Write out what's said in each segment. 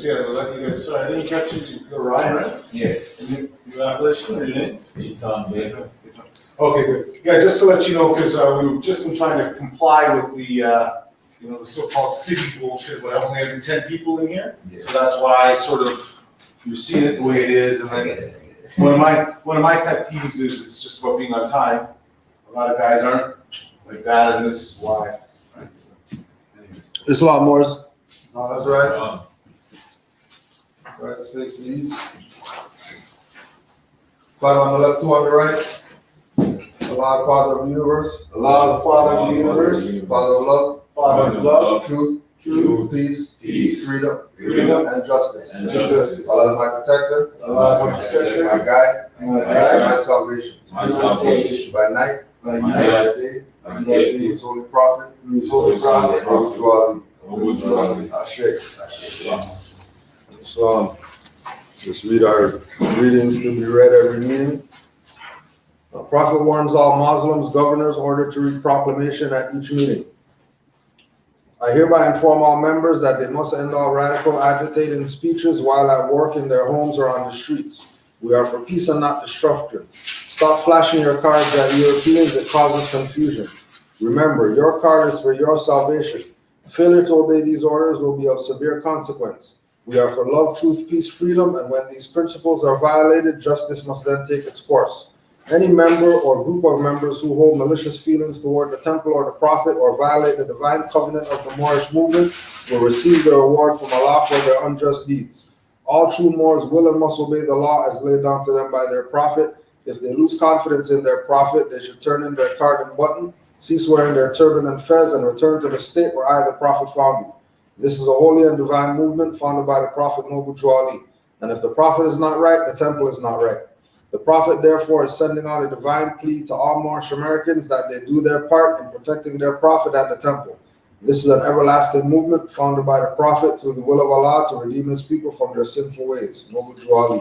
see it, but let you guys, sorry, I didn't catch you, Ryan, right? Yeah. Your appellation or your name? It's on there. Okay, good. Yeah, just to let you know, because we've just been trying to comply with the, the so-called city bullshit, but I only having 10 people in here. Yeah. So that's why you're seeing it the way it is, and then one of my pet peeves is it's just about being on time. A lot of guys aren't like that, and this is why. Right? So, anyways. Islam Morris. No, that's right. Right, space these. 5 on the left, 2 on the right. Allah, Father of the universe. Allah, the Father of the universe, Father of love. Father of love, Truth. truth, Peace. Freedom. freedom, And justice. And justice. Allah is my protector. Allah is my protector, My guide. my And guide, my salvation. My salvation. By night. my And guide, by day. My by day. day, His holy prophet. through his holy prophet, Obujuali. Ashe. Islam. Just read our readings to be read every meeting. The Prophet warns all Muslims, governors, ordered to read proclamation at each meeting. I hereby inform all members that they must end all radical, agitating speeches while at work, in their homes, or on the streets. We are for peace and not destruction. Stop flashing your cards at Europeans. It causes confusion. Remember, your card is for your salvation. Failure to obey these orders will be of severe consequence. We are for love, truth, peace, freedom, and when these principles are violated, justice must then take its course. Any member or group of members who hold malicious feelings toward the temple or the prophet or violate the divine covenant of the Moorish movement will receive their reward from Allah for their unjust deeds. All true Moors will and must obey the law as laid down to them by their prophet. If they lose confidence in their prophet, they should turn in their card and button, cease wearing their turban and fez, and return to the state where I, the prophet, found you. This is a holy and divine movement founded by the Prophet Noble Ali. And if the prophet is not right, the temple is not right. The prophet, therefore, is sending out a divine plea to all Moorish Americans that they do their part in protecting their prophet and the temple. This is an everlasting movement founded by the prophet through the will of Allah to redeem his people from their sinful ways. Noble Ali.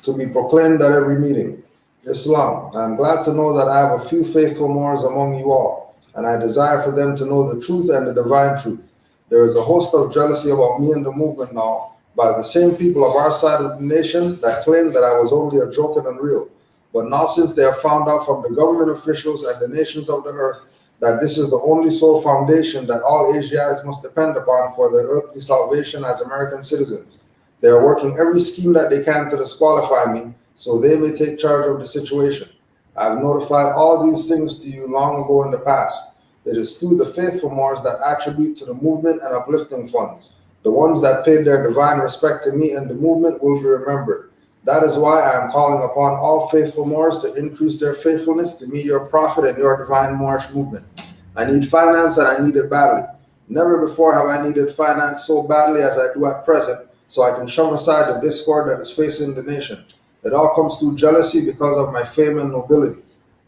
To be proclaimed at every meeting. Islam. I am glad to know that I have a few faithful Moors among you all, and I desire for them to know the truth and the divine truth. There is a host of jealousy about me and the movement now by the same people of our side of the nation that claim that I was only a joke and unreal. But now, since they have found out from the government officials and the nations of the earth that this is the only sole foundation that all Asiatics must depend upon for their earthly salvation as American citizens, they are working every scheme that they can to disqualify me so they may take charge of the situation. I have notified all these things to you long ago in the past. It is through the faithful Moors that attribute to the movement and uplifting funds. The ones that paid their divine respect to me and the movement will be remembered. That is why I am calling upon all faithful Moors to increase their faithfulness to me, your prophet, and your divine Moorish movement. I need finance, and I need it badly. Never before have I needed finance so badly as I do at present, so I can shove aside the discord that is facing the nation. It all comes through jealousy because of my fame and nobility.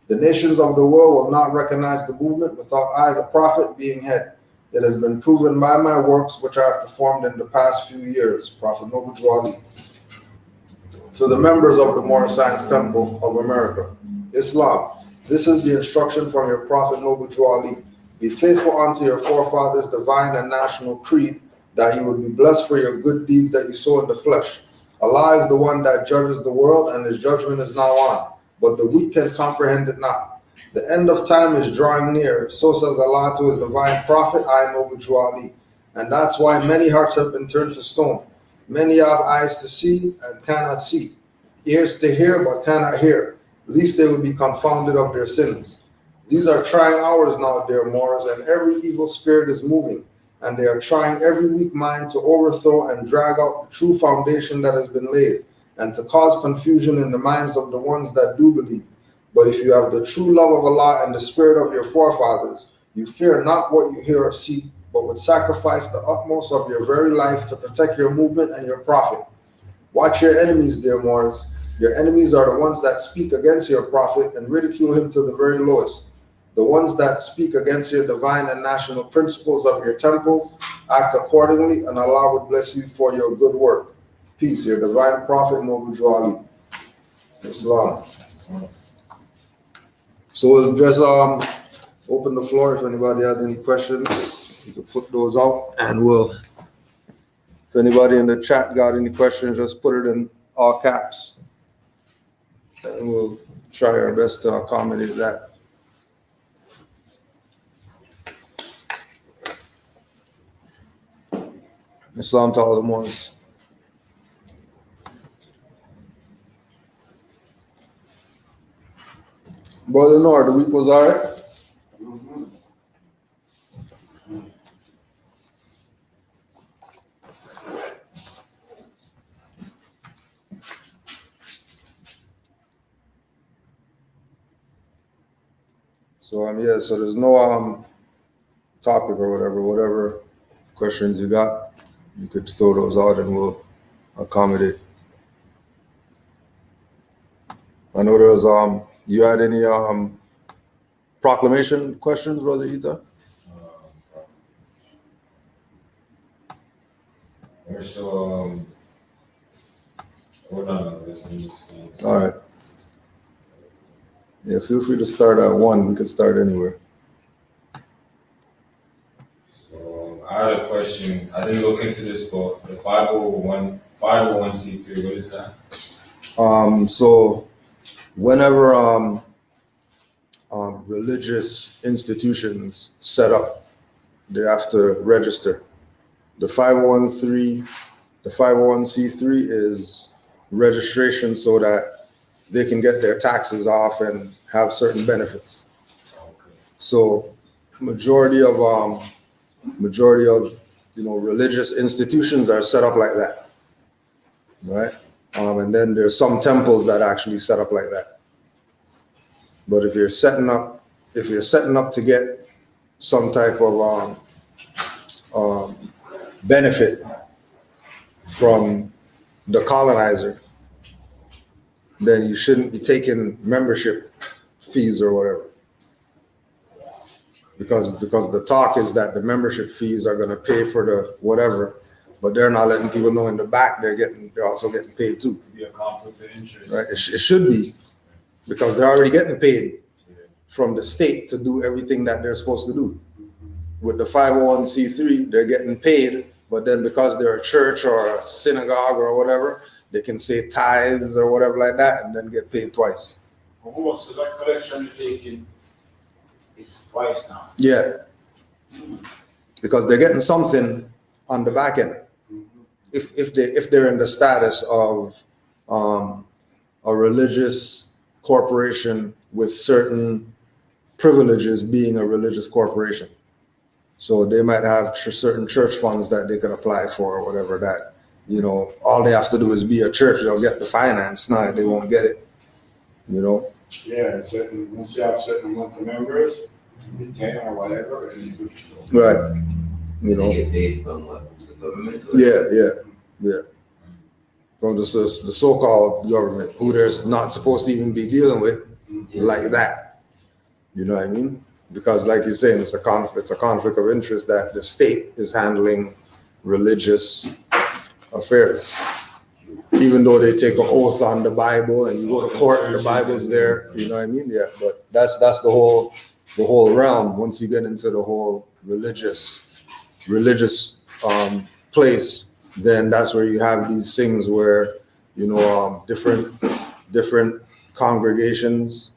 The nations of the world will not recognize the movement without I, the prophet, being head. It has been proven by my works which I have performed in the past few years. Prophet Noble Ali. To the members of the Moorish Science Temple of America, Islam. This is the instruction from your Prophet Noble Ali. Be faithful unto your forefathers' divine and national creed, that you would be blessed for your good deeds that you sow in the flesh. Allah is the one that judges the world, and his judgment is now on, but the weak can comprehend it not. The end of time is drawing near, so says Allah to his divine prophet, I Noble Ali. And that's why many hearts have been turned to stone. Many have eyes to see and cannot see, ears to hear but cannot hear, lest they will be confounded of their sins. These are trying hours now, dear Moors, and every evil spirit is moving, and they are trying every weak mind to overthrow and drag out the true foundation that has been laid, and to cause confusion in the minds of the ones that do believe. But if you have the true love of Allah and the spirit of your forefathers, you fear not what you hear or see, but would sacrifice the utmost of your very life to protect your movement and your prophet. Watch your enemies, dear Moors. Your enemies are the ones that speak against your prophet and ridicule him to the very lowest. The ones that speak against your divine and national principles of your temples, act accordingly, and Allah would bless you for your good work. Peace, your divine prophet, Noble Ali. Islam. So just open the floor. If anybody has any questions, you can put those out, and if anybody in the chat got any questions, just put it in all caps, and we'll try our best to accommodate that. Islam to all the Moors. Brother Noor, the week was all right? So there's no topic or whatever questions you got, you could throw those out and we'll accommodate. I know there was you had any proclamation questions, Brother Ita? So, hold on, let me just see. All right. Yeah, feel free to start at 1. We could start anywhere. So, I had a question. I didn't look into this, but the 501c3, what is that? So whenever religious institutions set up, they have to register. The 501c3 is registration so that they can get their taxes off and have certain benefits. Okay. So majority of religious institutions are set up like that, right? And then there's some temples that actually set up like that. But if you're setting up to get some type of benefit from the colonizer, then you shouldn't be taking membership fees or whatever. Because the talk is that the membership fees are going to pay for the whatever, but they're not letting people know in the back they're also getting paid too. Could be a conflict of interest. Right? It should be, because they're already getting paid from the state to do everything that they're supposed to do. With the 501c3, they're getting paid, but then because they're a church or a synagogue or whatever, they can say tithes or whatever like that and then get paid twice. Oh, so that collection you're taking is twice now. Yeah, because they're getting something on the back end. If they're in the status of a religious corporation with certain privileges, being a religious corporation. So they might have certain church funds that they could apply for or whatever that, all they have to do is be a church, they'll get the finance. Now they won't get it, Yeah, once you have certain amount of members, 10 or whatever, and you do it. Right. They get paid from what? The government? Or? Yeah. From the so-called government, who they're not supposed to even be dealing with like that. You know what I mean? Because like you're saying, it's a conflict of interest that the state is handling religious affairs. Even though they take an oath on the Bible and you go to court and the Bible's there, you know what I mean? Yeah, but that's the whole realm. Once you get into the whole religious place, then that's where you have these things where, different congregations,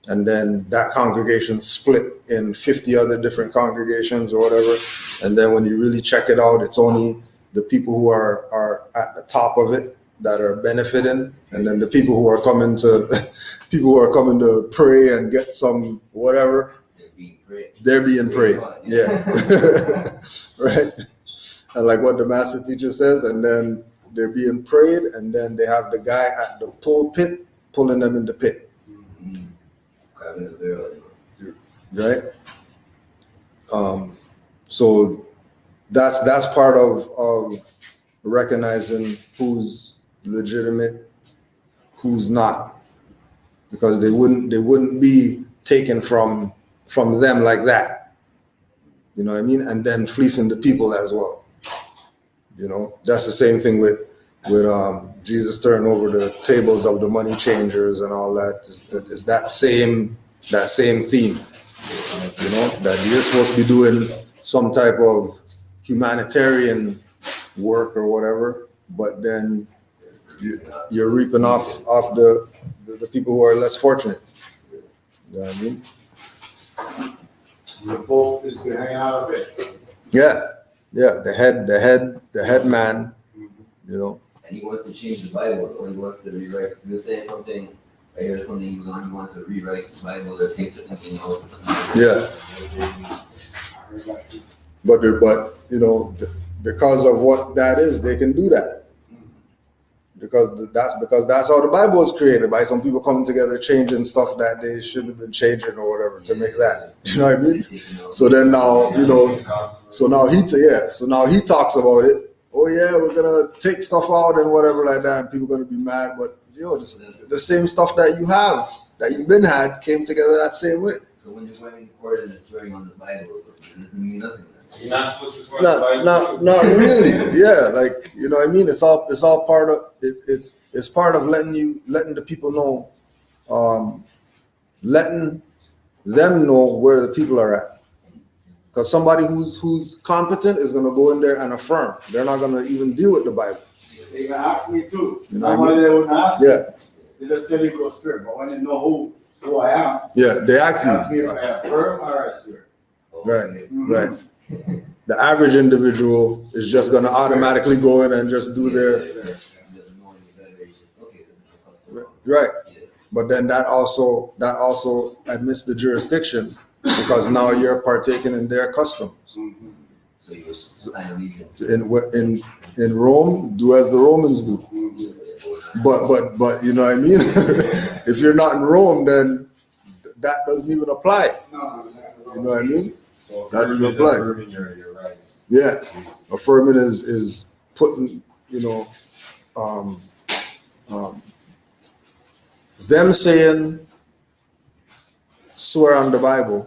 and then that congregation split in 50 other different congregations or whatever. And then when you really check it out, it's only the people who are at the top of it that are benefiting, and then the people who are coming to pray and get some whatever, they're being prayed. Yeah. Right. And like what the master teacher says, and then they're being prayed, and then they have the guy at the pulpit pulling them in the pit. Right. So that's part of recognizing who's legitimate, who's not, because they wouldn't be taken from them like that. You know what I mean? And then fleecing the people as well. That's the same thing with Jesus turning over the tables of the money changers and all that. Is that same theme. you know, that you're supposed to be doing some type of humanitarian work or whatever, but then you're reaping off the people who are less fortunate. You know what I mean? The Pope is behind all of it. Yeah, the head man, you know. And he wants to change the Bible, or he wants to rewrite. He was saying something, I heard something he was on, he wanted to rewrite the Bible or take something out. Yeah. But you know, because of what that is, they can do that. Because that's how the Bible was created, by some people coming together changing stuff that they shouldn't have been changing or whatever to make that. You know what I mean? So then now, you know, so now he talks about it. Oh yeah, we're gonna take stuff out and whatever like that, and people are gonna be mad. But you know, the same stuff that you have, that you've been had, came together that same way. So when you're going to court and swearing on the Bible, it doesn't mean nothing. You're not supposed to swear on the Bible. Not really. Yeah, like, you know what I mean? It's all part of it's part of letting the people know, letting them know where the people are at. Because somebody who's competent is gonna go in there and affirm. They're not gonna even deal with the Bible. They can ask me too. You know what I mean? Normally they wouldn't ask. Yeah. They just tell you go straight. But when they know who I am, Yeah, they ask ask me you. if I affirm or I swear. Right, right. The average individual is just gonna automatically go in and just do their right. But then that also admits the jurisdiction, because now you're partaking in their customs. So you sign allegiance. In Rome, do as the Romans do. But you know what I mean? If you're not in Rome, then that doesn't even apply. You know what I mean? So That doesn't affirming is apply. affirming your rights. Yeah. Affirming is putting, you know, them saying swear on the Bible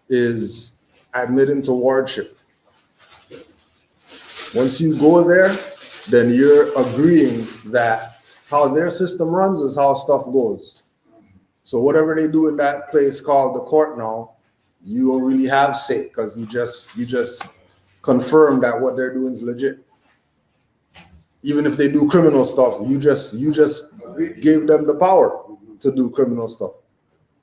is admitting to wardship. Once you go there, then you're agreeing that how their system runs is how stuff goes. So whatever they do in that place called the court now, you don't really have say, because you just confirm that what they're doing is legit. Even if they do criminal stuff, you just gave them the power to do criminal stuff,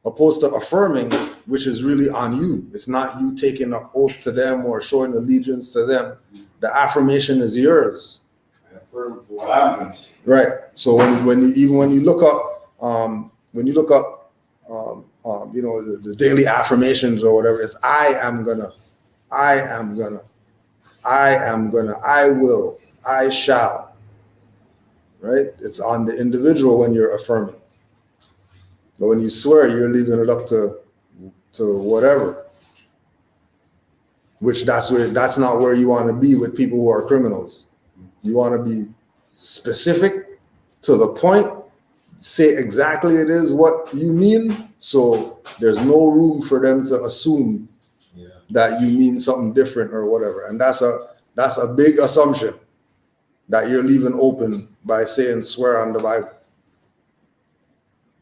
opposed to affirming, which is really on you. It's not you taking an oath to them or showing allegiance to them. The affirmation is yours. I affirm for what I'm going to say. Right. So when you look up you know, the daily affirmations or whatever, it's I am gonna, I will, I shall. Right? It's on the individual when you're affirming. But when you swear, you're leaving it up to whatever. Which that's not where you want to be with people who are criminals. You want to be specific, to the point, say exactly it is what you mean, so there's no room for them to assume that you mean something different or whatever. And that's a big assumption that you're leaving open by saying swear on the Bible.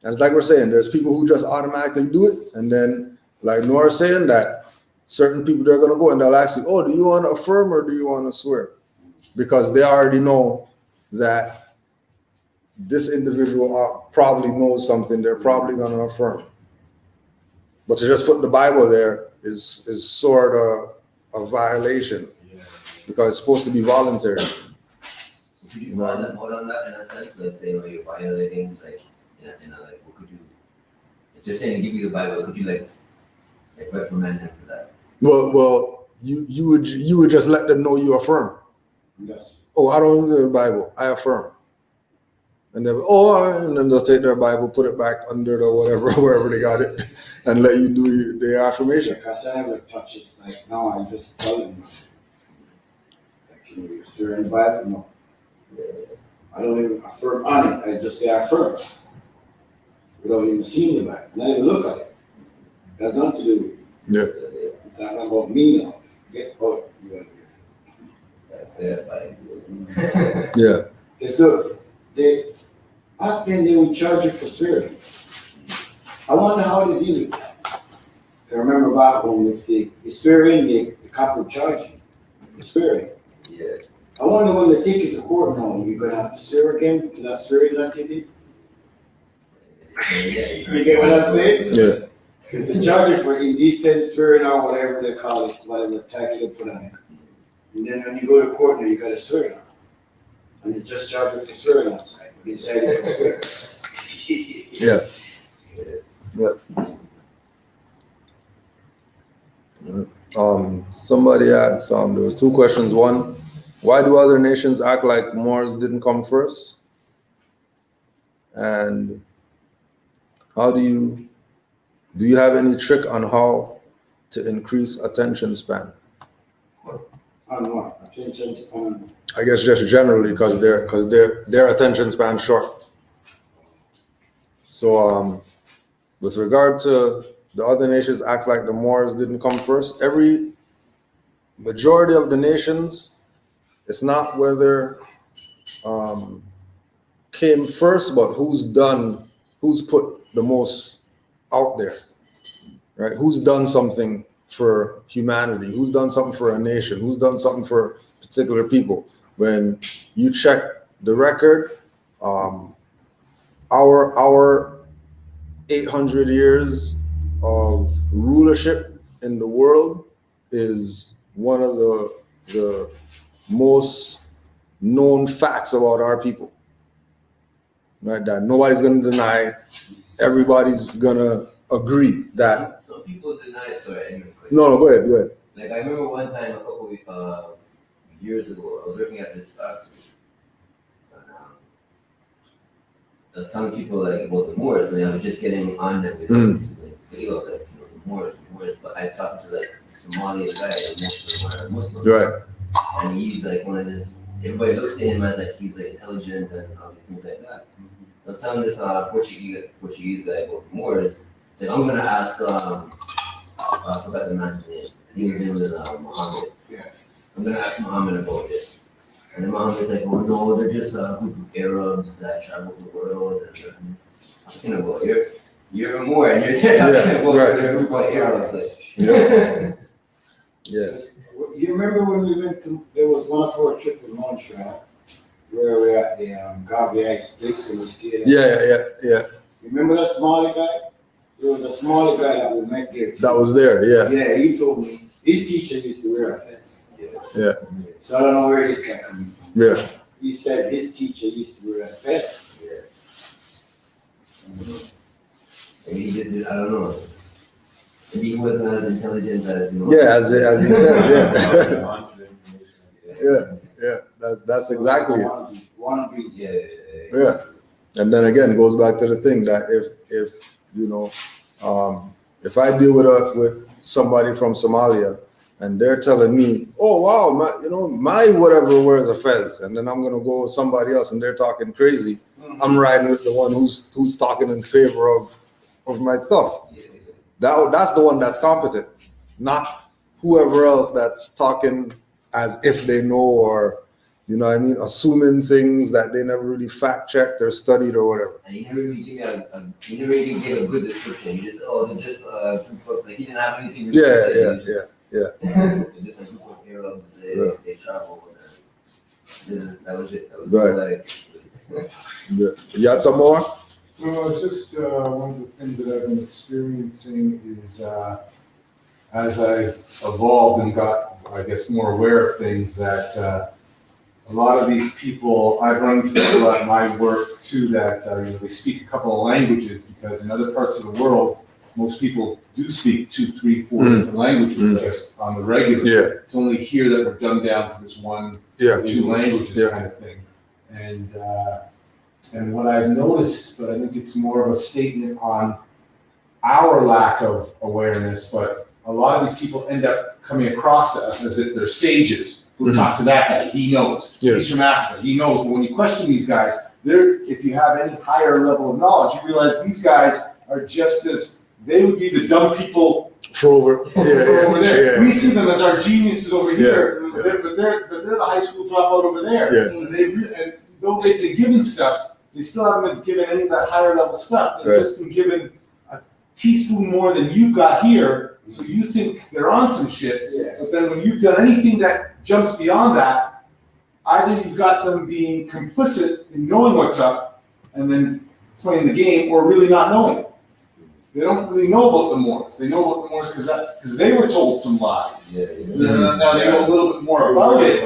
And it's like we're saying, there's people who just automatically do it, and then like Noor saying that certain people, they're gonna go and they'll ask you, oh, do you want to affirm or do you want to swear? Because they already know that this individual probably knows something, they're probably gonna affirm. But to just put the Bible there is sort of a violation, because it's supposed to be voluntary. Could you hold on that in a sense, like say, you're violating, like, like, what could you, if you're saying give you the Bible, could you like reprimand them for that? Well, you would just let them know you affirm. Yes. Oh, I don't read the Bible, I affirm. And then, and then they'll take their Bible, put it back under the whatever, wherever they got it, and let you do the affirmation. Because I never touch it. Like, no, I just tell them. Like, can you swear in the Bible? No. I don't even affirm on it. I just say I affirm. Without even seeing the Bible. Not even look at it. That's nothing to do with me. Yeah. I'm talking about me now. Get out. You Yeah. It's the back then they would charge you for swearing. I wonder how they deal with that. I remember back home, if you swear in, the cop would charge you for swearing. Yeah. I wonder when they take you to court now, you're gonna have to swear again to that swearing that you did? You get what I'm saying? Yeah. Because they charge you for indecent swearing or whatever they call it, whatever title they put on it. And then when you go to court now, you gotta swear now. And they just charge you for swearing outside, but inside you can swear. Yeah. Somebody asked, there was two questions. One, why do other nations act like Moors didn't come first? And do you have any trick on how to increase attention span? On what? Attention span. I guess just generally because their attention span short. So with regard to the other nations act like the Moors didn't come first, every majority of the nations, it's not whether came first, but who's put the most out there, right? Who's done something for humanity? Who's done something for a nation? Who's done something for particular people? When you check the record, our 800 years of rulership in the world is one of the most known facts about our people, right? That nobody's going to deny. Everybody's going to agree that. Some people deny it. Sorry, anyway. No, go ahead. Like I remember one time a couple years ago, I was working at this factory, and I was telling people like about the Moors, and I was just getting on them with like video, like the Moors. But I was talking to like Somali guy, like most of them are Muslims, Right. and he's like one of this. Everybody looks at him as like he's like intelligent and all these things like that. I was telling this Portuguese guy about the Moors. He's like, I'm gonna ask I forgot the man's name. I think his name was Muhammad. Yeah. I'm gonna ask Muhammad about this. And then Muhammad's like, oh no, they're just a group of Arabs that travel the world. And I'm talking about you're a Moor and you're talking about right. a group of Arabs. Like. Yes. You remember when we went to, there was one of our trip in Montreal, where we were at the Gavi Ice place when we stayed there. Yeah. You remember that Somali guy? There was a Somali guy that we met there too. That was there. Yeah. Yeah, he told me his teacher used to wear a fez. Yeah. So I don't know where this guy coming from. Yeah. He said his teacher used to wear a fez. Yeah. Maybe he did, I don't know. Maybe he wasn't as intelligent as Yeah, as you said, yeah. That's exactly it. Wannabe. Yeah. And then again, goes back to the thing that if you know, if I deal with somebody from Somalia and they're telling me, oh wow, my whatever wears a fez, and then I'm gonna go with somebody else and they're talking crazy, I'm riding with the one who's talking in favor of my stuff. That's the one that's competent, not whoever else that's talking as if they know, or you know what I mean, assuming things that they never really fact checked or studied or whatever. And he never really gave me you never even gave a good description. He just they're just like he didn't have anything. Yeah. They're just a group of Arabs. They travel. That was it. That was Right. You had some more? No, it's just one of the things that I've been experiencing is as I've evolved and got, I guess, more aware of things, that a lot of these people, I've run into people at my work too, that they speak a couple of languages, because in other parts of the world, most people do speak 2, 3, 4 different languages just on the regular. Yeah. It's only here that we're dumbed down to this one, 2 languages kind of thing. And what I've noticed, but I think it's more of a statement on our lack of awareness, but a lot of these people end up coming across to us as if they're sages who talk to that guy. He knows. Yes. He's from Africa. He knows. But when you question these guys, if you have any higher level of knowledge, you realize these guys are just as, they would be the dumb people over there. Yeah. We see them as our geniuses over here, but they're the high school dropout over there. Yeah. And though they've been given stuff, they still haven't been given any of that higher level stuff. They've just been given teaspoon more than you've got here, so you think they're on some shit. Yeah. But then when you've done anything that jumps beyond that, either you've got them being complicit in knowing what's up and then playing the game, or really not knowing. They don't really know about the Moors. They know about the Moors because they were told some lies. Now they know a little bit more about it,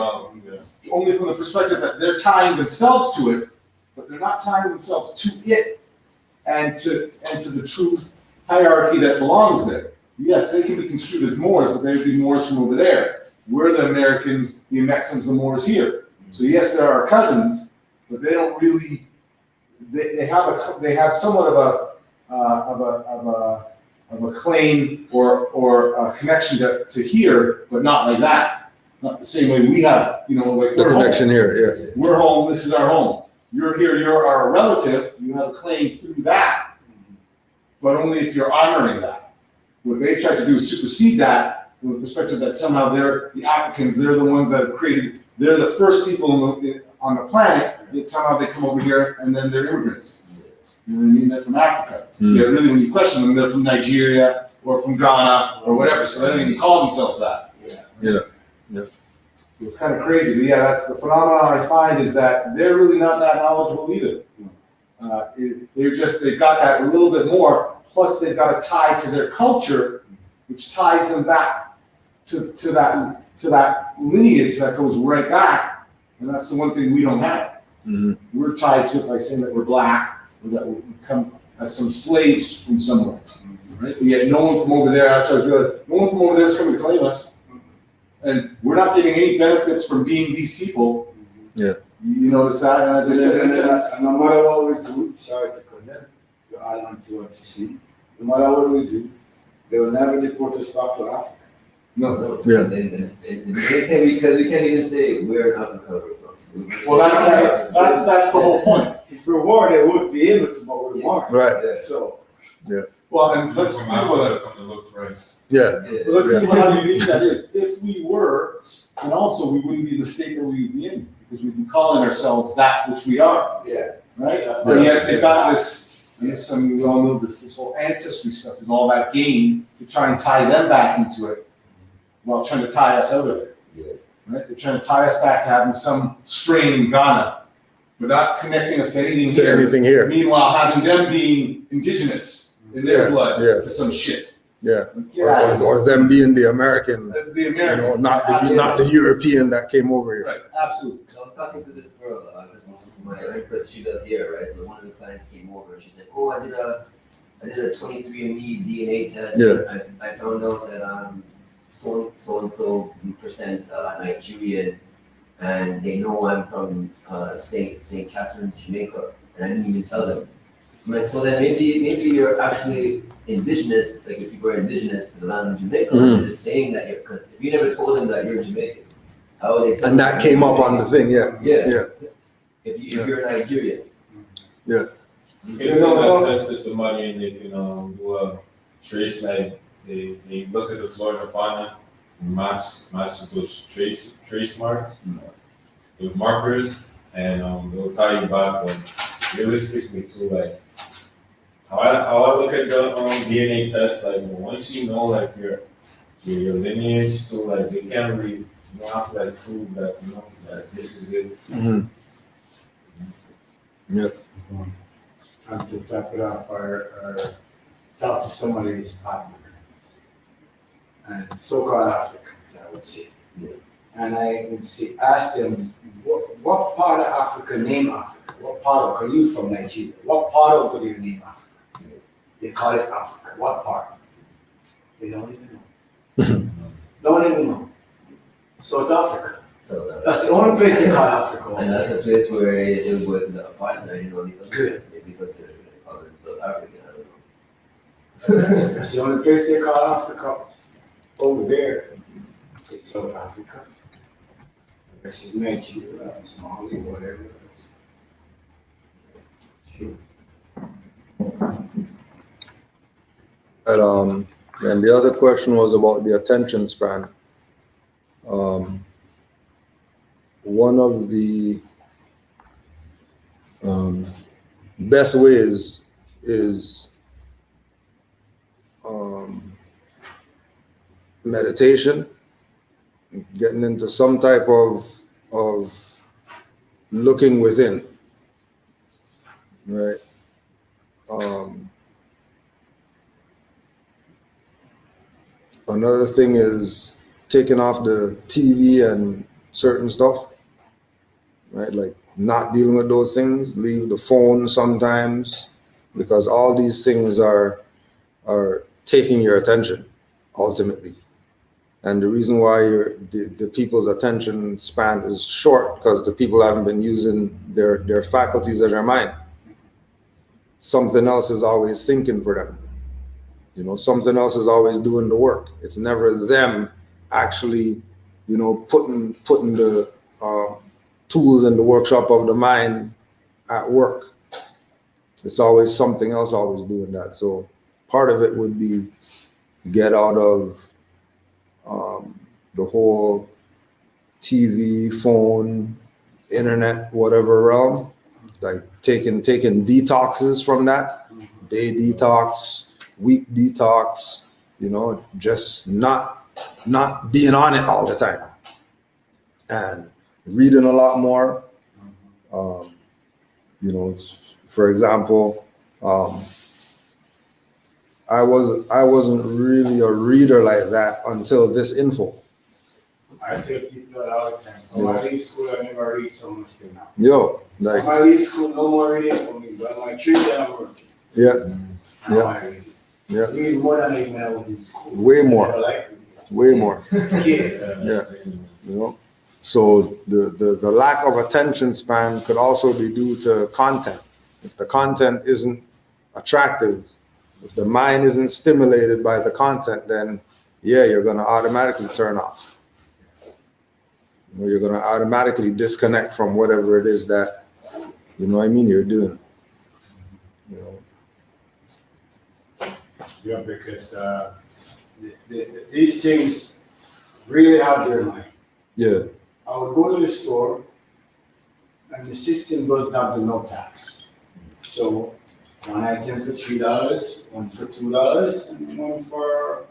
only from the perspective that they're tying themselves to it, but they're not tying themselves to it and to the true hierarchy that belongs there. Yes, they can be construed as Moors, but they would be Moors from over there. We're the Americans, the Mexicans, the Moors here. So yes, they're our cousins, but they don't really. They have somewhat of a claim or a connection to here, but not like that. Not the same way we have, like The we're connection home. here, yeah. We're home. This is our home. You're here. You're our relative. You have a claim through that, but only if you're honoring that. What they've tried to do is supersede that from the perspective that somehow they're the Africans. They're the ones that have created. They're the first people on the planet. Yet somehow they come over here and then they're immigrants. You know what I mean? They're from Africa. Yeah, really, when you question them, they're from Nigeria or from Ghana or whatever. So they don't even call themselves that. Yeah. So it's kind of crazy, but yeah, that's the phenomenon I find is that they're really not that knowledgeable either. They've got that a little bit more, plus they've got a tie to their culture, which ties them back to that lineage that goes right back, and that's the one thing we don't have. Mm-hmm. We're tied to it by saying that we're black, or that we come as some slaves from somewhere, right? But yet no one from over there, that's what I was realizing, no one from over there is coming to claim us. And we're not getting any benefits from being these people. Yeah. You notice that? And as I said, And no matter what we do, sorry to cut that, to add on to what you see, no matter what we do, they will never deport us back to Africa. no. Yeah. Because we can't even say where in Africa we're from. Well, that's the whole point. If we were, they would be able to, but we weren't. Right. So, Well, and let's From think about Africa it. come to look for us. Yeah. But let's think about how unique that is. If we were, and also we wouldn't be in the state that we would be in, because we'd be calling ourselves that which we are, yeah. right? Yeah. But yet they've got this, we all know this whole ancestry stuff is all that game to try and tie them back into it, while trying to tie us out of it. Right? They're trying to tie us back to having some strain in Ghana, but not connecting us to anything To here. anything here. Meanwhile, having them being indigenous in their Yeah, blood yeah. to some shit. Yeah. Get out of here. Or them being the American, The American. not the European that came over here. Right, absolutely. I was talking to this girl, my empress, she does hair, right? So one of the clients came over, she's like, oh, I did a 23andMe DNA test. Yeah. I found out that so and so percent Nigerian, and they know I'm from St. Catharines, Jamaica, and I didn't even tell them. I'm like, so then maybe you're actually indigenous, like if people are indigenous to the land of Jamaica, you're just saying that you're, because if you never told them that you're Jamaican, how would they tell And that came up on the thing, yeah. Yeah. If you're Nigerian. Yeah. You can send that test to somebody and they can do a trace, like they look at the flora and fauna, matches those trace marks with markers, and they'll tie you back. But realistically, too, like how I look at the DNA test, like once you know like your lineage, too, like they can't really, you don't have to like prove that that this is it. Mm-hmm. Yeah. And to top it off, or talk to somebody who's Africans, and so-called Africans, I would say. Yeah. And I would say, ask them, what part of Africa name Africa? What part of, because you from Nigeria, what part of it do you name Africa? They call it Africa. What part? They don't even know. Don't even know. South Africa. So That's the only place they call Africa. and that's the place where it was the apartheid, these other Good. maybe because they're calling it South African, I don't know. That's the only place they call Africa. Over there, it's South Africa. This is Nigeria, Somalia, whatever it is. And the other question was about the attention span. One of the best ways is meditation, getting into some type of looking within, right? Another thing is taking off the TV and certain stuff, right? Like not dealing with those things, leave the phone sometimes, because all these things are taking your attention ultimately. And the reason why the people's attention span is short, because the people haven't been using their faculties of their mind. Something else is always thinking for them. You know, something else is always doing the work. It's never them actually, you know, putting the tools in the workshop of the mind at work. It's always something else always doing that. So part of it would be get out of the whole TV, phone, internet, whatever realm, like taking detoxes from that, day detox, week detox, you know, just not being on it all the time, and reading a lot more. You know, for example, I wasn't really a reader like that until this info. I tell people that all the time. When I leave school, I never read so much till now. Yo, like, When I leave school, no more reading for me. But my children are working. yeah, Now I read. yeah, Read more than even when I was in school. Way more. I never liked reading. way more. Kid. Yeah. You know, so the lack of attention span could also be due to content. If the content isn't attractive, if the mind isn't stimulated by the content, then yeah, you're going to automatically turn off. You know, you're going to automatically disconnect from whatever it is that, you know what I mean, you're doing. You know. Yeah, because these things really have their mind. Yeah. I would go to the store and the system doesn't have the no tax. So one item for $3, one for $2, and one for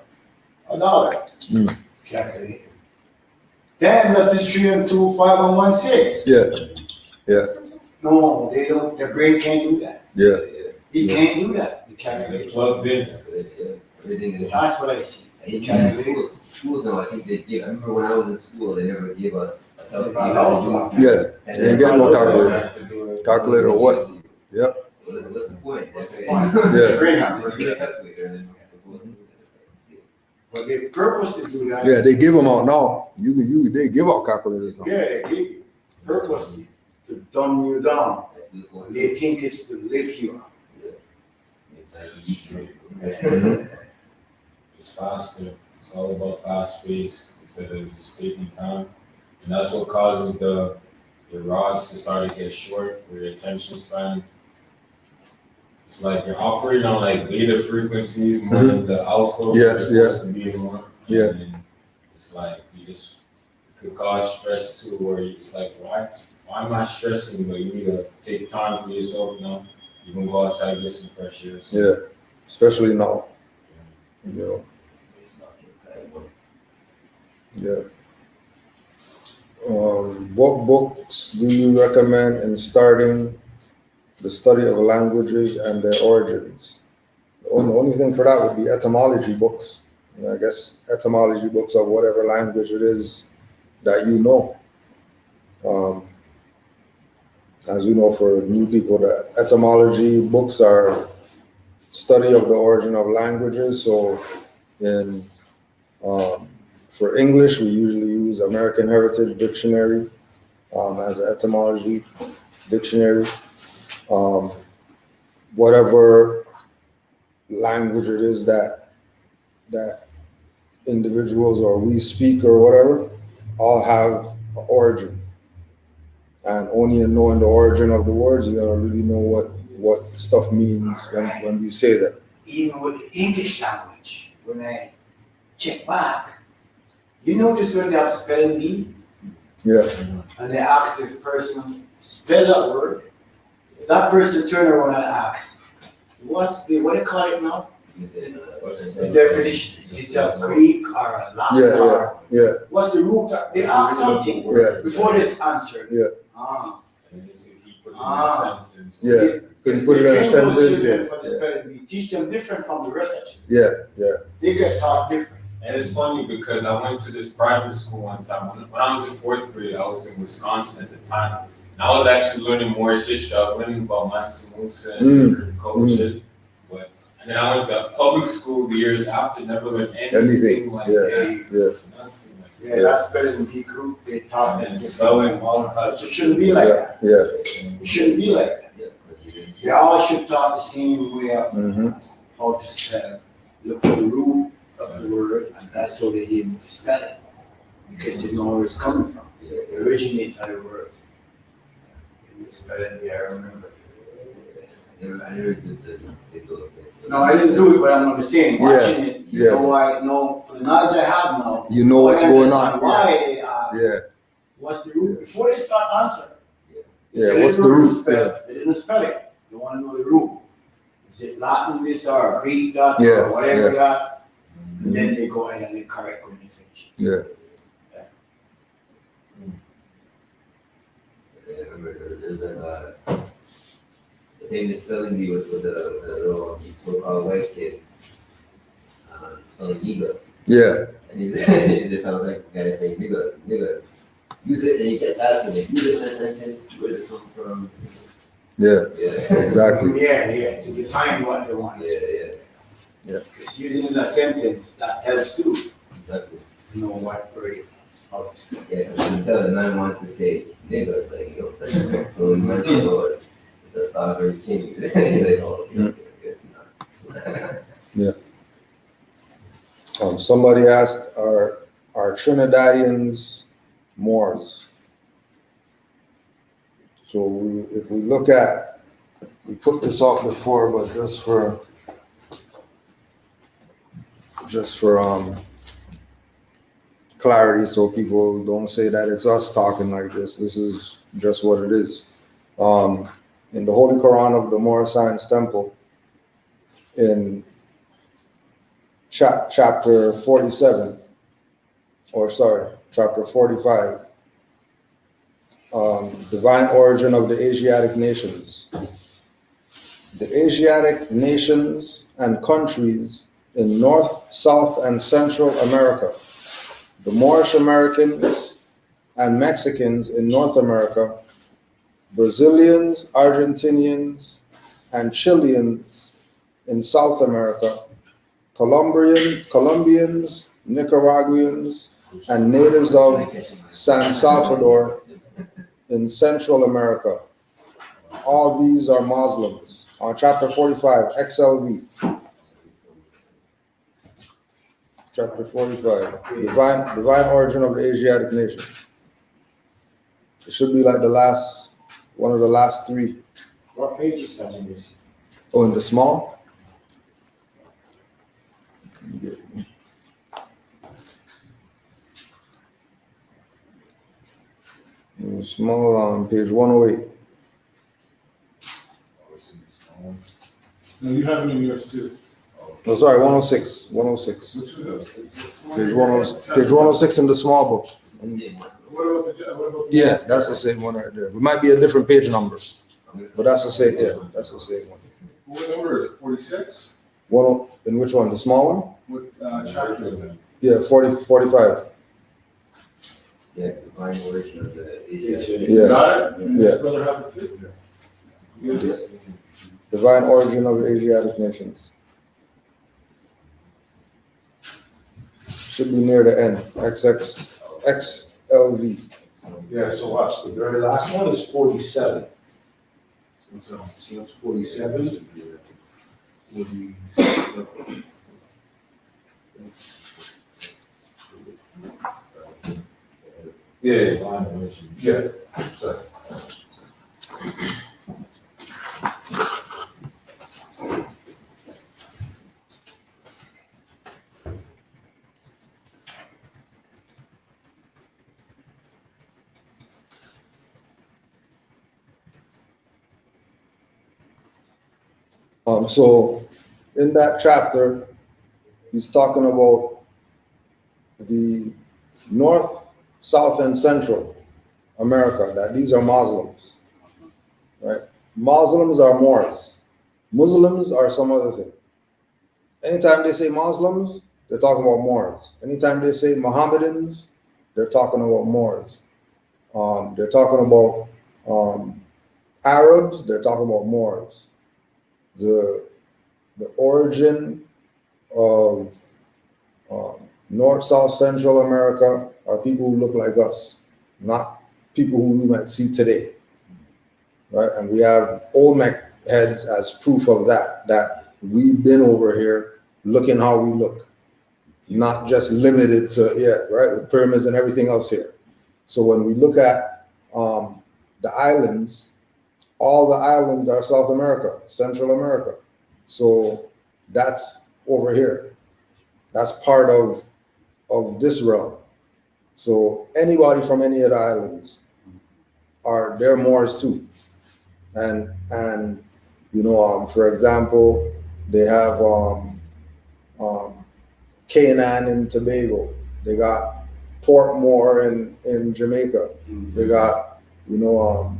$1. Calculate. Damn, that is 3 and 2, 5 and 1, 6. Yeah. No, they don't. Their brain can't do that. Yeah. It can't do that. The calculation. Plugged in. Everything is. That's what I see. In Chinese schools now, I think they give. I remember when I was in school, they never gave us a calculator. Yeah. You ain't got no calculator. Calculator or what? Yep. What's the point? What's the point? Yeah. The brain not Get working. a calculator and then But they purpose to do that. Yeah, they give them out now. They give out calculators now. Yeah, they give you purposely to dumb you down. They think it's to lift you up. It's faster. It's all about fast pace instead of just taking time. And that's what causes the rods to start to get short, where your attention span. It's like you're operating on like beta frequencies more than the alpha. Yeah. To be more. Yeah. And it's like it could cause stress too, where it's like, why am I stressing? But you need to take time for yourself, you know. You can go outside, get some fresh air. So. Yeah. Especially now. You know. Yeah. What books do you recommend in starting the study of languages and their origins? The only thing for that would be etymology books. You know, I guess etymology books of whatever language it is that you know. As we know, for new people, that etymology books are study of the origin of languages. So for English, we usually use American Heritage Dictionary as an etymology dictionary. Whatever language it is that individuals or we speak or whatever, all have an origin. And only in knowing the origin of the words, you gotta really know what stuff means when we say that. Even with the English language, when I check back, you notice when they have spelling bee, Yeah. and they ask this person, spell that word, that person turn around and asks, what do you call it now? use it in a What's The sentence. definition, is it a Greek or a Latin? Yeah, or yeah. what's the root? They ask something Yeah. before this answer. Yeah. Ah. And then you say he put it in Ah. a sentence. Yeah. Could you put it in a They train those sentence? children Yeah, for the yeah, spelling bee, teach them different from the rest of them. yeah. They get taught different. And it's funny because I went to this private school one time. When I was in fourth grade, I was in Wisconsin at the time. And I was actually learning Moorish history. I was learning about Mansa Musa and different cultures. But and then I went to public school the years after, never learned anything like yeah, that. yeah. Nothing like that. Yeah, that spelling bee group, they taught them And different. spelling, all types It of shouldn't be like that. Yeah. It shouldn't be like that. Yeah, because They all should taught the same way of Mm-hmm. how to spell. Look for the root of the word, and that's how they're able to spell it. Because they know where it's coming from. yeah, The originator of the word. And the spelling bee, I remember. I never did those things. No, I didn't do it, but I'm saying, watching it, you yeah. know why, no, for the knowledge I have now. You know what's I going understand on. Why they ask, Yeah, what's the root, Yeah. before they start answering. yeah. They What's the didn't know root? spell, Yeah, They didn't spell it, they wanna know the root. Is it Latin this or Greek that Yeah, or whatever yeah. that? And then they go ahead and they correct when they finish. yeah. I remember there's the thing the spelling bee was with the little so-called white kid. Spelling niggas. Yeah, And it just sounds like the guy saying niggas. Use it, and you kept asking me, use it in a sentence, where does it come from? yeah. Yeah. Exactly. Yeah, to define what they want to say. Yeah. Because using it in a sentence, that helps too, Exactly. to know what word, how to spell. Yeah, because you can tell the man wanted to say niggas, like, so he might say, oh, it's a sovereign king. He's like, oh, okay, it's not. Somebody asked, are Trinidadians Moors? So if we look at, we put this up before, but just for clarity, so people don't say that it's us talking like this. This is just what it is. In the Holy Koran of the Moor Science Temple, in chapter 47, or sorry, chapter 45, divine origin of the Asiatic nations. The Asiatic nations and countries in North, South, and Central America, the Moorish Americans and Mexicans in North America, Brazilians, Argentinians, and Chileans in South America, Colombians, Nicaraguans, and natives of San Salvador in Central America. All these are Muslims. On chapter 45, XLV. Chapter 45, divine origin of the Asiatic nations. It should be like one of the last three. What page is that in this? Oh, in the small? In the small on page 108. No, you have it in yours too. No, sorry, 106. 106. Which is it? Page 106 in the small book. What about the? Yeah, that's the same one right there. It might be a different page number, but that's the same. Yeah, that's the same one. What number is it? 46? In which one? The small one? What chapter is it? Yeah, 45. Yeah, divine origin of the Asiatic. Yeah. Got it? Yeah. This brother have it too? Yes. Divine origin of the Asiatic nations. Should be near the end. XLV. Yeah, so watch, the very last one is 47. So it's 47. Yeah. Yeah. So in that chapter, he's talking about the North, South, and Central America, that these are Muslims, right? Muslims are Moors. Muslims are some other thing. Anytime they say Muslims, they're talking about Moors. Anytime they say Mohammedans, they're talking about Moors. They're talking about Arabs, they're talking about Moors. The origin of North, South, Central America are people who look like us, not people who we might see today, right? And we have Olmec heads as proof of that we've been over here looking how we look, not just limited to, right, the pyramids and everything else here. So when we look at the islands, all the islands are South America, Central America. So that's over here. That's part of this realm. So anybody from any of the islands they're Moors too. And for example, they have Canaan in Tobago. They got Port Moor in Jamaica. They got Moortown.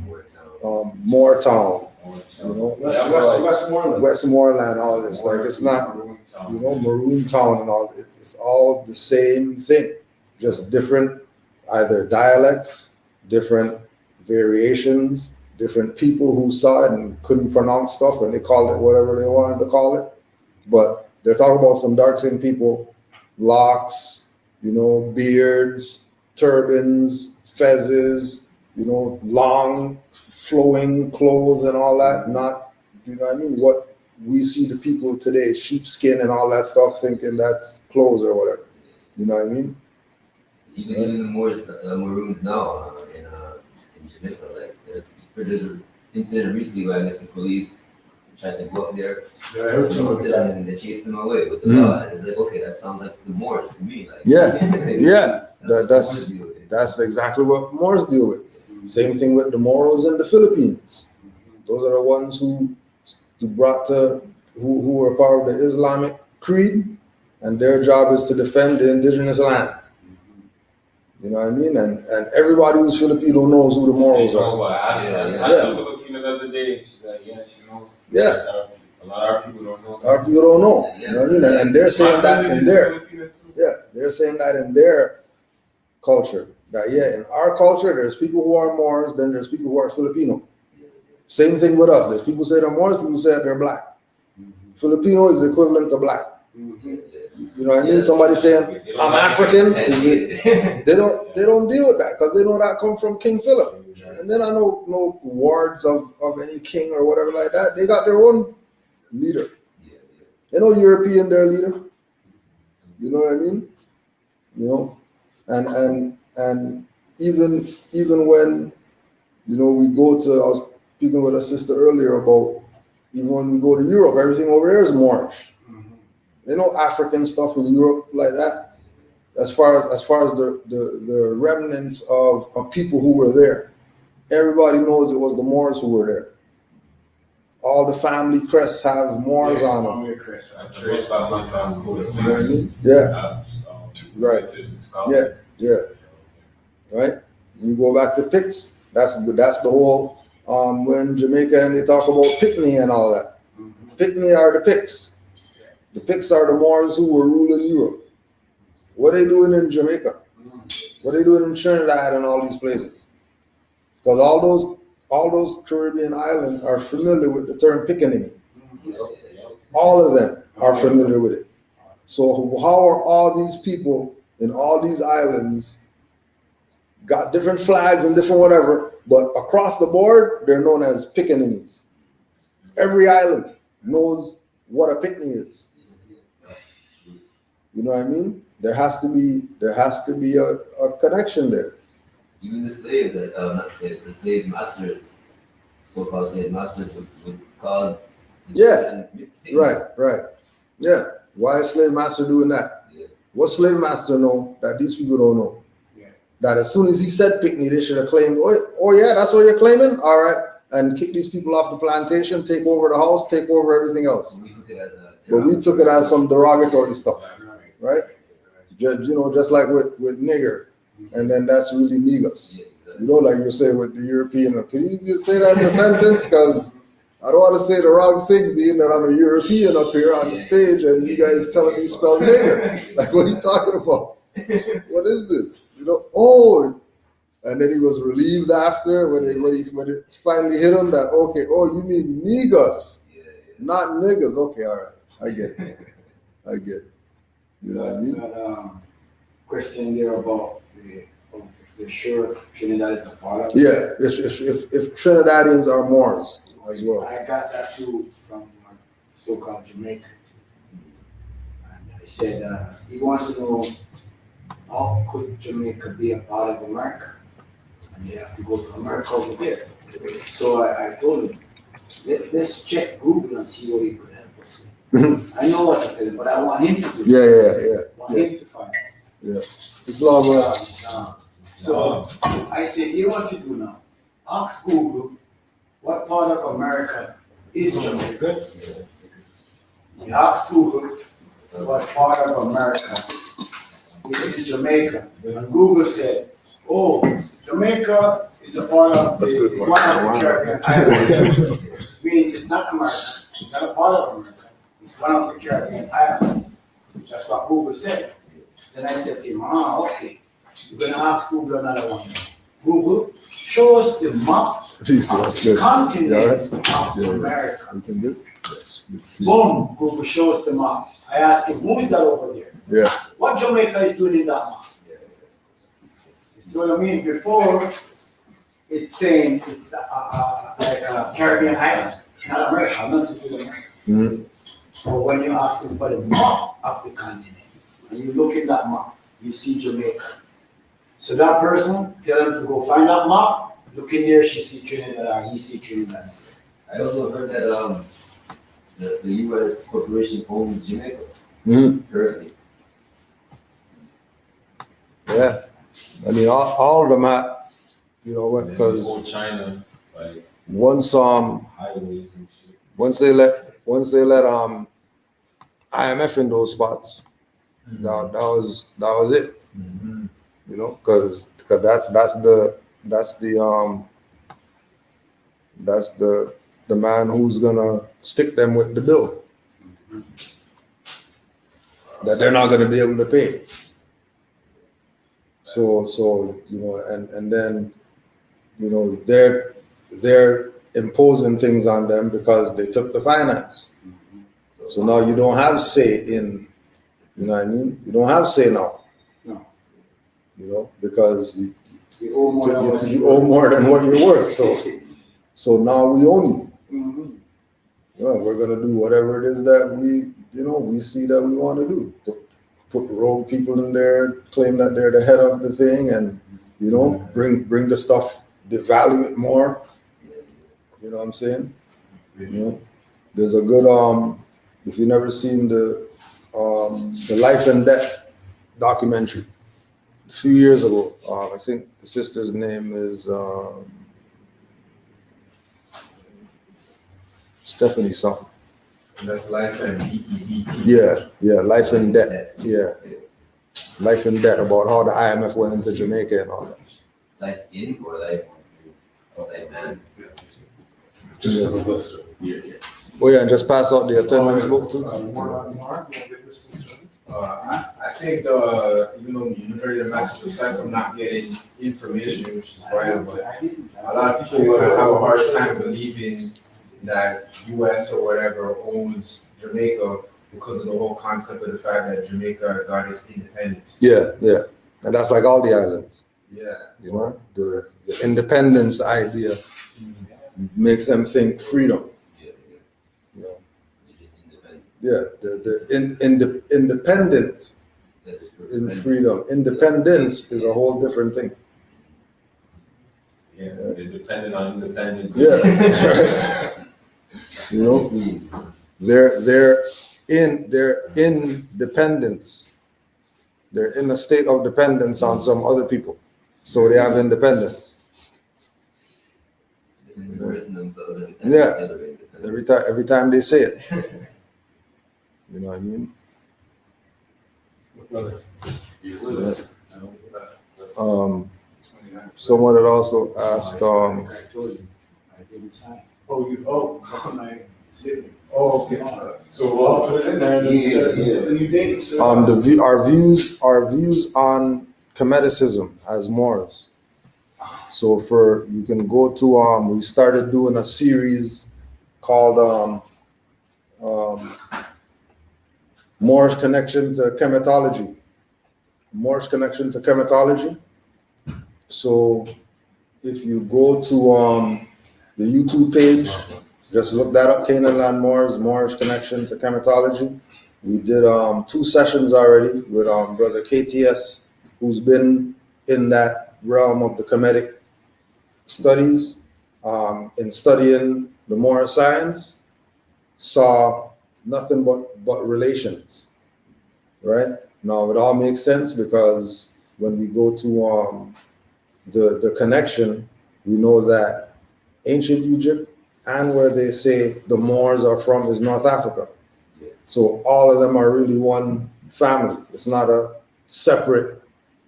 Westmoreland, all this. Like it's not Maroon Town and all. It's all the same thing, just different either dialects, different variations, different people who saw it and couldn't pronounce stuff and they called it whatever they wanted to call it. But they're talking about some dark-skinned people, locks, beards, turbans, fezzes, long flowing clothes and all that. Not, what we see the people today, sheepskin and all that stuff, thinking that's clothes or whatever. You know what I mean? Even the Maroons now in Jamaica, like there's an incident recently where I guess the police tried to go up there, and they chased them away with the law. It's like, okay, that sounds like the Moors to me. Like, that's exactly what Moors deal with. Same thing with the Moros in the Philippines. Those are the ones who were part of the Islamic creed, and their job is to defend the indigenous land. You know what I mean? And everybody who's Filipino knows who the Moros are. I saw Filipino the other day. She's like, yeah, she knows. Yeah. A lot of our people don't know. Our people don't know. You know what I mean? And they're saying that in they're saying that in their culture. That in our culture, there's people who are Moors, then there's people who are Filipino. Same thing with us. There's people who say they're Moors, people who say they're black. Filipino is the equivalent to black. You know what I mean? Somebody saying I'm African, they don't deal with that because they know that come from King Philip. And then I know no wards of any king or whatever like that. They got their own leader. They know European their leader. You know what I mean? And even when we go to, I was speaking with a sister earlier about even when we go to Europe, everything over there is Moorish. They know African stuff in Europe like that. As far as the remnants of people who were there, everybody knows it was the Moors who were there. All the family crests have Moors on them. I'm traced by my family. You know what I mean? Yeah. Right. Yeah. Right. You go back to Picts. That's the whole when Jamaica and they talk about Pickney and all that. Pickney are the Picts. The Picts are the Moors who were ruling Europe. What are they doing in Jamaica? What are they doing in Trinidad and all these places? Because all those Caribbean islands are familiar with the term Pickaninny. All of them are familiar with it. So how are all these people in all these islands got different flags and different whatever, but across the board, they're known as Pickaninnies. Every island knows what a Pickney is. You know what I mean? There has to be a connection there. Even the slaves, the slave masters, so-called slave masters would call. Right. Yeah. Why is slave master doing that? Yeah. What slave master know that these people don't know? Yeah. That as soon as he said Pickney, they should have claimed, oh yeah, that's what you're claiming? All right. And kick these people off the plantation, take over the house, take over everything else. We took it as a but we took it as some derogatory stuff, right? Just like with nigger, and then that's really niggas. Like you say with the European. Can you just say that in a sentence? Because I don't want to say the wrong thing, being that I'm a European up here on the stage, and you guys telling me spell nigger. Like, what are you talking about? What is this? Oh. And then he was relieved after when it finally hit him that, okay, oh, you mean niggas, not niggas. Okay, all right, I get it. You know what I mean? Question there about if they're sure if Trinidad is a part of it. Yeah, if Trinidadians are Moors as well. I got that too from so-called Jamaican. And he said he wants to know how could Jamaica be a part of America? And they have to go to America over there. So I told him, let's check Google and see what he could help us with. I know what to tell him, but I want him to do it. Yeah. I want him to find out. Yeah. Islam. So I said, you know what you do now? Ask Google what part of America is Jamaica. You ask Google what part of America is Jamaica. And Google said, oh, Jamaica is a part of one of the Caribbean islands. Means it's not America. It's not a part of America. It's one of the Caribbean islands. That's what Google said. Then I said to him, okay. You're going to ask Google another one. Google, show us the map of the continent of America. Boom, Google shows the map. I asked him, who is that over there? Yeah. What Jamaica is doing in that map? You see what I mean? Before, it's saying it's like a Caribbean island. It's not America. I'm not to do America. Mm-hmm. So when you ask him for the map of the continent, and you look in that map, you see Jamaica. So that person, tell him to go find that map, look in there, she see Trinidad, he see Trinidad. I also heard that the U.S. corporation owns Jamaica currently. Yeah. I mean, all of them, because China, like once highways and shit. once they let IMF in those spots, that was it. Because that's the man who's gonna stick them with the bill that they're not gonna be able to pay. So and then they're imposing things on them because they took the finance. So now you don't have say in, you know what I mean? You don't have say now. No. Because you owe more than what you're worth. So now we own you. Well, we're gonna do whatever it is that we see that we want to do. Put rogue people in there, claim that they're the head of the thing, and bring the stuff, devalue it more. You know what I'm saying? There's a good if you've never seen the Life and Death documentary, a few years ago, I think the sister's name is Stephanie something. That's Life and DEDT. Yeah, Life and Debt. Yeah, Life and Debt, about how the IMF went into Jamaica and all that. Life in or life or life man? Just for the listener. Yeah. Oh yeah, and just pass out the attendance book too. I think even though you heard the message aside from not getting information, which is vital, but a lot of people have a hard time believing that US or whatever owns Jamaica because of the whole concept of the fact that Jamaica got its independence. Yeah, and that's like all the islands. Yeah. The independence idea makes them think freedom. Yeah, the independent in freedom. Independence is a whole different thing. Yeah, they're dependent on independent. Yeah, right. They're in dependence. They're in a state of dependence on some other people, so they have independence. Themselves Yeah. Every time they say it. You know what I mean? Brother. Someone had also asked, I told you, I didn't sign. That's That's my signature. Oh, okay. So I'll put it in there and then set the new dates. our views on Cemeticism as Moors. So you can go to, we started doing a series called Moorish Connection to Chematology. Moorish Connection to Chematology. So if you go to the YouTube page, just look that up, Canaanland Moors, Moorish Connection to Chematology. We did 2 sessions already with Brother KTS, who's been in that realm of the Kemetic studies, in studying the Moorish science, saw nothing but relations, right? Now it all makes sense because when we go to the connection, we know that ancient Egypt and where they say the Moors are from is North Africa. So all of them are really one family. It's not a separate,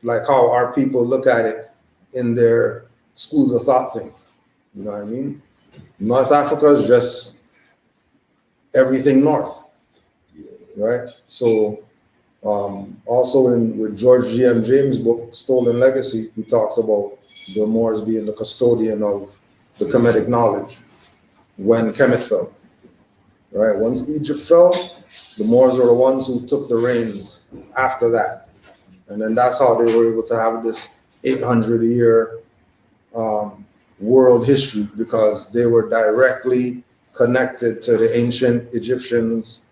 like how our people look at it in their schools of thought thing. You know what I mean? North Africa is just everything north, right? So also with George G.M. James' book, Stolen Legacy, he talks about the Moors being the custodian of the Kemetic knowledge when Kemet fell, right? Once Egypt fell, the Moors were the ones who took the reins after that. And then that's how they were able to have this 800-year world history, because they were directly connected to the ancient Egyptians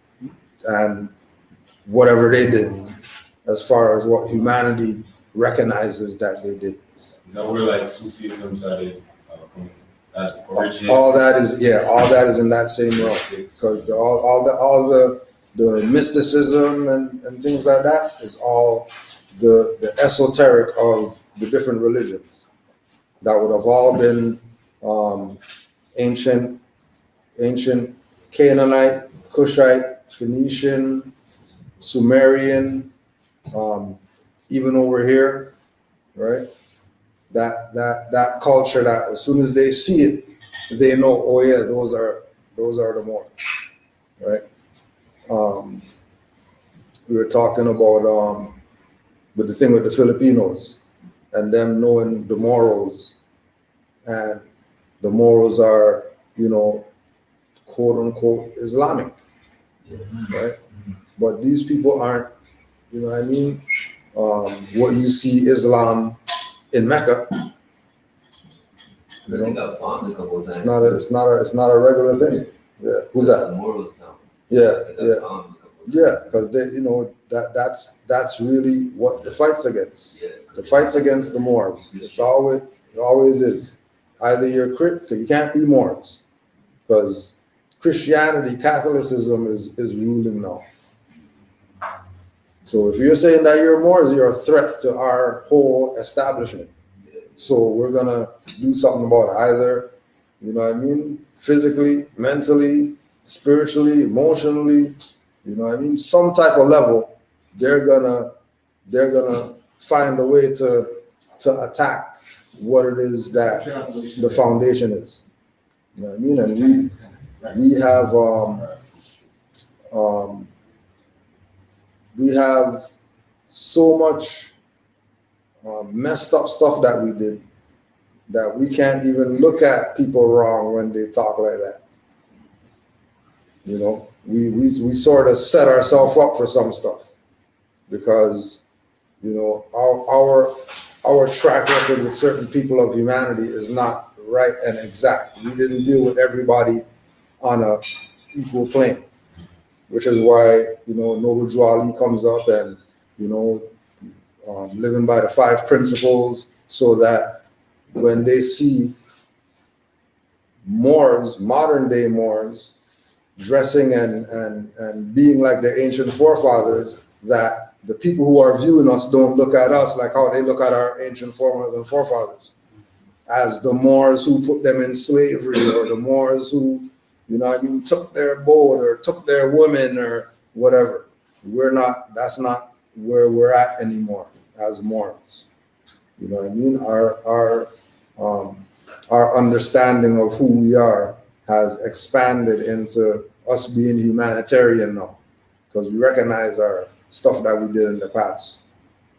and whatever they did as far as what humanity recognizes that they did. Now we're like Sufism started originated. All that is in that same realm, because all the mysticism and things like that is all the esoteric of the different religions that would have all been ancient Canaanite, Cushite, Phoenician, Sumerian, even over here, right? That culture that as soon as they see it, they know, oh yeah, those are the Moors, right? We were talking about with the thing with the Filipinos and them knowing the Moros, and the Moros are, quote unquote Islamic, right? But these people aren't, you know what I mean? What you see Islam in Mecca, They got bombed a couple of times. it's not a regular thing. Yeah, who's that? The Moor was town. Yeah, They got bombed a couple of times. yeah, because that's really what the fight's against. Yeah. The fight's against the Moors. It always is. Either you're you can't be Moors, because Christianity, Catholicism is ruling now. So if you're saying that you're Moors, you're a threat to our whole establishment. So we're gonna do something about it. Either, you know what I mean, physically, mentally, spiritually, emotionally, you know what I mean, some type of level, they're gonna find a way to attack what it is that the foundation is. You know what I mean? And we have so much messed up stuff that we did that we can't even look at people wrong when they talk like that. You know, we sort of set ourselves up for some stuff because, you know, our track record with certain people of humanity is not right and exact. We didn't deal with everybody on a equal plane, which is why, you know, Noble Drew Ali comes up and, you know, living by the 5 principles, so that when they see Moors, modern day Moors, dressing and being like their ancient forefathers, that the people who are viewing us don't look at us like how they look at our ancient foremothers and forefathers, as the Moors who put them in slavery, or the Moors who, you know what I mean, took their boat or took their women or whatever. That's not where we're at anymore as morals. You know what I mean? Our understanding of who we are has expanded into us being humanitarian now, because we recognize our stuff that we did in the past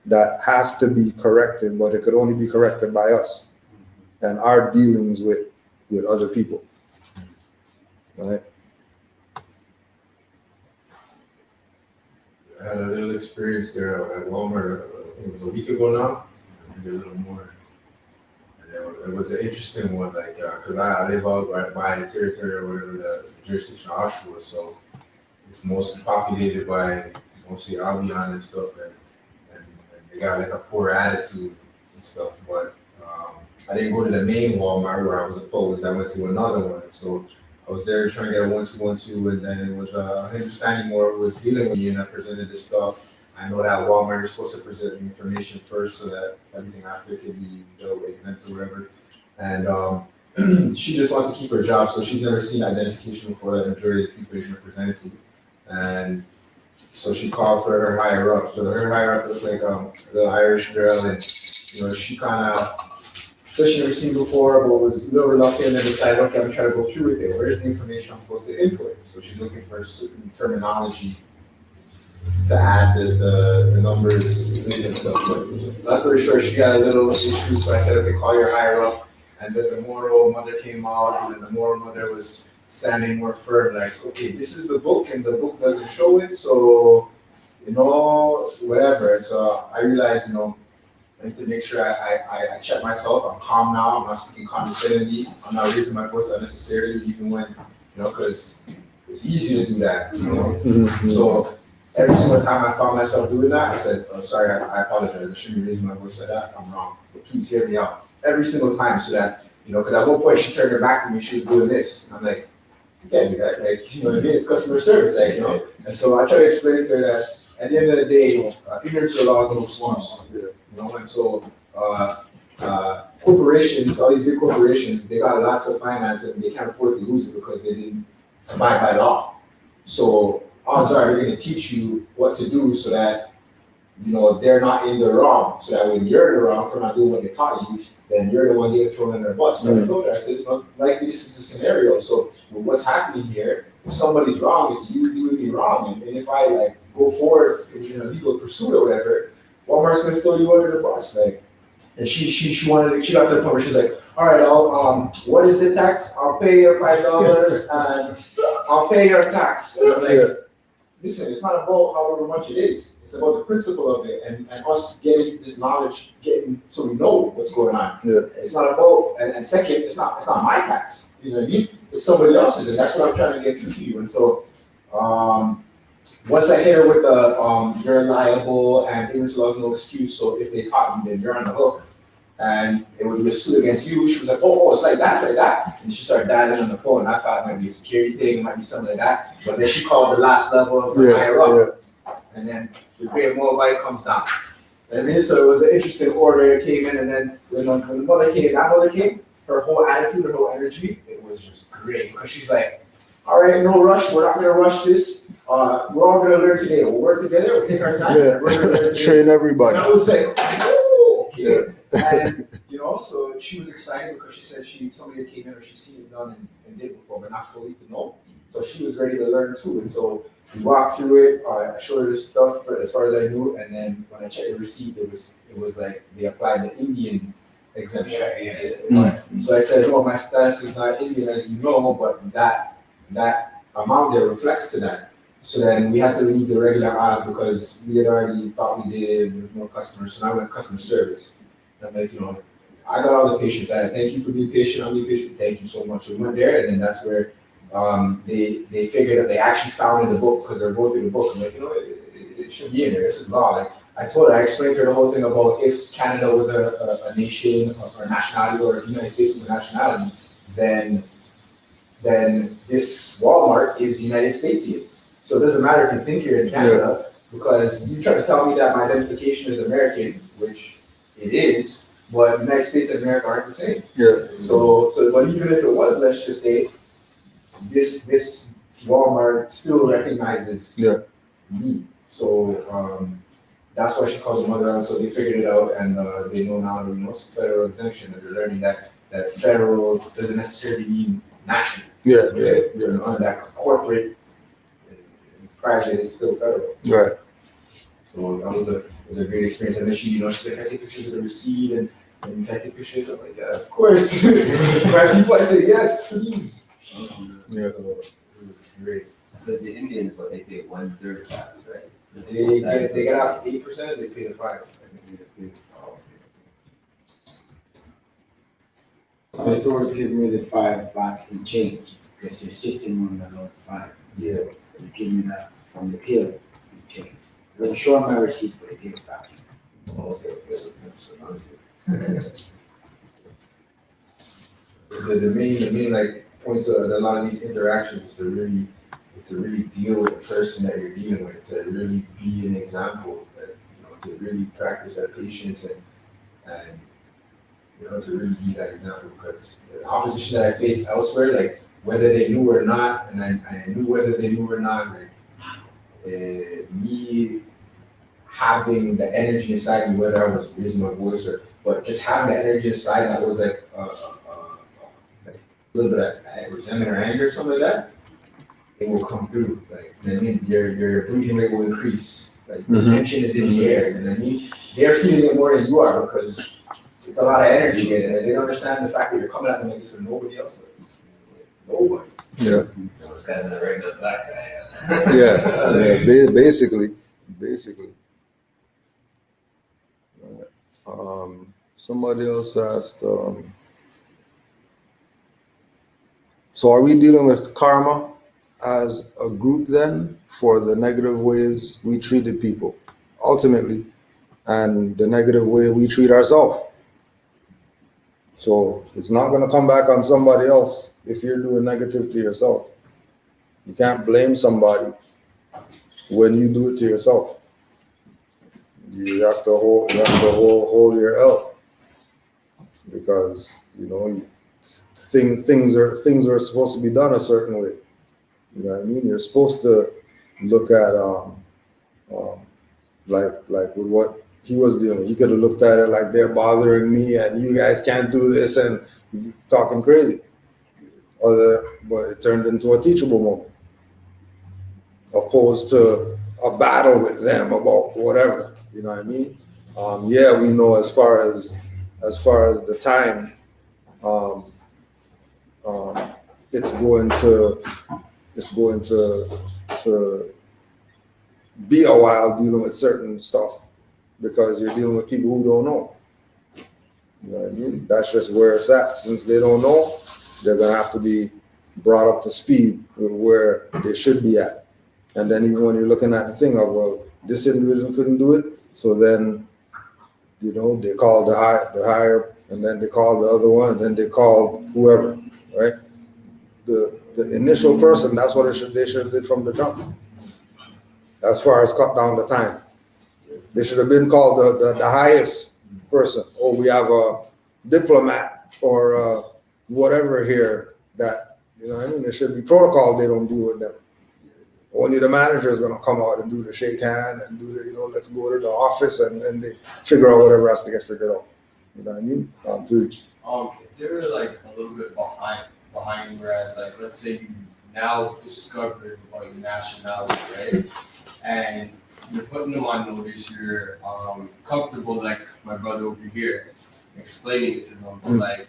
that has to be corrected, but it could only be corrected by us and our dealings with other people. Right? I had a little experience there at Walmart, I think it was a week ago now, maybe a little more. And it was an interesting one, like, because I live out right by the territory or whatever the jurisdiction of Oshawa, so it's mostly populated by mostly Albion and stuff, and they got like a poor attitude and stuff. But I didn't go to the main Walmart where I was opposed. I went to another one, so I was there trying to get a 1212, and then it was Hindustani Moor who was dealing with me, and I presented this stuff. I know that Walmart is supposed to present information first so that everything after can be dealt with, exempt or whatever. And she just wants to keep her job, so she's never seen identification before that the majority of the people she's presented to. And so she called for her higher up. So her higher up was like the Irish girl, and she kind of said she never seen before, but was a little reluctant, and decided, okay, I'm gonna try to go through with it. Where's the information I'm supposed to input? So she's looking for certain terminology to add the numbers and stuff. But long story short, she got a little issue, so I said, okay, call your higher up. And then the moral mother came out, and then the moral mother was standing more firm, like, okay, this is the book, and the book doesn't show it, so, whatever. And so I realized, I need to make sure I check myself. I'm calm now. I'm not speaking condescendingly. I'm not raising my voice unnecessarily, even when, because it's easy to do that, Mm-hmm. So every single time I found myself doing that, I said, oh, sorry, I apologize. I shouldn't be raising my voice like that. I'm wrong. But please hear me out. Every single time, so that, because at one point she turned her back to me, she was doing this. I'm like, you can't do that. Like, what I mean? It's customer service, like, And so I try to explain to her that at the end of the day, ignorance of the law is no excuse. And so corporations, all these big corporations, they got lots of finance and they can't afford to lose it because they didn't abide by law. So odds are they're going to teach you what to do so that they're not in the wrong. So that when you're in the wrong for not doing what they taught you, then you're the one getting thrown in their bus. So I told her, I said, like this is the scenario. So what's happening here? If somebody's wrong, it's you doing me wrong. And if I go forward in a legal pursuit or whatever, Walmart's gonna throw you under the bus. And she got to the point where she's like, all right, what is the tax? I'll pay your $5 and I'll pay your tax. And I'm like, listen, it's not about however much it is. It's about the principle of it and us getting this knowledge, so we know what's going on. Yeah. It's not about, and second, it's not my tax. You know what I mean? It's somebody else's, and that's what I'm trying to get through to you. And so, once I hit her with the you're liable and ignorance law is no excuse, so if they caught you, then you're on the hook. And it would be a suit against you. She was like, oh, it's like that. And she started dialing on the phone. And I thought it might be a security thing, it might be something like that. But then she called the last level of the higher up. And then the great Moabite comes down. I mean, so it was an interesting order. It came in, and then when the mother came, her whole attitude, her whole energy, it was just great. Because she's like, all right, no rush. We're not going to rush this. We're all going to learn today. We'll work together. We'll take our time. Yeah. Train everybody. And I was like, oh, okay. Yeah. And so she was excited because she said somebody came in or she's seen it done and did before, but not fully to know. So she was ready to learn too. And so we walked through it. I showed her this stuff as far as I knew, and then when I checked the receipt, it was like they applied the Indian exemption. So I said, my status is not Indian, as you know, but that amount there reflects to that. So then we had to leave the regular hours because we had already thought we did with more customers. So now we have customer service. And I'm like, I got all the patients. I thank you for being patient. I'm being patient. Thank you so much. So we went there, and then that's where they figured that they actually found in the book because they're going through the book. I'm like, it should be in there. This is law. I explained to her the whole thing about if Canada was a nation or a nationality, or if the United States was a nationality, then this Walmart is United Statesian. So it doesn't matter if you think you're in Canada, because you try to tell me that my identification is American, which it is, but the United States and America aren't the same. Yeah. So but even if it was, let's just say, this Walmart still recognizes me. So that's why she calls it motherland. So they figured it out, and they know now that it's federal exemption, and they're learning that federal doesn't necessarily mean national. Yeah. That corporate private is still federal. Right. So that was a great experience. And then she, she's like, "Can I take pictures of the receipt and can I take pictures?" I'm like, "Yeah, of course." Right? People, I say, "Yes, please." Yeah. So it was great. Because the Indians, but they pay 1/3 tax, right? They get out 8%. They pay the 5%. The stores give me the 5 back in change because your system only allowed 5. Yeah. They give me that from the till in change. It doesn't show on my receipt, but they give it back. Okay. The main like points of a lot of these interactions is to really deal with the person that you're dealing with, to really be an example, to really practice that patience and to really be that example, because the opposition that I faced elsewhere, like whether they knew or not, and I knew whether they knew or not, like me having the energy inside me, whether I was raising my voice but just having the energy inside that was like a little bit of resentment or anger or something like that, it will come through. Like, you know what I mean? Your breathing rate will increase. Like the tension is in the air. You know what I mean? They're feeling it more than you are because it's a lot of energy and they don't understand the fact that you're coming at them like this with nobody else. Nobody. Yeah. Those guys are a regular black guy. Yeah. Basically. Somebody else asked, so are we dealing with karma as a group then for the negative ways we treated people ultimately and the negative way we treat ourselves? So it's not going to come back on somebody else if you're doing negative to yourself. You can't blame somebody when you do it to yourself. You have to hold your L, because things are supposed to be done a certain way. You know what I mean? You're supposed to look at like with what he was doing. He could have looked at it like they're bothering me and you guys can't do this and talking crazy. But it turned into a teachable moment, opposed to a battle with them about whatever. You know what I mean? Yeah, we know as far as the time, it's going to be a while dealing with certain stuff because you're dealing with people who don't know. You know what I mean? That's just where it's at. Since they don't know, they're gonna have to be brought up to speed with where they should be at. And then even when you're looking at the thing of, well, this individual couldn't do it, so then they call the higher, and then they call the other one, and then they call whoever, right? The initial person, that's what they should have did from the jump. As far as cut down the time, they should have been called the highest person. Oh, we have a diplomat or whatever here that, you know what I mean? There should be protocol. They don't deal with them. Only the manager is going to come out and do the shake hand and do the, let's go to the office, and then they figure out whatever has to get figured out. You know what I mean? If they're like a little bit behind, whereas like let's say you now discovered about your nationality, right? And you're putting them on notice, you're comfortable, like my brother over here, explaining it to them, but like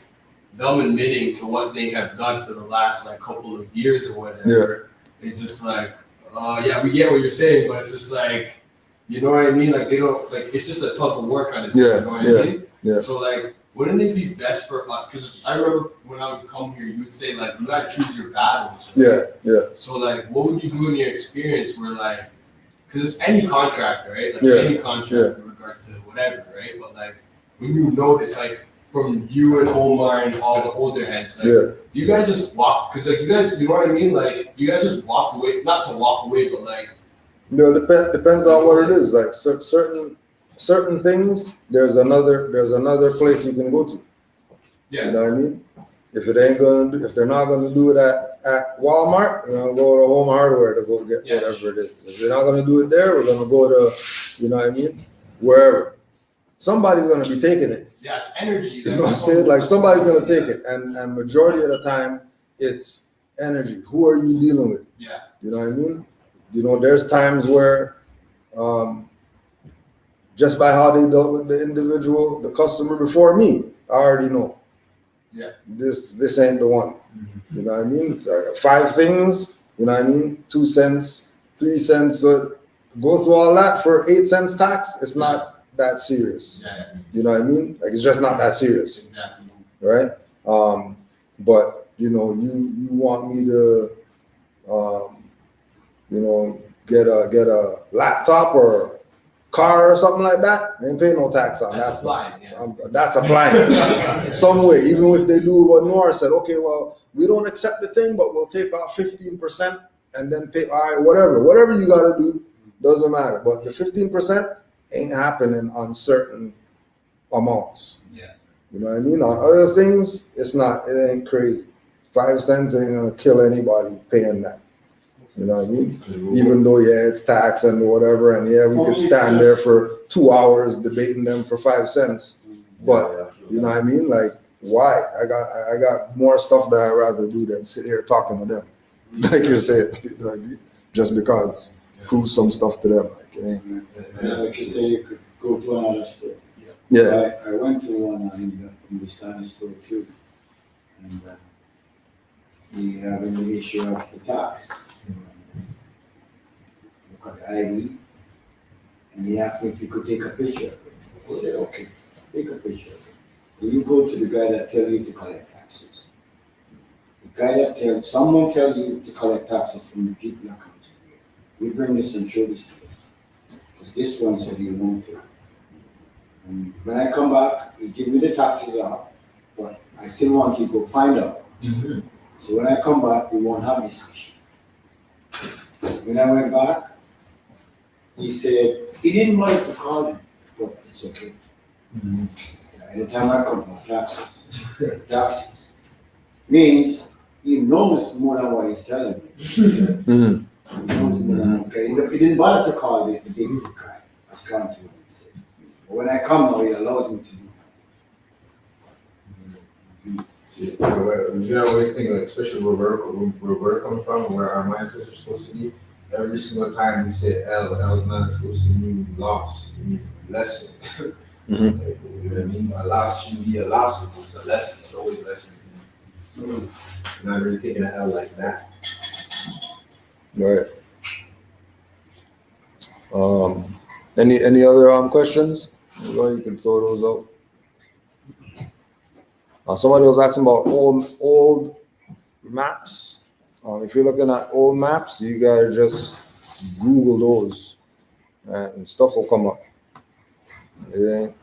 them admitting to what they have done for the last like couple of years or whatever, it's just like, yeah, we get what you're saying, but it's just like, you know what I mean? Like they don't, like it's just a tug of war kind of thing, you know what I mean? Yeah. So like, wouldn't it be best for, because I remember when I would come here, you would say like, you gotta choose your battles. Right? Yeah. So like, what would you do in your experience where like, because it's any contractor, right? Like any contractor in regards to whatever, right? But like, when you notice, like from you and Omar and all the older heads, like, do you guys just walk? Because like you guys, you know what I mean? Like, you guys just walk away, not to walk away, but like. Depends on what it is. Like certain things, there's another place you can go to. Yeah. You know what I mean? If they're not gonna do it at Walmart, we're gonna go to Home Hardware to go get Yeah. whatever it is. If they're not gonna do it there, we're gonna go to, you know what I mean, wherever. Somebody's gonna be taking it. Yeah, it's energy. You know what I'm saying? Like somebody's gonna take it, and majority of the time, it's energy. Who are you dealing with? Yeah. You know what I mean? You know, there's times where, just by how they dealt with the individual, the customer before me, I already know. Yeah. This ain't the one. You know what I mean? 5 things. You know what I mean? 2 cents, 3 cents. So go through all that for 8 cents tax. It's not that serious. Yeah. You know what I mean? Like it's just not that serious, Exactly. right? But you know, you want me to, you know, get a laptop or car or something like that, they ain't paying no tax on That's that. applying, yeah. That's applying some way. Even if they do what Moor said, okay, well, we don't accept the thing, but we'll take off 15% and then pay. All right, whatever you got to do, doesn't matter. But the 15% ain't happening on certain amounts. Yeah. You know what I mean? On other things, it ain't crazy. 5 cents ain't gonna kill anybody paying that. You know what I mean? Even though, yeah, it's tax and whatever, and yeah, we could stand there for 2 hours debating them for 5 cents. But, you know what I mean? Like, why? I got more stuff that I'd rather do than sit here talking to them. Like you said, you know what I mean? Just because, prove some stuff to them. Like, it ain't. Like you say, you could go to another store. Yeah. I went to one in the Stanley store too. And we have an issue of the tax. Look at the ID, and he asked me if he could take a picture of it. I said, okay, take a picture of it. Then you go to the guy that tell you to collect taxes. The guy that someone tell you to collect taxes from the people that come to you. We bring this and show this to them. Because this one said he won't pay. And when I come back, he give me the taxes off, but I still want you to go find out. Mm-hmm. So when I come back, we won't have this issue. When I went back, he said he didn't want to call him, but it's okay. Anytime I come back, taxes means he knows more than what he's telling me. Mhm. He knows more than okay. He didn't bother to call the big guy. That's kind of what he said. But when I come now, he allows me to do that. You know, I always think, like, especially where we're coming from, and where our mindsets are supposed to be. Every single time we say L is not supposed to mean loss. It means lesson. Mhm. Like, you know what I mean? A loss should be a loss. It's a lesson. It's always a lesson. So you're not really taking an L like that. Right. Any other questions? Well, you can throw those out. Somebody was asking about old maps. If you're looking at old maps, you gotta just Google those, and stuff will come up. It ain't,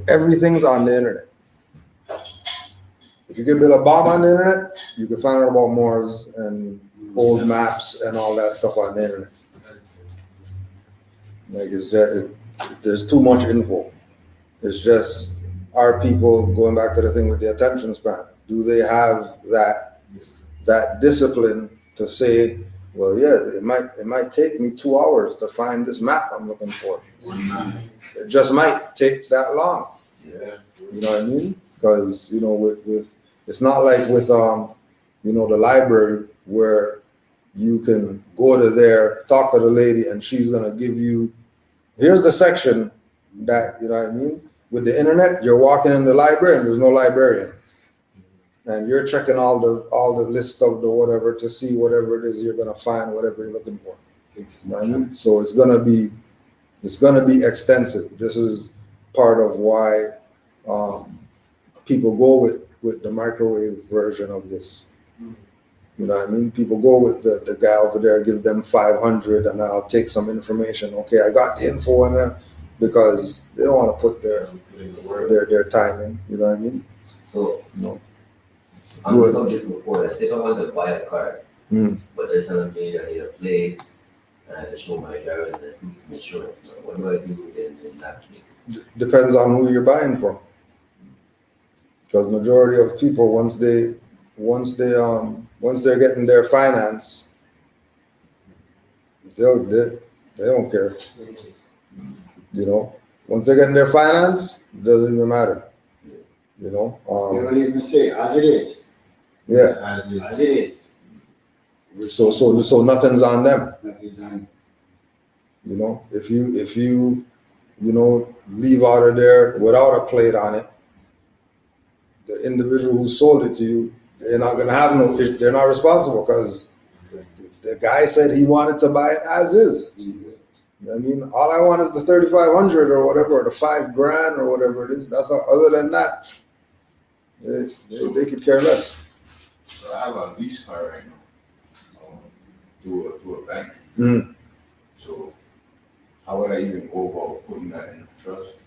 everything's on the internet. If you get a bit of bomb on the internet, you can find out about Moors and old maps and all that stuff on the internet. Like it's just, there's too much info. It's just, are people, going back to the thing with the attention span, do they have that discipline to say, well, yeah, it might take me 2 hours to find this map I'm looking for. It just might take that long. Yeah. You know what I mean? Because, you know, with it's not like with you know, the library where you can go to there, talk to the lady, and she's gonna give you, here's the section that, you know what I mean? With the internet, you're walking in the library and there's no librarian. And you're checking all the list of the whatever to see whatever it is you're gonna find, whatever you're looking for. You know what I mean? So it's gonna be extensive. This is part of why people go with the microwave version of this. You know what I mean? People go with the guy over there, give them 500 and I'll take some information. Okay, I got the info on there, because they don't want to put their time in. You know what I mean? So, No. on the subject before, let's say if I want to buy a car, but they're telling me I need a plate and I have to show my driver's and proof of insurance. Now, what do I do in that case? Depends on who you're buying from. Because majority of people, once they're getting their finance, they don't care. You know, once they're getting their finance, it doesn't even matter. You know, They don't even say as it is. yeah. As is. As it is. So nothing's on them. Nothing's on. You know, if you leave out of there without a plate on it, the individual who sold it to you, they're not gonna have no. They're not responsible because the guy said he wanted to buy it as is. I mean, all I want is the 3,500 or whatever, or the $5,000 or whatever it is. That's all, other than that, they could care less. So I have a lease car right now, to a bank. Mm. So how would I even go about putting that in a trust?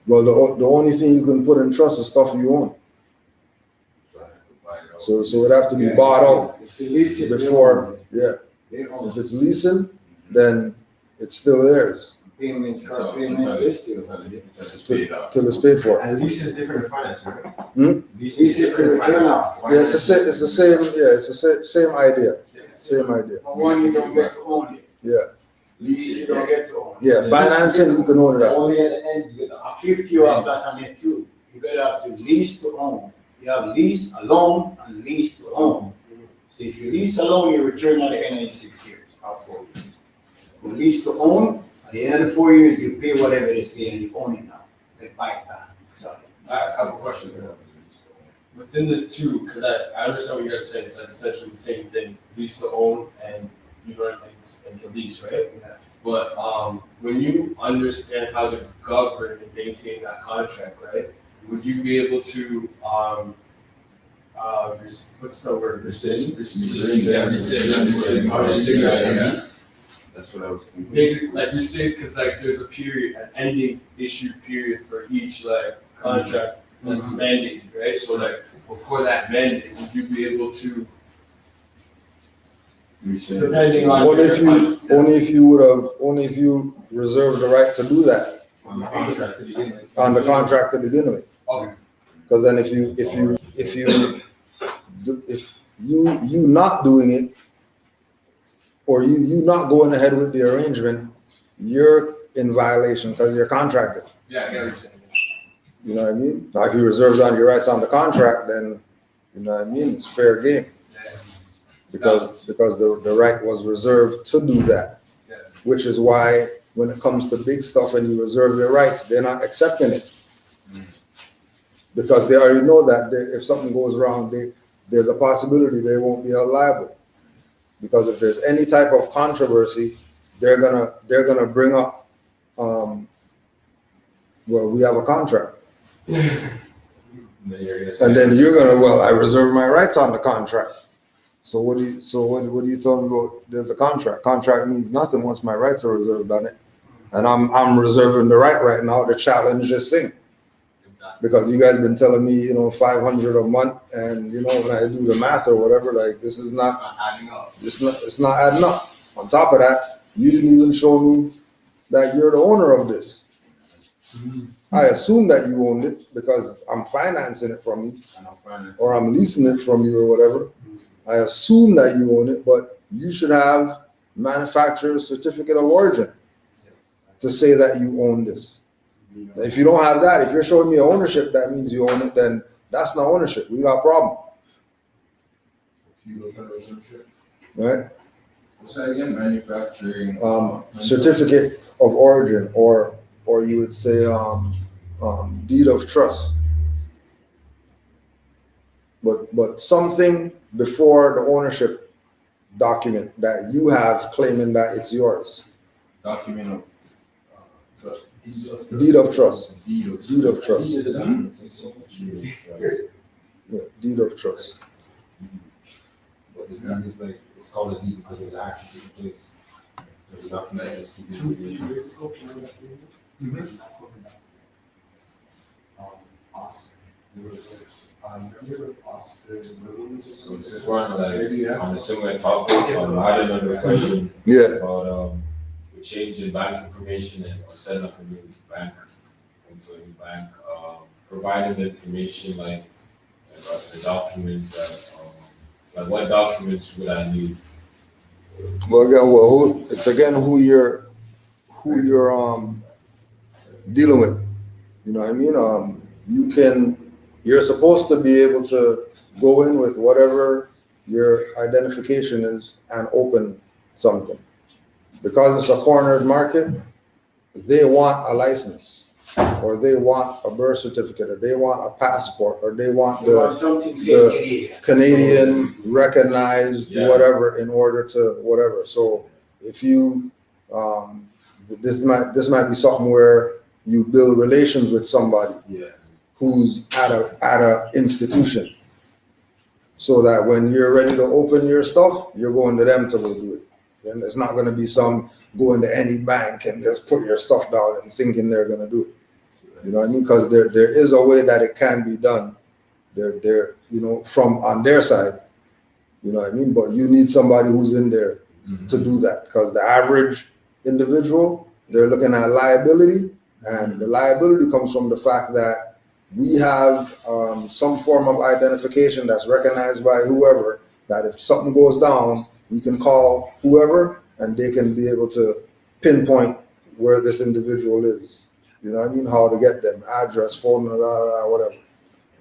Well, the only thing you can put in trust is stuff you own. So I have to buy it out. So it'd have to be bought out If you lease it, before. Yeah, they own if it. it's leasing, then it's still theirs Payments, car Until payments, they still. it's paid off. till it's paid for. And lease is different than finance, right? Hmm? Lease Lease is to return off. Yeah, it's the same. It's the same. Yeah, it's the same idea. Same idea. But one, you don't get to own it. Yeah, Lease, you don't get to own it. yeah. Financing, you can own it up. Only at the end, you get the If you have that on it too, you gotta have to lease to own. You have lease, a loan, and lease to own. So if you lease a loan, you return at the end of 6 years or 4 years. You lease to own, at the end of the 4 years, you pay whatever they say and you own it now. They buy it back, sorry. I have a question. within the two, because I understand what you guys are saying, it's like essentially the same thing, lease to own and you run and to lease, right? Yes. But when you understand how to govern and maintain that contract, right, would you be able to what's the word? Rescind? That's what I was thinking. Basically, like rescind, because like there's a period, an ending issued period for each like contract that's mandated, right? So like before that mandate, would you be able to, depending on Only your only if you reserve the right to do that On the contract to begin with. on the contract to begin with. Okay. Because then if you not doing it, or you not going ahead with the arrangement, you're in violation because you're contracted. Yeah, I get what you're saying. You know what I mean? Now, if you reserve on your rights on the contract, then you know what I mean. It's fair game because the right was reserved to do that, Yeah. which is why when it comes to big stuff and you reserve your rights, they're not accepting it because they already know that if something goes wrong, there's a possibility they won't be held liable. Because if there's any type of controversy, they're gonna bring up, well, we have a contract, and then you're gonna, well, I reserve my rights on the contract. So what do you tell me about? There's a contract. Contract means nothing once my rights are reserved on it, and I'm reserving the right now to challenge this thing. Because you guys been telling me, 500 a month, and when I do the math or whatever, like this is not. It's not adding up. It's not adding up. On top of that, you didn't even show me that you're the owner of this. I assume that you owned it because I'm financing it from you, or I'm leasing it from you or whatever. I assume that you own it, but you should have manufacturer's certificate of origin to say that you own this. If you don't have that, if you're showing me ownership, that means you own it, then that's not ownership. We got a problem. Right? What's that again? Manufacturing. Certificate of origin, or you would say deed of trust. But something before the ownership document that you have claiming that it's yours. Document of trust. Deed of trust. Deed of trust. Yeah, deed of trust. But the deed is like, it's called a deed because it was actually taking place. There's a document that just keeps So this is one like on a similar topic. I had another question Yeah. about the change in bank information and or setting up a new bank into a new bank, providing the information like the documents that, like what documents would I need? Well, again, it's again who you're dealing with. You know what I mean? You're supposed to be able to go in with whatever your identification is and open something. Because it's a cornered market, they want a license, or they want a birth certificate, or they want a passport, or they want You want the something say Canadian recognized Yeah. whatever in order to whatever. So if you, this might be something where you build relations with somebody Yeah. who's at a institution, so that when you're ready to open your stuff, you're going to them to go do it. And it's not going to be some going to any bank and just put your stuff down and thinking they're going to do it. You know what I mean? Because there is a way that it can be done. There, from on their side. You know what I mean? But you need somebody who's in there to do that, because the average individual, they're looking at liability, and the liability comes from the fact that we have some form of identification that's recognized by whoever, that if something goes down, we can call whoever and they can be able to pinpoint where this individual is. You know what I mean? How to get them, address, phone, whatever.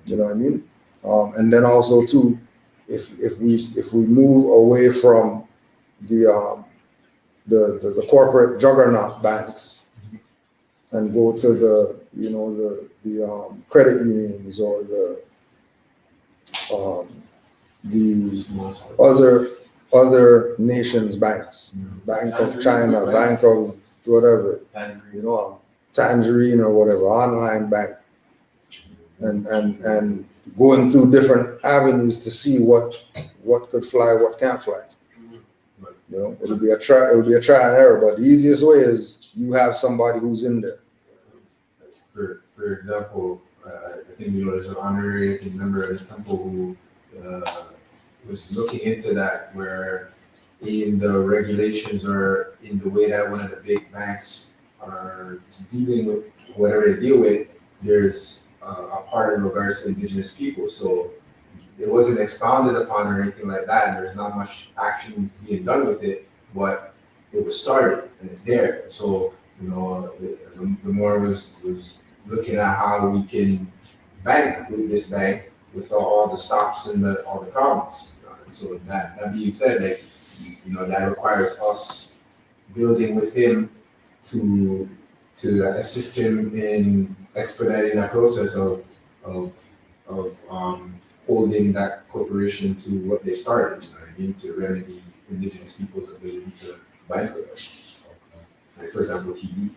You know what I mean? And then also too, if we move away from the corporate juggernaut banks and go to the credit unions, or the other nations' banks, Bank of China, Bank of whatever, Tangerine or whatever, online bank, and going through different avenues to see what could fly, what can't fly. It'll be a try and error, but the easiest way is you have somebody who's in there. For example, I think there's an honorary member of the temple who was looking into that, where in the regulations or in the way that one of the big banks are dealing with whatever they deal with, there's a part in regards to Indigenous people. So it wasn't expounded upon or anything like that, and there's not much action being done with it, but it was started and it's there. So, the Moor was looking at how we can bank with this bank with all the stops and all the problems. So that being said, that requires us building with him to assist him in expediting that process of holding that corporation to what they started. To remedy Indigenous people's ability to bank with us. Like, for example, TD.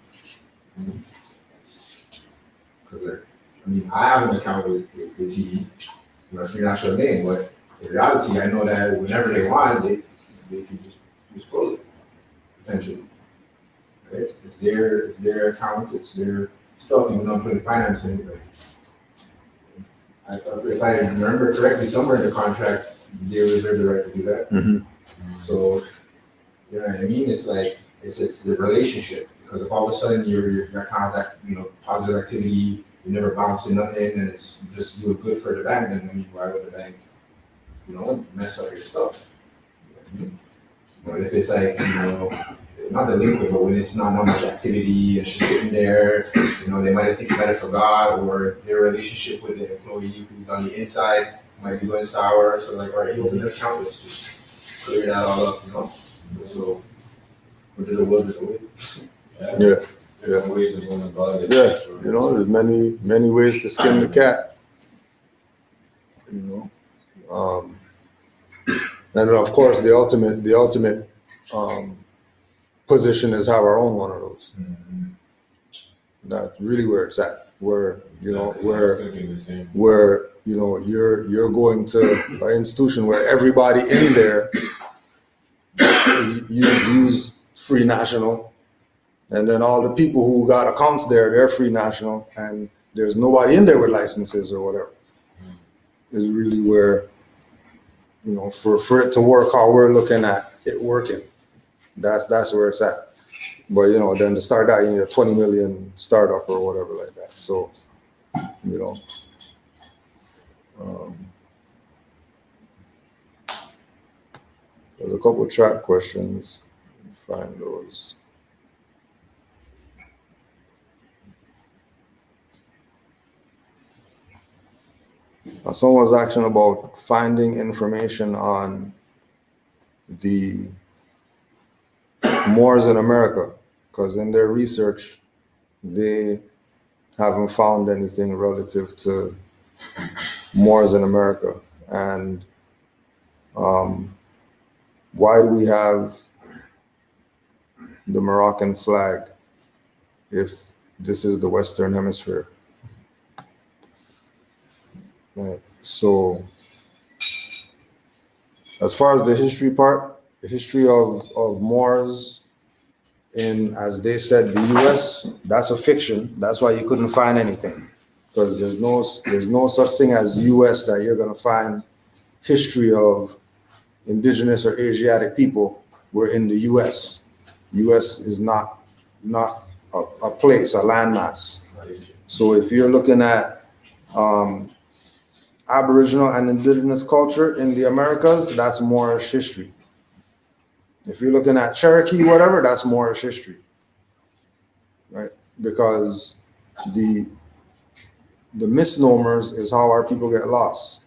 Because I have an account with TD, free national name, but in reality, I know that whenever they want, they can just close it, potentially. Right? It's their account, it's their stuff, even though I'm putting finance in it. If I remember correctly, somewhere in the contract, they reserve the right to do that. Mm-hmm. So, you know what I mean? It's like, it's the relationship. Because if all of a sudden your account's positive activity, you're never bouncing nothing, and it's just doing good for the bank, then why would the bank, mess up your stuff? But if it's like, not delinquent, but when it's not much activity, it's just sitting there, they might think you might have forgot, or their relationship with the employee who's on the inside might be going sour. So like, all right, you open an account, let's just clear that all up, So, but there's a will, there's a way. Yeah. There's ways of going about it. Yeah, there's many ways to skin the cat. And of course, the ultimate position is have our own one of those. Mm-hmm. That's really where it's at. Where you're going to an institution where everybody in there use free national. And then all the people who got accounts there, they're free national, and there's nobody in there with licenses or whatever. Is really where, for it to work how we're looking at it working. That's where it's at. But you know, then to start that, you need a 20 million startup or whatever like that. So, you know, there's a couple track questions. Let me find those. Someone was asking about finding information on the Moors in America, because in their research, they haven't found anything relative to Moors in America. And why do we have the Moroccan flag if this is the Western Hemisphere? So, as far as the history part, the history of Moors in, as they said, the US, that's a fiction. That's why you couldn't find anything, because there's no such thing as US that you're gonna find history of indigenous or Asiatic people were in the US. US is not a place, a landmass. So if you're looking at Aboriginal and indigenous culture in the Americas, that's Moorish history. If you're looking at Cherokee, whatever, that's Moorish history, right? Because the misnomers is how our people get lost.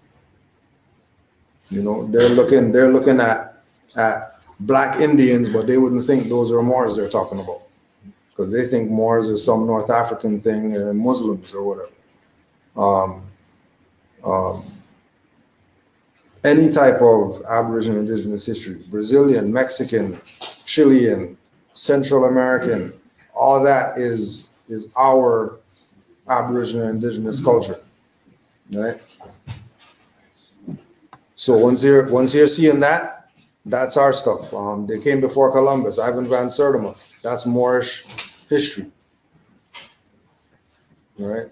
You know, they're looking at Black Indians, but they wouldn't think those are Moors they're talking about, because they think Moors are some North African thing, Muslims or whatever. Any type of Aboriginal indigenous history, Brazilian, Mexican, Chilean, Central American, all that is our Aboriginal indigenous culture, right? So once you're seeing that, that's our stuff. They came before Columbus, Ivan van Sertima. That's Moorish history, right?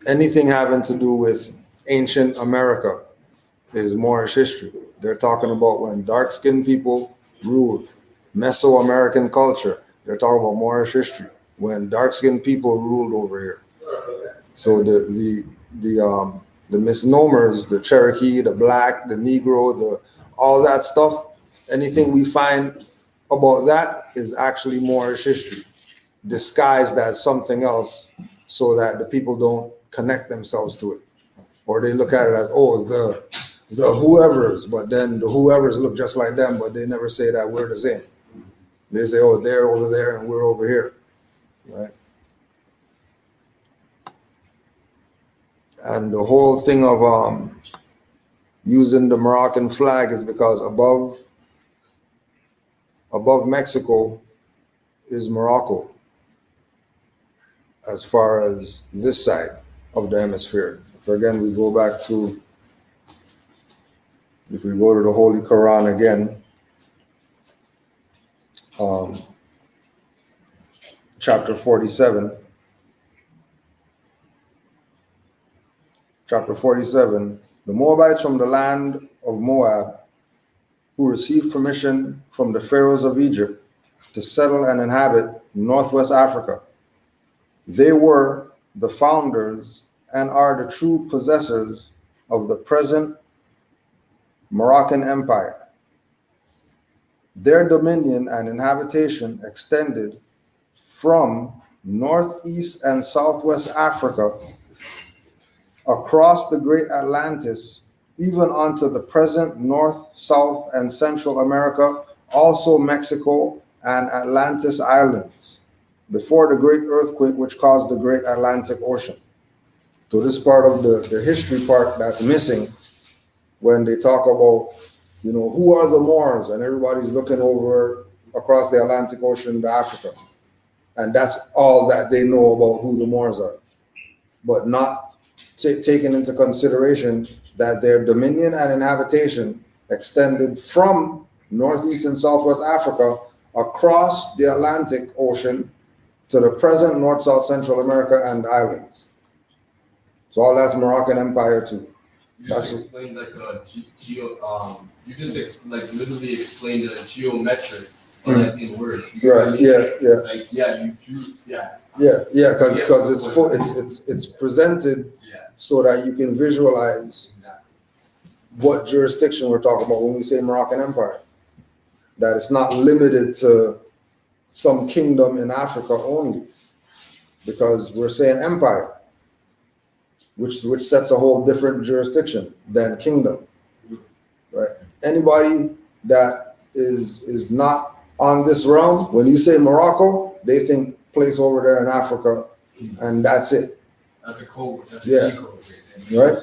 Anything having to do with ancient America is Moorish history. They're talking about when dark-skinned people ruled. Mesoamerican culture, they're talking about Moorish history, when dark-skinned people ruled over here. So the misnomers, the Cherokee, the Black, the Negro, all that stuff, anything we find about that is actually Moorish history, disguised as something else so that the people don't connect themselves to it. Or they look at it as, oh, the whoever's, but then the whoever's look just like them, but they never say that we're the same. They say, oh, they're over there and we're over here, right? And the whole thing of using the Moroccan flag is because above Mexico is Morocco, as far as this side of the hemisphere. If again we go back to, if we go to the Holy Koran again, chapter 47. Chapter 47, the Moabites from the land of Moab, who received permission from the pharaohs of Egypt to settle and inhabit northwest Africa. They were the founders and are the true possessors of the present Moroccan Empire. Their dominion and inhabitation extended from northeast and southwest Africa across the great Atlantis, even onto the present North, South, and Central America, also Mexico and Atlantis Islands, before the great earthquake which caused the great Atlantic Ocean. So this part of the history part that's missing when they talk about, you know, who are the Moors, and everybody's looking over across the Atlantic Ocean to Africa. And that's all that they know about who the Moors are, but not taking into consideration that their dominion and inhabitation extended from northeast and southwest Africa across the Atlantic Ocean to the present North, South, Central America and islands. So all that's Moroccan Empire too. You just explained like a literally explained a geometric but like in words. You get what I Right, mean? yeah. Like, yeah, you drew, yeah, Because it's presented yeah, so that you can visualize exactly. what jurisdiction we're talking about when we say Moroccan Empire. That it's not limited to some kingdom in Africa only, because we're saying empire, which sets a whole different jurisdiction than kingdom, right? Anybody that is not on this realm, when you say Morocco, they think place over there in Africa, and that's it, That's a code, that's Yeah. a G code right there. right?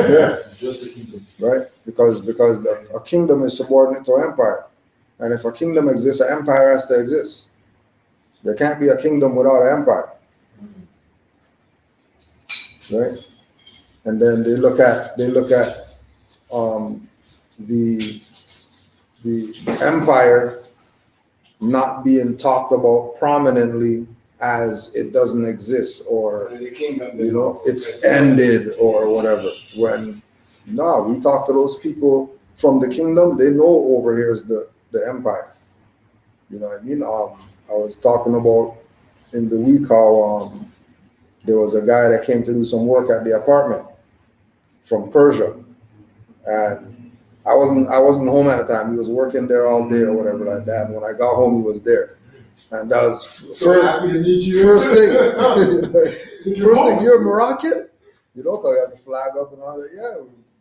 Yeah, Just a kingdom. right? Because a kingdom is subordinate to empire, and if a kingdom exists, an empire has to exist. There can't be a kingdom without an empire, right? And then they look at the empire not being talked about prominently as it doesn't exist, or Under the kingdom, you know, it's ended or whatever. When no, we talk to those people from the kingdom, they know over here is the empire. You know what I mean? I was talking about in the week how there was a guy that came to do some work at the apartment from Persia, and I wasn't home at the time. He was working there all day or whatever like that. And when I got home, he was there, and that was Happy to meet you. first thing. First thing, you're Moroccan? You know, cause you have the flag up and all that.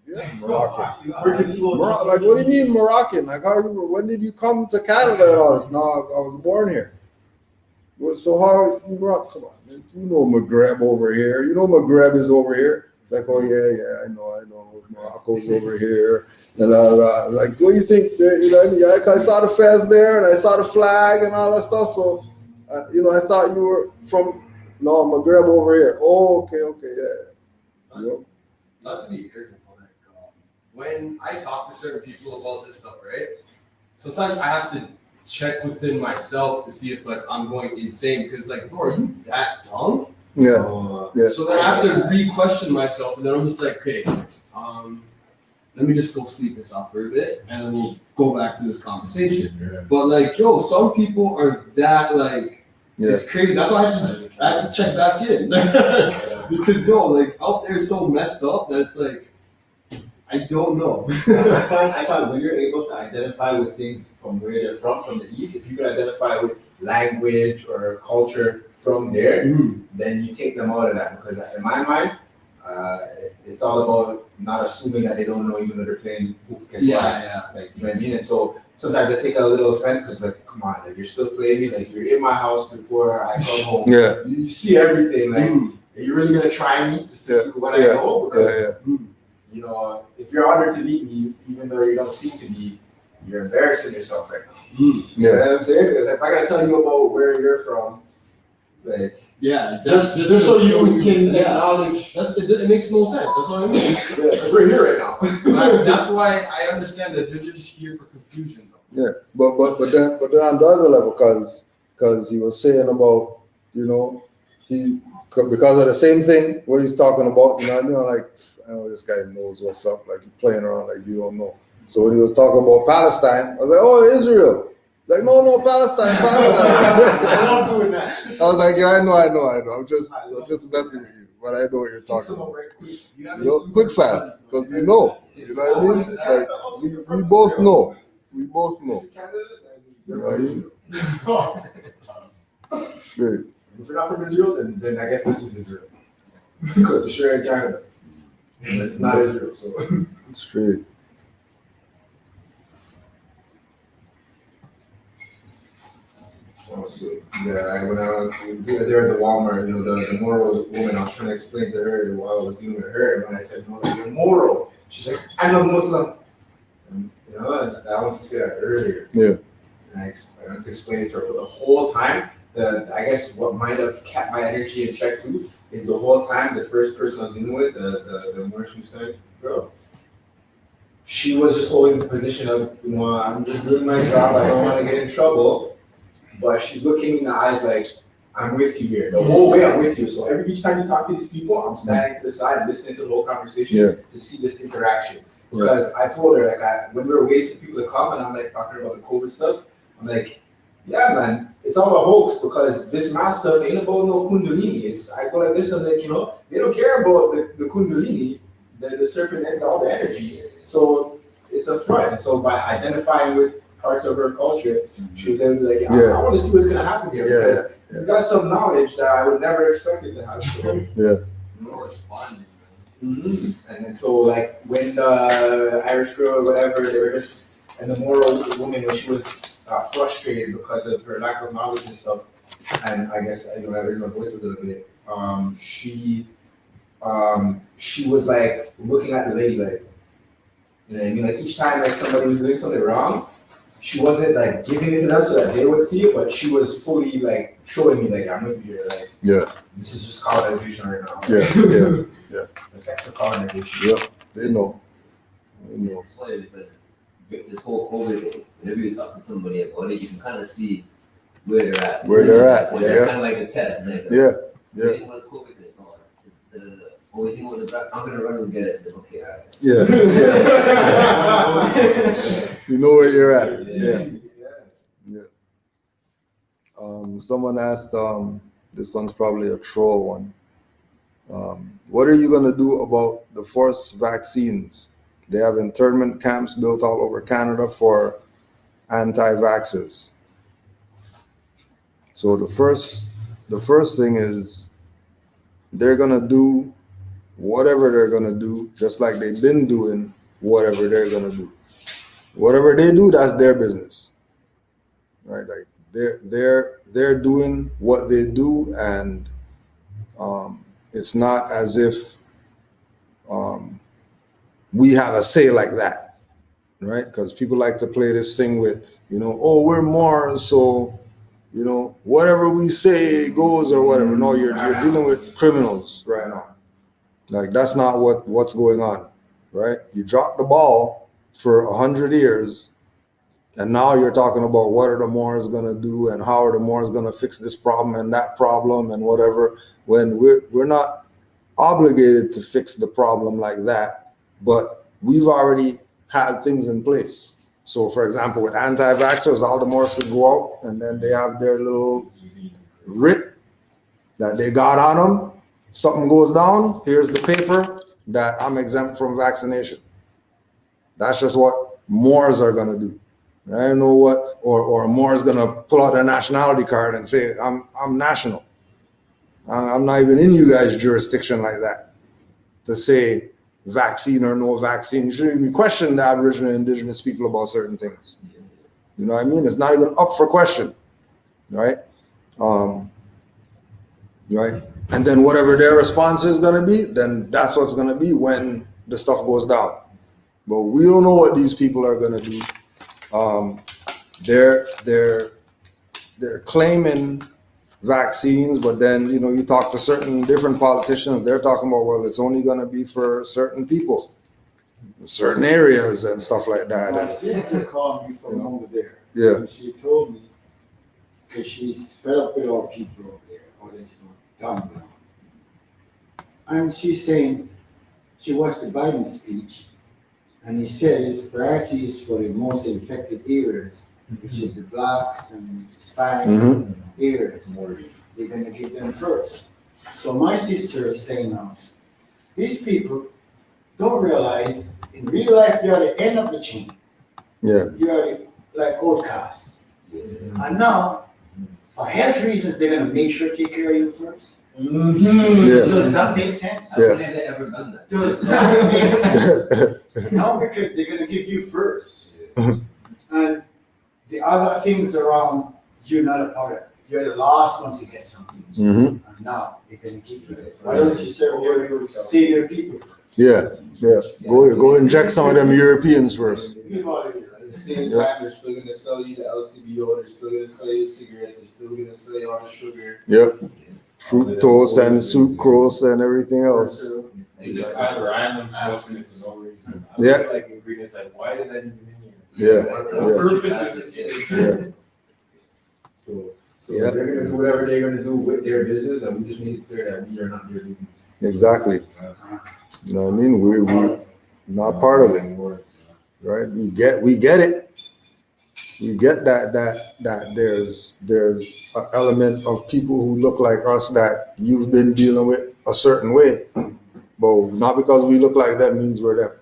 Yeah, Moroccan. He's working slow. Like, what do you mean Moroccan? Like, when did you come to Canada and all this? No, I was born here. Well, so how you Moroccan? Come on, man. You know Maghreb over here. You know Maghreb is over here. It's like, oh yeah, I know. Morocco's over here. And like, what do you think? You know what I mean? I saw the fez there, and I saw the flag and all that stuff. So, you know, I thought you were from Maghreb over here. Oh, okay, yeah. Yep. Not to be arrogant, but like, when I talk to certain people about this stuff, right? Sometimes I have to check within myself to see if like I'm going insane, because like, bro, are you that dumb? Yeah. Yeah. So then I have to re-question myself, and then I'm just like, okay, let me just go sleep this off for a bit, and then we'll go back to this conversation. Yeah. But like, yo, some people are that like, Yeah. it's crazy. That's why I have to check back in because yo, like out there so messed up that it's like, I don't know. I find when you're able to identify with things from where they're from the East, if you can identify with language or culture from there, then you take them out of that. Because in my mind, it's all about not assuming that they don't know, even though they're playing Like, you know what I mean? And so sometimes I take a little offense because, like, come on, like, you're still playing me. Like, you're in my house before I come home. Yeah. You see everything. Like, are you really going to try me to see what I know? Because, you know, if you're honored to meet me, even though you don't seem to be, you're embarrassing yourself right now. You know what I'm saying? Because if I got to tell you about where you're from, like, just so you can acknowledge. It makes no sense. That's what I mean. because we're here right now. That's why I understand that they're just here for confusion, though. Yeah, but then on the other level, because he was saying about, you know, because of the same thing what he's talking about, you know what I mean? I'm like, I know this guy knows what's up. Like, you're playing around like you don't know. So when he was talking about Palestine, I was like, oh, Israel. Like, no, Palestine. I love doing that. I was like, yeah, I know. I'm just messing with you, but I know what you're talking about. You know, quick fast, because you know what I mean? Like, we both know. We both know. You know what I mean? Straight. If you're not from Israel, then I guess this is Israel. Because it's sure in Canada. And it's not Israel, so. Straight. So, yeah, when I was there at the Walmart, you know, the Moor woman, I was trying to explain to her while I was dealing with her, and when I said, no, you're Moro, she's like, I'm a Muslim. And, you know, I wanted to say that earlier. Yeah. And I wanted to explain it to her, but the whole time, I guess what might have kept my energy in check too, is the whole time the first person I was dealing with, the Moorish Muslim girl, she was just holding the position of, you know, I'm just doing my job, I don't want to get in trouble. But she's looking in the eyes like, I'm with you here. The whole way I'm with you. So each time you talk to these people, I'm standing to the side, listening to the whole conversation to see this interaction. Because I told her, like, when we were waiting for people to come and I'm like talking about the COVID stuff, I'm like, yeah, man, it's all a hoax because this math stuff ain't about no Kundalini. I go like this and like, they don't care about the Kundalini, the serpent and all the energy. So it's a front. And so by identifying with parts of her culture, she was able to be like, I want to see what's gonna happen here. Because he's got some knowledge that I would never expect it to have. No responding. Mm-hmm. And then so like when the Irish girl or whatever, they were just, and the Moor woman, when she was frustrated because of her lack of knowledge and stuff, and I guess I raised my voice a little bit. She was like looking at the lady like, you know what I mean? Like each time like somebody was doing something wrong, she wasn't like giving it to them so that they would see it, but she was fully like showing me like, I'm with you, like this is just colonization right now. Like that's a colonization. They know. It's funny because this whole COVID thing, whenever you talk to somebody about it, you can kind of see where they're at. It's kind of like a test. Like what is COVID thing? Oh, it's the only thing was I'm gonna run and get it. Then, okay, all right. You know where you're at. Someone asked, this one's probably a troll one. What are you gonna do about the forced vaccines? They have internment camps built all over Canada for anti-vaxxers. So the first thing is they're gonna do whatever they're gonna do, just like they've been doing whatever they're gonna do. Whatever they do, that's their business, right? Like they're doing what they do, and it's not as if we have a say like that, right? Because people like to play this thing with, oh, we're Moors, so whatever we say goes or whatever. No, you're dealing with criminals right now. Like that's not what's going on, right? You dropped the ball for 100 years, and now you're talking about what are the Moors gonna do and how are the Moors gonna fix this problem and that problem and whatever. When we're not obligated to fix the problem like that, but we've already had things in place. So, for example, with anti-vaxxers, all the Moors could go out and then they have their little writ that they got on them. Something goes down, here's the paper that I'm exempt from vaccination. That's just what Moors are gonna do. I don't know what, or Moors gonna pull out their nationality card and say, I'm national. I'm not even in you guys' jurisdiction like that to say vaccine or no vaccine. You shouldn't even question the Aboriginal and Indigenous people about certain things. You know what I mean? It's not even up for question, right? Right? And then whatever their response is gonna be, then that's what's gonna be when the stuff goes down. But we don't know what these people are gonna do. They're claiming vaccines, but then you talk to certain different politicians, they're talking about, well, it's only gonna be for certain people, certain areas and stuff like that. My sister called me from over there. Yeah. And she told me, because she's fed up with all people over there, all they so dumb now. And she's saying, she watched the Biden speech, and he said his priority is for the most infected areas, which is the blacks and the Hispanic areas. They're going to give them first. So my sister is saying now, these people don't realize in real life you are the end of the chain. Yeah. You are like outcasts. And now, for health reasons, they're going to make sure to take care of you first. Does that make sense? I've never ever done that. Does that make sense? No, because they're going to give you first. And the other things around, you're not a part of it. You're the last one to get something. And now they're going to keep you. Why don't you save your people first? Yeah. Go inject some of them Europeans first. At the same time, they're still gonna sell you the LCBO, they're still gonna sell you cigarettes, they're still gonna sell you all the sugar. Yep. Fructose and sucrose and everything else. They just add random stuff in it for no reason. Yeah. Like ingredients, like why is that even in here? Yeah. The purpose is to see this. So they're gonna do whatever they're gonna do with their business, and we just need to clear that we are not their business. Exactly. You know what I mean? We're not part of it, right? We get it. We get that there's an element of people who look like us that you've been dealing with a certain way, but not because we look like them means we're them.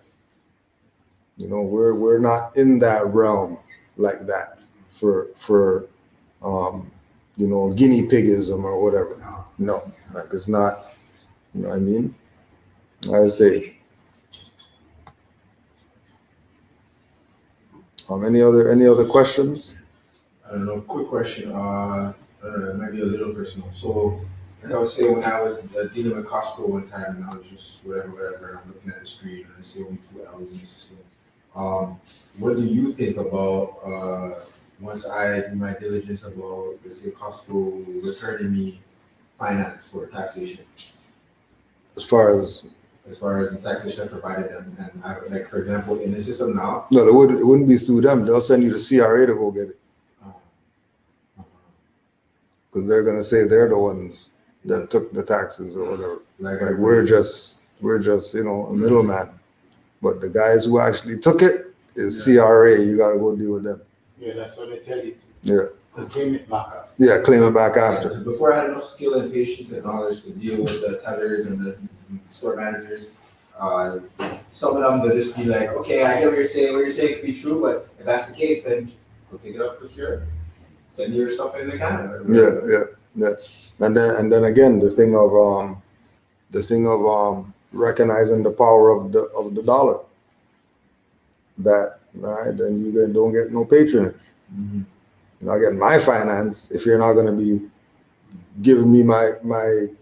You know, we're not in that realm like that for you know, guinea pigism or whatever. No, like it's not. You know what I mean? I say. Any other questions? I don't know, quick question, I don't know, it might be a little personal. So, like I was saying, when I was dealing with Costco one time, and I was just whatever, and I'm looking at the screen, and I see only 2 L's in the system. What do you think about, once I do my diligence about, let's say, Costco returning me finance for taxation? As far as the taxation I provided them, and I, like, for example, in the system now. no, it wouldn't be through them. They'll send you to CRA to go get it. Because they're gonna say they're the ones that took the taxes or whatever. Like we're just you know a middleman. But the guys who actually took it is CRA. You gotta go deal with them. Yeah, that's what they tell you. Yeah. Because claim it back up. Yeah, claim it back after. Before I had enough skill and patience and knowledge to deal with the tellers and the store managers. Some of them they'll just be like, okay, I hear what you're saying could be true, but if that's the case, then go pick it up with your send your stuff in the Canada. Yeah. And then again, the thing of recognizing the power of the dollar. That right, then you don't get no patronage. Mm-hmm. You're not getting my finance if you're not going to be giving me my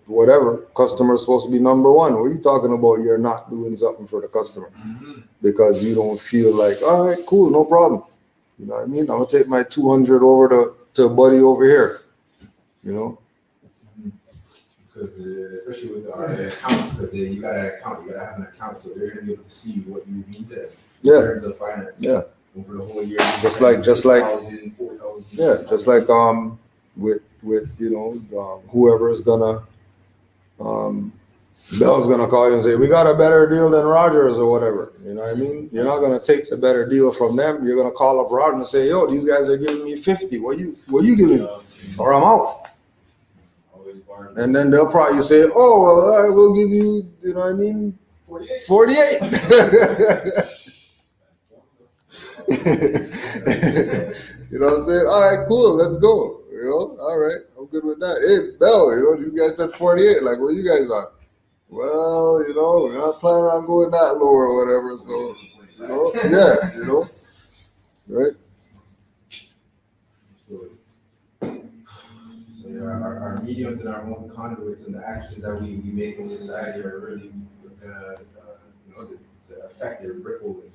whatever. Customer's supposed to be number one. What are you talking about? You're not doing something for the customer because you don't feel like, all right, cool, no problem. You know what I mean? I'm gonna take my 200 over to a buddy over here. You know, because especially with the accounts, because you gotta have an account, so they're gonna be able to see what you need to in terms of finance. Yeah. Over the whole year. Just like 6,000, 4,000. Yeah, just like with you know whoever's gonna Bell's gonna call you and say we got a better deal than Rogers or whatever. You know what I mean? You're not gonna take the better deal from them. You're gonna call up Rogers and say, yo, these guys are giving me 50. What you giving me? Or I'm out. And then they'll probably say, oh well, all right, we'll give you, you know what I mean, 48. You know what I'm saying? All right, cool, let's go. You know, all right, I'm good with that. Hey, Bell, you know, these guys said 48. Like, where you guys are? Well, you know, we're not planning on going that low or whatever. So, you know, yeah, you know, right? So yeah, our mediums and our own conduits and the actions that we make in society are really gonna, you know, the effect, the ripple is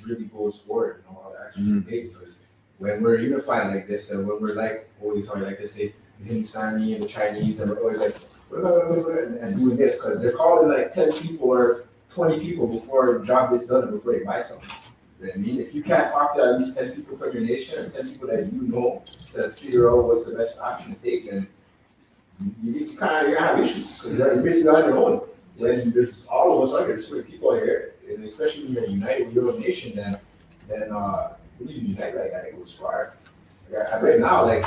really goes forward. You know, all the actions we make, because when we're unified like this, and when we're like always like they say, the Hindustani and the Chinese, and we're always like and doing this, because they're calling like 10 people or 20 people before a job is done and before they buy something. You know what I mean? If you can't talk to at least 10 people from your nation and 10 people that you know to figure out what's the best option to take, then you're gonna have issues, because you're basically on your own. When there's all of us out here, there's 20 people here, and especially when you're united with your own nation, then when you unite like that, it goes far. Like, right now, like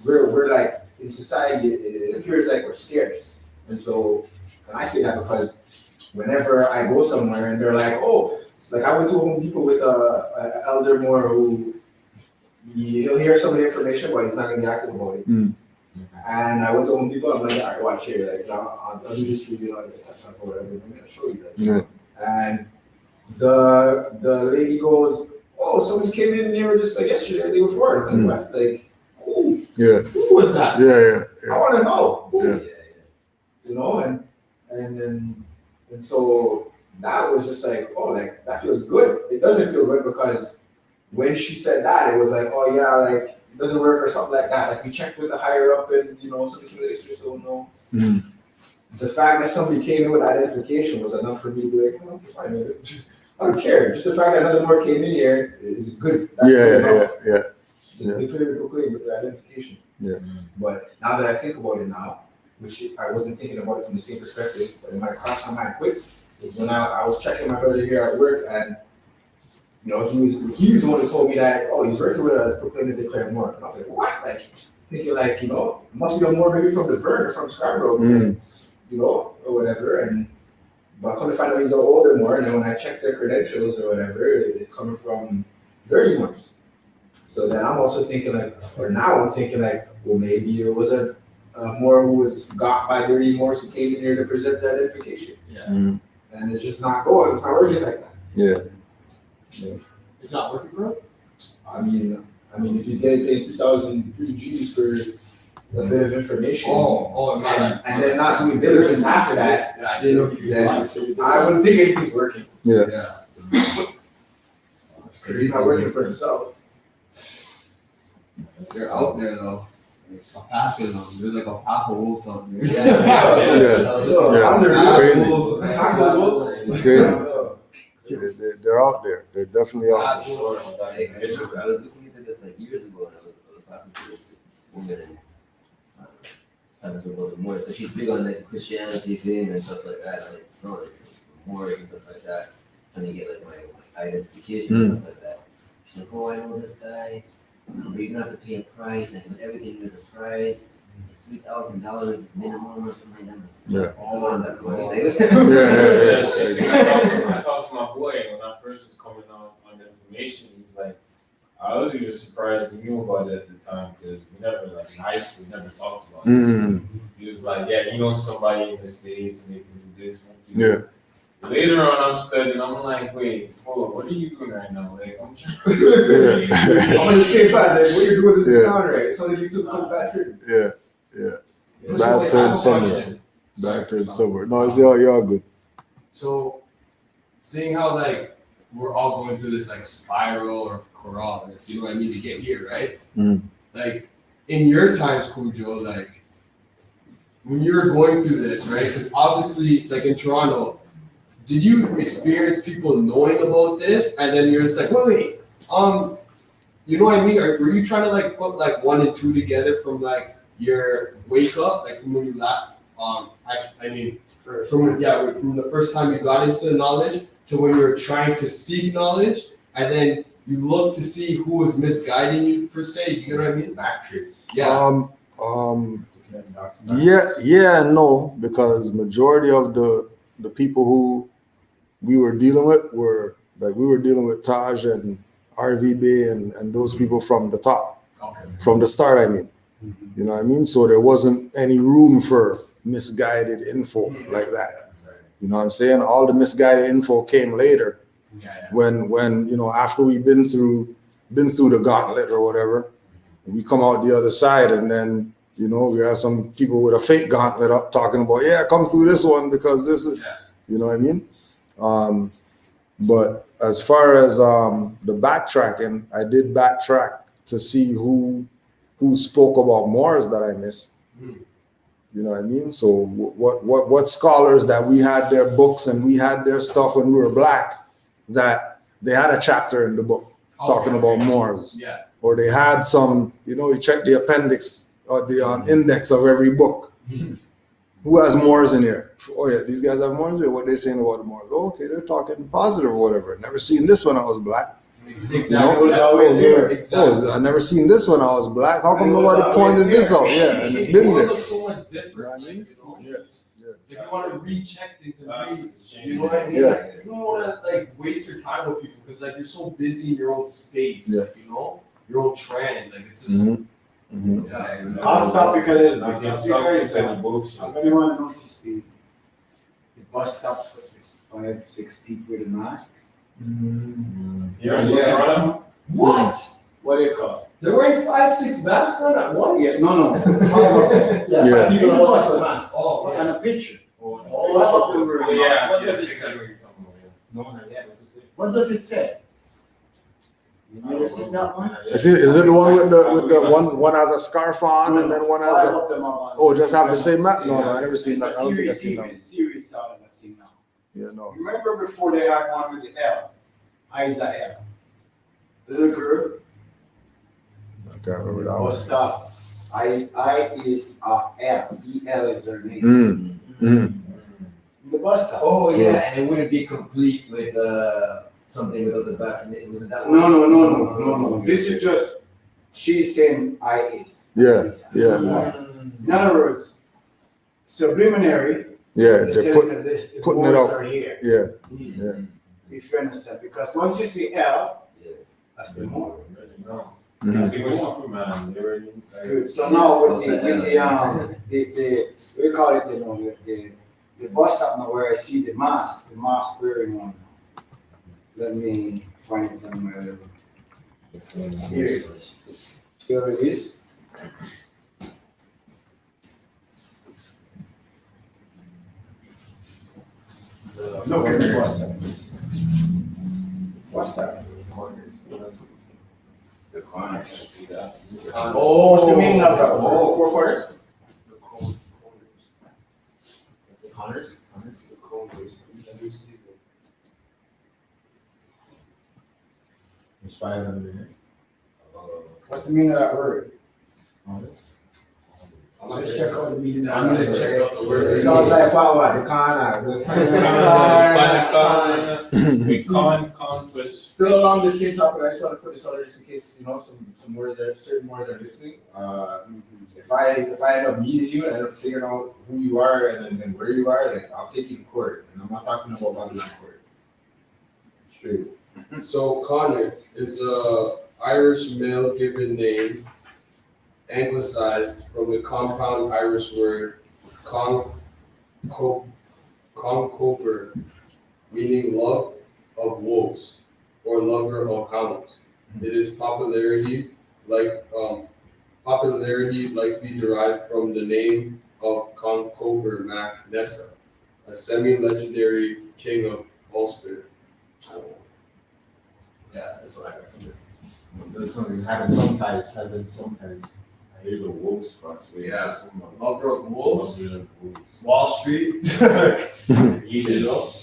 we're like in society, it appears like we're scarce, and so, and I say that because whenever I go somewhere and they're like, oh, it's like I went to Home Depot with an elder Moor who he'll hear some of the information, but he's not gonna be active about it. And I went to Home Depot. I'm like, all right, watch here, like I'll do this for you, know, that stuff or whatever. I'm gonna show you that. Yeah. And the lady goes, oh, somebody came in and they were just like yesterday, or the day before. I'm like, what? Like, who? Yeah. Who was that? Yeah. I want to know. Who? Yeah. You know, and so that was just like, oh, like that feels good. It doesn't feel good because when she said that, it was like, oh yeah, like it doesn't work or something like that. Like we checked with the higher up, and you know, some of the extras don't know. The fact that somebody came in with identification was enough for me to be like, oh, fine. I don't care. Just the fact that another more came in here is good. Yeah. They clearly proclaim with their identification. Yeah. But now that I think about it now, which I wasn't thinking about it from the same perspective, but it might cross my mind quick, is when I was checking my brother here at work, and You know, he's the one who told me that, oh, he's working with a proclaim and declare more. And I was like, what? Like, thinking like, you know, must be a more maybe from the Vern or from Scarborough, you know, or whatever. But I couldn't find out he's an older more, and then when I checked their credentials or whatever, it's coming from dirty ones. So then I'm also thinking like, or now I'm thinking like, well, maybe it was a Moor who was got by dirty Moors who came in here to present the identification. Yeah. And it's just not going, it's not working like that. Yeah. It's not working for him? I mean, if he's getting paid 3,003 G's for a bit of information, and then not doing diligence after that, Yeah, I didn't know you then I wouldn't think anything's working. Yeah. If he's not working for himself. They're out there though. Like alpaca them. There's like alpaca wolves out there. It's crazy. They're out there. They're definitely out there. I was looking into this like years ago, and I was talking to this woman and talking to her about the Moors. So she's big on like Christianity thing and stuff like that, like, you know, like Moors and stuff like that. Trying to get like my identification and stuff like that. She's like, oh, I know this guy, but you're gonna have to pay a price, and with everything there's a price. $3,000 is minimum or something like that. Yeah. All on that money. I talked to my boy when I first was coming on the information. He was like, I was even surprised he knew about it at the time because we never, like in high school, we never talked about it. He was like, yeah, you know somebody in the States and they can do this. Yeah. Later on, I'm studying. I'm like, wait, hold on, what are you doing right now? Like, I'm trying. I'm gonna say about that. What you're doing doesn't sound right. It's something you took a couple bad trips. Bad turn somewhere. Bad turn somewhere. No, you're all good. So, seeing how like we're all going through this like spiral or Koran, if you know what I mean, to get here, right? Like in your times, Cujo, like when you were going through this, right? Because obviously, like in Toronto, did you experience people knowing about this, and then you're just like, wait, you know what I mean? Were you trying to like put like 1 and 2 together from like your wake up, like from when you last, from the first time you got into the knowledge to when you were trying to seek knowledge, and then you look to see who was misguiding you per se. You know what I mean? Backtrace. Yeah. Yeah and no, because majority of the people who we were dealing with were like we were dealing with Taj and RVB and those people from the top, from the start. I mean, you know what I mean. So there wasn't any room for misguided info like that. You know what I'm saying? All the misguided info came later, when you know after we've been through the gauntlet or whatever, we come out the other side, and then you know we have some people with a fake gauntlet up talking about come through this one because this is, you know what I mean. But as far as the backtracking, I did backtrack to see who spoke about Moors that I missed. You know what I mean? So what scholars that we had their books and we had their stuff when we were black, that they had a chapter in the book talking about Moors. Yeah. Or they had some, you know, you check the appendix or the index of every book. Who has Moors in here? Oh yeah, these guys have Moors here. What they saying about the Moors? Oh, okay, they're talking positive or whatever. Never seen this when I was black. Exactly. I never seen this when I was black. How come nobody pointed this out? Yeah, and it's been there. It looks so much different. You know what I mean? Like, you know? Yes. If you want to recheck things and you know what I mean? Yeah. Like, you don't want to like waste your time with people because like you're so busy in your own space. Yeah. You know, your own trends. Like it's just. Off topic a little bit. Bullshit. Anyone notice the bus stop with 5-6 people with a mask? What? What do you call it? They're wearing 5-6 masks on at once. Yes, no. 5 of them. Yeah. People are wearing masks. Oh, And a picture. 5 of them wearing Yeah, masks. What yeah, does it exactly say? what you're talking about, yeah. What does it say? You never seen that one? Is it the one with the one has a scarf on and then one has 5 a of them are just have the same map? No, I never seen that. I don't think I've seen that one. Serious sounding thing now. Yeah, no. Remember before they had one with the L? Isa L. Little girl. I can't remember that Oh, one. stop. I is L. E-L is her name. The bus stop. Oh yeah, and it wouldn't be complete with something without the vaccination? Was it that one? No. This is just, she's saying I is. Yeah, yeah. In other words, subliminary. Yeah, they're they're telling you this, the putting it Moors out. are here. Yeah, yeah. If you understand, because once you see L, Yeah. that's the Moor. No. Mhm. I see what Superman, they were Good. So now with the we call it, the bus stop now where I see the mask wearing one. Let me find it on my little. Here it is. Here it is. Look at the bus stop. What's that? The corner, I see that. Oh, what's the meaning of that? Oh, 4 quarters? The corners. The Connors? The corners. The new season. It's 500. What's the meaning of that word? I'm gonna Let's check out the meaning. I'm gonna check out the word. It sounds like power. The corner. It was Still along the same topic, I just want to put this out there just in case, some words are, certain words are missing. If I end up meeting you and I end up figuring out who you are and where you are, like, I'll take you to court, and I'm not talking about Babylon court. Straight. So Connor is a Irish male given name, anglicized from the compound Irish word concover, meaning love of wolves or lover of hounds. It is popularity likely derived from the name of Concover Mac Nessa, a semi-legendary king of Ulster. Yeah, that's what I got from it. This one is having some ties, has in some ties. I hear the wolves part. Yeah. Lover of Wolves, Wolves. Wall Street. Eat it up.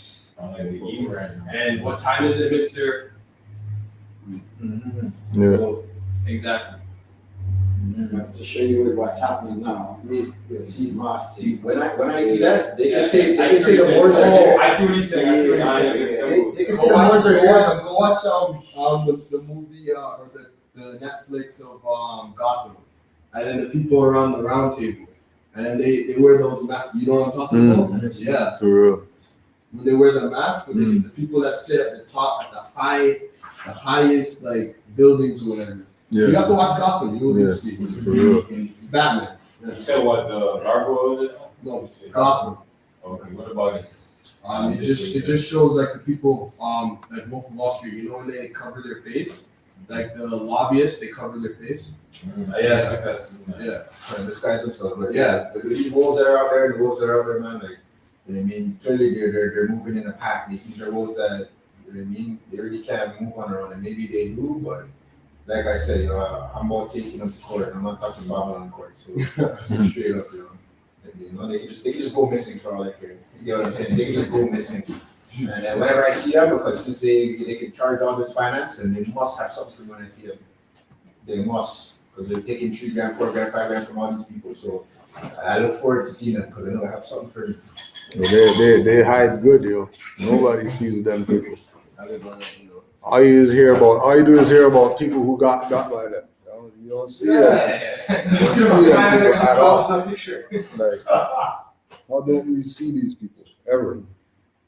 I'm like, eat right now. And what time is it, Mr.? Yeah. Exactly. To show you what's happening now. You see mask. See, when I see that, they can say the words are Oh, here. I see what he's saying. I see what he's saying. They can Go say the watch, words are go here. watch, go watch the movie or the Netflix of Gotham, and then the people around the round table, and then they wear those masks. You know what I'm talking about? Yeah, For real. when they wear the mask, but it's the people that sit at the top, at the highest like buildings or whatever. You Yeah. have to watch Gotham. You will Yeah. see. For real. It's Batman. You said what, the gargoyle? No, Gotham. Okay, what about it? It just shows like the people like Wolf of Wall Street. You know when they cover their face, like the lobbyists, they cover their face. Yeah, I think that's. Yeah. Trying to disguise themselves, but yeah, these wolves that are out there, the wolves that are out there, man, like, you know what I mean? Clearly they're moving in a pack. These are wolves that, you know what I mean? They really can't move on their own, and maybe they do, but like I said, I'm about taking them to court, and I'm not talking Babylon court, so straight up, they can just go missing for all I care. You get what I'm saying? They can just go missing. And then whenever I see them, because since they can charge all this finance, and they must have something when I see them. They must, because they're taking 3 grand, 4 grand, 5 grand from all these people. So I look forward to seeing them because I know I have something for me. They hide good, yo. Nobody sees them people. I was gonna, you know. All you do is hear about people who got by them. You don't see them. You don't see them people at all. Like, how don't we see these people ever?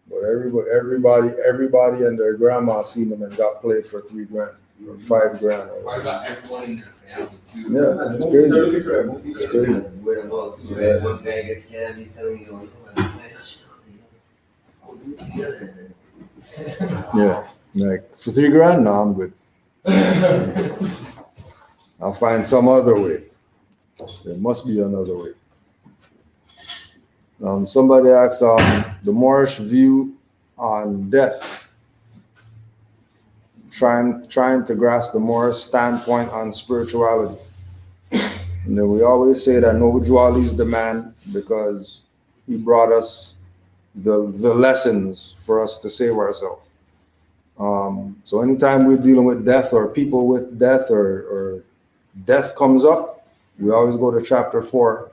But everybody and their grandma seen them and got played for 3 grand or 5 grand. I got everyone in their family too. Yeah, it's crazy. It's crazy. Word of mouth. Yeah. One guy gets scammed, he's telling you, oh, man, I should let's all do it together. Yeah, like for 3 grand, no, I'm good. I'll find some other way. There must be another way. Somebody asked the Moorish view on death. Trying to grasp the Moorish standpoint on spirituality. And then we always say that Noble Juali is the man because he brought us the lessons for us to save ourselves. So anytime we're dealing with death or people with death or death comes up, we always go to chapter 4,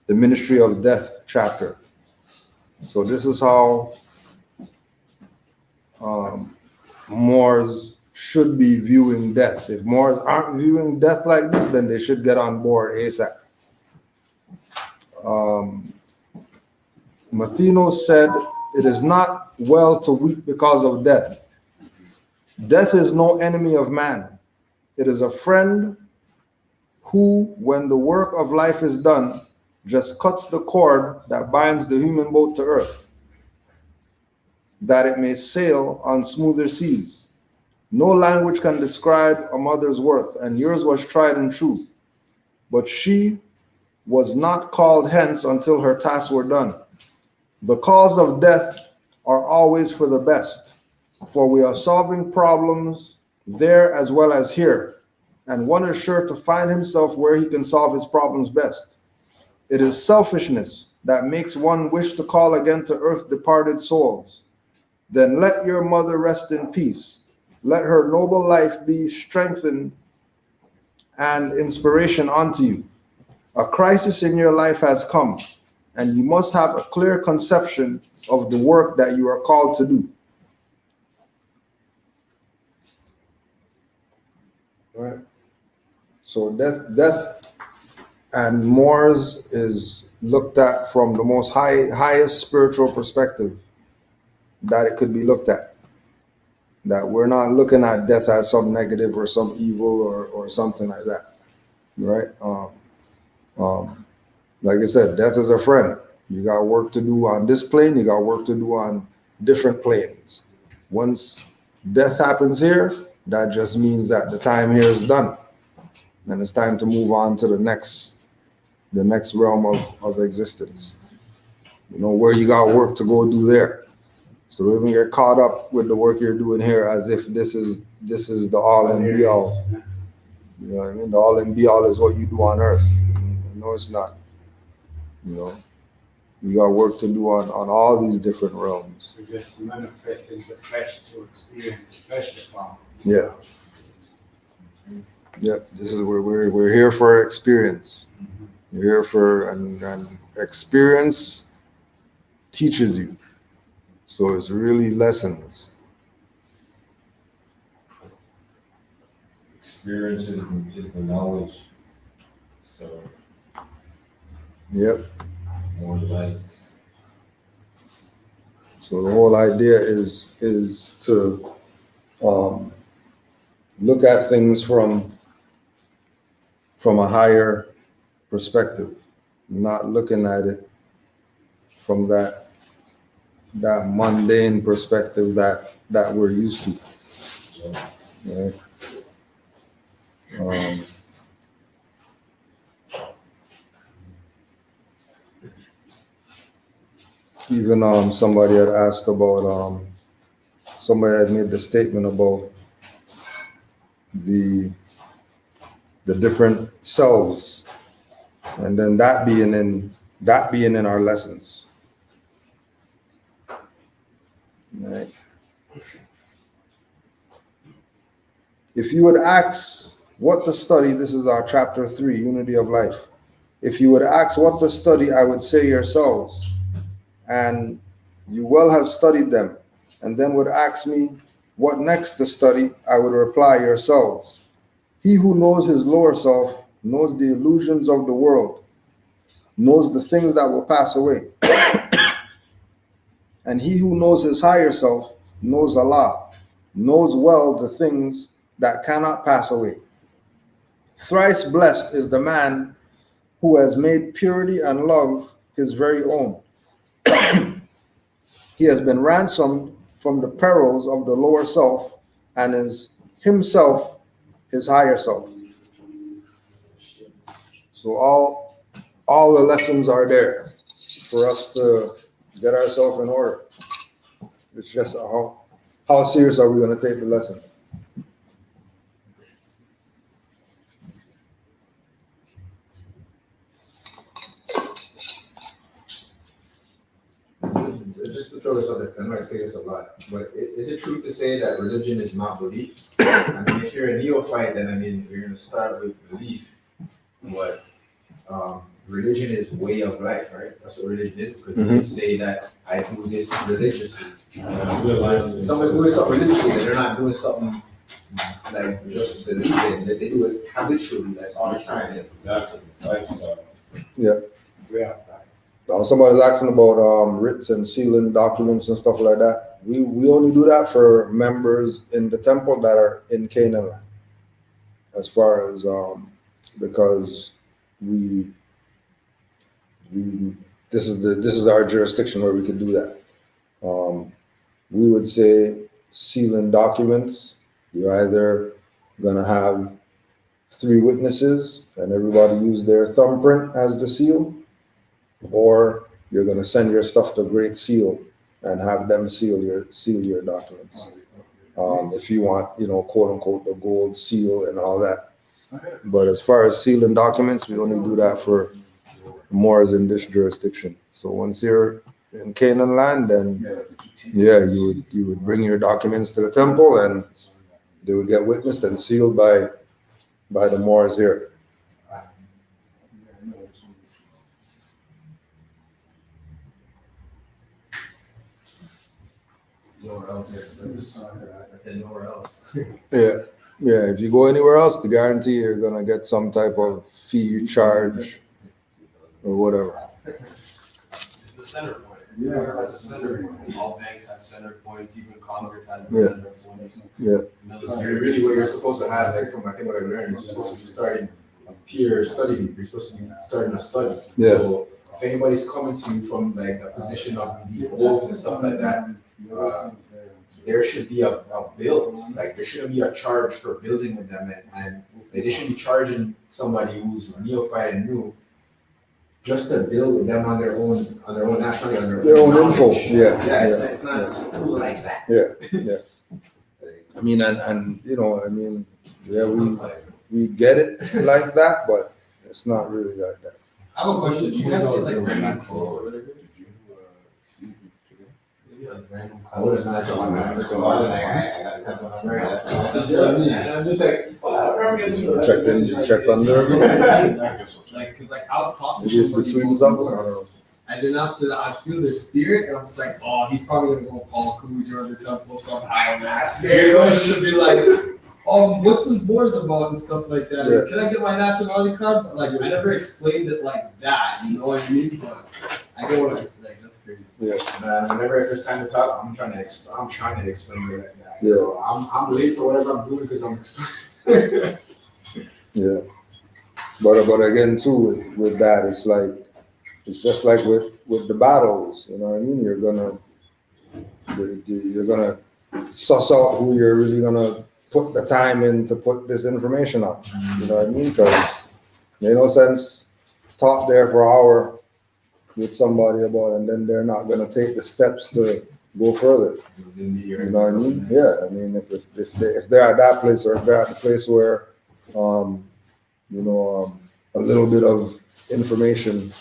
the ministry of death chapter. So this is how Moors should be viewing death. If Moors aren't viewing death like this, then they should get on board ASAP. Mathino said, "It is not well to weep because of death. Death is no enemy of man. It is a friend who, when the work of life is done, just cuts the cord that binds the human boat to earth, that it may sail on smoother seas. No language can describe a mother's worth, and yours was tried and true. But she was not called hence until her tasks were done. The cause of death are always for the best, for we are solving problems there as well as here, and one is sure to find himself where he can solve his problems best. It is selfishness that makes one wish to call again to earth departed souls. Then let your mother rest in peace. Let her noble life be strengthened and inspiration unto you. A crisis in your life has come, and you must have a clear conception of the work that you are called to do." Right. So death and Moors is looked at from the most highest spiritual perspective that it could be looked at. That we're not looking at death as some negative or some evil or something like that, right? Like I said, death is a friend. You got work to do on this plane, you got work to do on different planes. Once death happens here, that just means that the time here is done. And it's time to move on to the next realm of existence. You know, where you got work to go do there. So don't even get caught up with the work you're doing here as if this is the all and be all. You know what I mean? The all and be all is what you do on earth. No, it's not. You know, you got work to do on all these different realms. We're just manifesting the flesh to experience the fleshly form. Yeah. Yeah, this is where we're here for experience. We're here for and experience teaches you. So it's really lessons. Experience is the knowledge. So Yep. more light. So the whole idea is to look at things from a higher perspective, not looking at it from that mundane perspective that we're used to. Right? Even somebody had asked about somebody had made the statement about the different selves, and then that being in our lessons. Right. If you would ask what to study, this is our chapter 3, Unity of Life. If you would ask what to study, I would say yourselves, and you well have studied them, and then would ask me what next to study, I would reply yourselves. He who knows his lower self knows the illusions of the world, knows the things that will pass away. And he who knows his higher self knows Allah, knows well the things that cannot pass away. Thrice blessed is the man who has made purity and love his very own. He has been ransomed from the perils of the lower self and is himself his higher self. So all the lessons are there for us to get ourselves in order. It's just how serious are we going to take the lesson? Just to throw this out there, because I might say this a lot, but is it true to say that religion is not belief? I mean, if you're a neophyte, then I mean, you're going to start with belief, but religion is way of life, right? That's what religion is, because you can say that I do this religiously. Someone's doing something religiously, they're not doing something like just believing, they do it habitually, like all the time. Exactly. Lifestyle. Somebody's asking about writs and sealing documents and stuff like that. We only do that for members in the temple that are in Canaanland. As far as because we this is our jurisdiction where we can do that. We would say sealing documents, you're either gonna have 3 witnesses and everybody use their thumbprint as the seal, or you're gonna send your stuff to Great Seal and have them seal your documents. If you want, quote unquote, the gold seal and all that. But as far as sealing documents, we only do that for Moors in this jurisdiction. So once you're in Canaanland, then you would bring your documents to the temple and they would get witnessed and sealed by the Moors here. Nowhere else. I said nowhere else. Yeah. If you go anywhere else, the guarantee you're gonna get some type of fee charge or whatever. It's the center point. Everywhere has a center point. All banks have center points, even Congress has a center point. Yeah. Military. Really, what you're supposed to have, like from I think what I learned, is you're supposed to be starting a peer study group. You're supposed to be starting a study. Yeah. So if anybody's coming to you from like a position of these oaths and stuff like that, there should be a bill. Like there shouldn't be a charge for building with them, and they shouldn't be charging somebody who's neophyte and new just to build with them on their own nationality, on their own info. knowledge. Yeah. It's not cool like that. Yeah. I mean, we get it like that, but it's not really like that. I have a question. Do you guys get like random call or whatever? I would have not done that. That's what I mean. And I'm just like, Check under. Like, cause like I'll talk to Maybe it's somebody between who's them. I Moor, don't know. and then after that, I feel their spirit, and I'm just like, oh, he's probably gonna go call Cujo or the temple somehow, man. It should be like, what's the Moors about and stuff like that. Yeah. Can I get my nationality card? But, like, I never explained it like that, you know what I mean? But I don't want to, like, that's crazy. Yeah. whenever if it's time to talk, I'm trying to explain it like that. Yeah. So I'm late for whatever I'm doing because I'm explaining. Yeah. But again too with that, it's just like with the battles, you know what I mean? You're gonna suss out who you're really gonna put the time in to put this information on. You know what I mean? Because there's no sense talk there for an hour with somebody about it, and then they're not gonna take the steps to go further. You know what I mean? Yeah. I mean, if they're at that place, or if they're at the place where a little bit of information,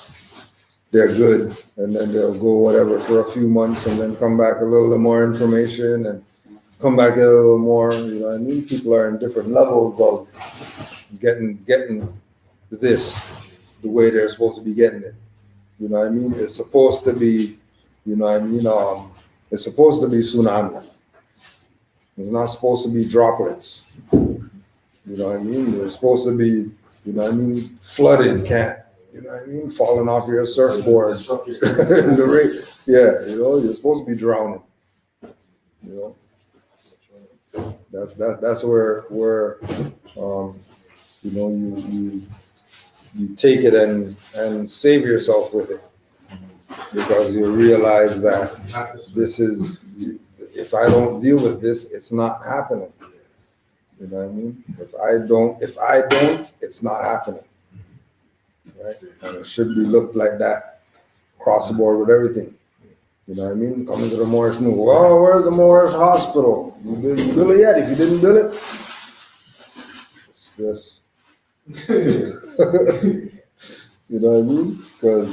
they're good, and then they'll go whatever for a few months, and then come back a little more information, and come back a little more. You know what I mean? People are in different levels of getting this the way they're supposed to be getting it. You know what I mean? It's supposed to be, you know what I mean? It's supposed to be tsunami. It's not supposed to be droplets. You know what I mean? It's supposed to be, you know what I mean, flooded, you know what I mean, falling off your surfboard. Yeah, you know, you're supposed to be drowning. You know, that's where you know, you take it and save yourself with it, because you realize that this is, if I don't deal with this, it's not happening. You know what I mean? If I don't, it's not happening. Right? And it should be looked like that across the board with everything. You know what I mean? Coming to the Moorish move. Well, where's the Moorish hospital? You bill it yet? If you didn't bill it, it's just you know what I mean? Because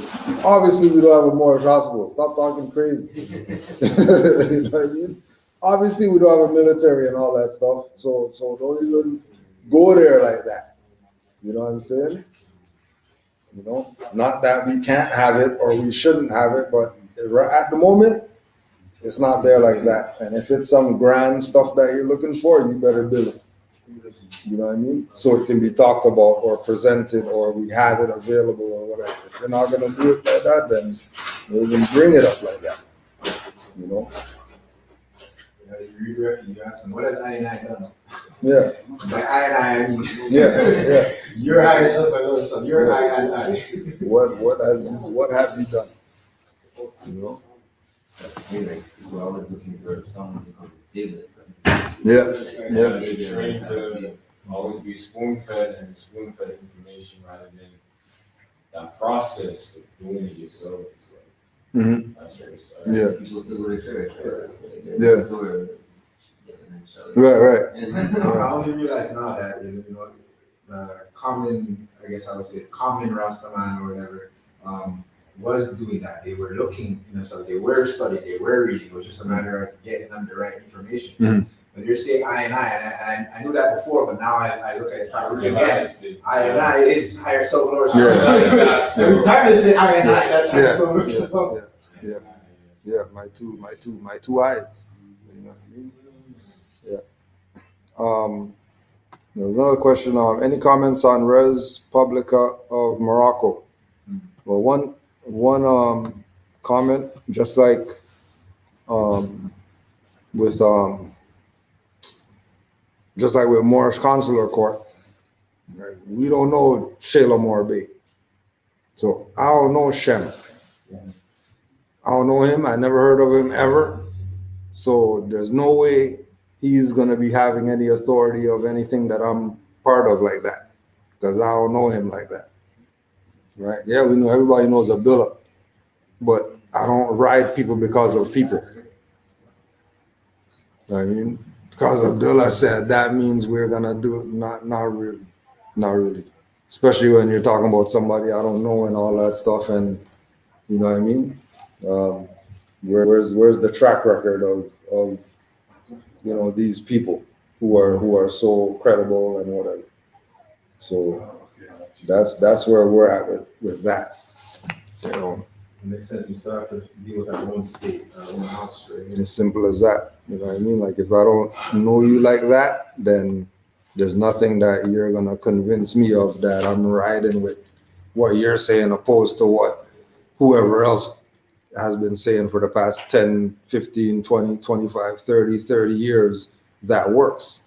obviously we don't have a Moorish hospital. Stop talking crazy. You know what I mean? Obviously, we don't have a military and all that stuff, so don't even go there like that. You know what I'm saying? You know, not that we can't have it or we shouldn't have it, but at the moment, It's not there like that. And if it's some grand stuff that you're looking for, you better build it. You know what I mean? So it can be talked about or presented or we have it available or whatever. If you're not gonna do it like that, then we can bring it up like that. You know? You ask them, what has I and I done? Yeah. By I mean, Yeah. your higher self and other self. Your I and I. What have you done? You know? I mean, like, people are always looking for someone to come and save it. Yeah. They're trained to always be spoon-fed and spoon-fed information rather than that process of doing it yourself. It's like, Mm-hmm. that's where it's Yeah. People still go to church, right? Yeah. Store, Right. I only realize now that common, I guess I would say common Rastaman or whatever, was doing that. They were looking, so they were studying, they were reading. It was just a matter of getting them the right information. Mhm. When you're saying I and I knew that before, but now I look at it properly again. Yeah. I and I is higher self, lower Yeah. self. So you kind of say I and I, that's higher Yeah. self, lower self. Yeah. My two eyes. You know what I mean? Yeah. There's another question. Any comments on Res Publica of Morocco? Well, one comment, just like with Moorish Consular Court, right? We don't know Shayla Morbe. So I don't know Shem. I don't know him. I never heard of him ever. So there's no way he's going to be having any authority of anything that I'm part of like that, because I don't know him like that. Right? Yeah, we know, everybody knows Abdullah, but I don't ride people because of people. I mean, because Abdullah said that means we're going to do it. Not really. Especially when you're talking about somebody I don't know and all that stuff, and you know what I mean? Where's the track record of these people who are so credible and whatever. So that's where we're at with that. It makes sense. You still have to deal with our own state, our own house, right? As simple as that. You know what I mean? Like if I don't know you like that, then there's nothing that you're gonna convince me of that I'm riding with what you're saying opposed to what whoever else has been saying for the past 10, 15, 20, 25, 30 years that works.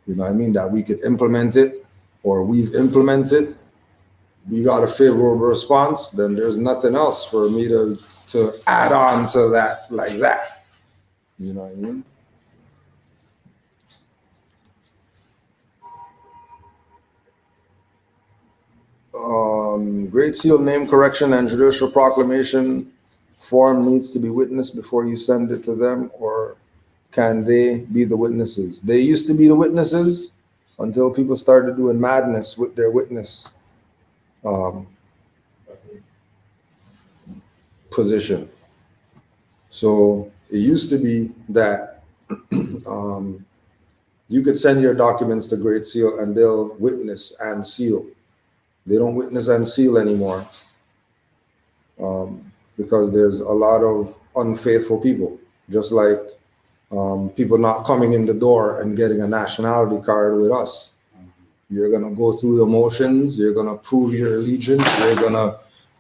You know what I mean? That we could implement it or we've implemented. We got a favorable response, then there's nothing else for me to add on to that like that. You know what I mean? Great Seal name correction and judicial proclamation form needs to be witnessed before you send it to them, or can they be the witnesses? They used to be the witnesses until people started doing madness with their witness position. So it used to be that you could send your documents to Great Seal and they'll witness and seal. They don't witness and seal anymore because there's a lot of unfaithful people, just like people not coming in the door and getting a nationality card with us. You're gonna go through the motions. You're gonna prove your allegiance.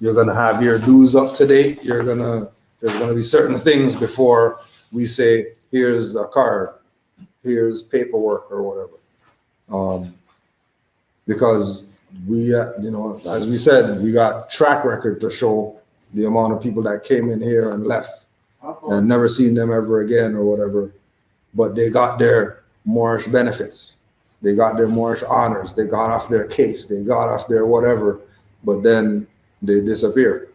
You're gonna have your dues up to date. There's gonna be certain things before we say, here's a card, here's paperwork or whatever. Because we, as we said, we got track record to show the amount of people that came in here and left and never seen them ever again or whatever. But they got their Moorish benefits. They got their Moorish honors. They got off their case. They got off their whatever. But then they disappear.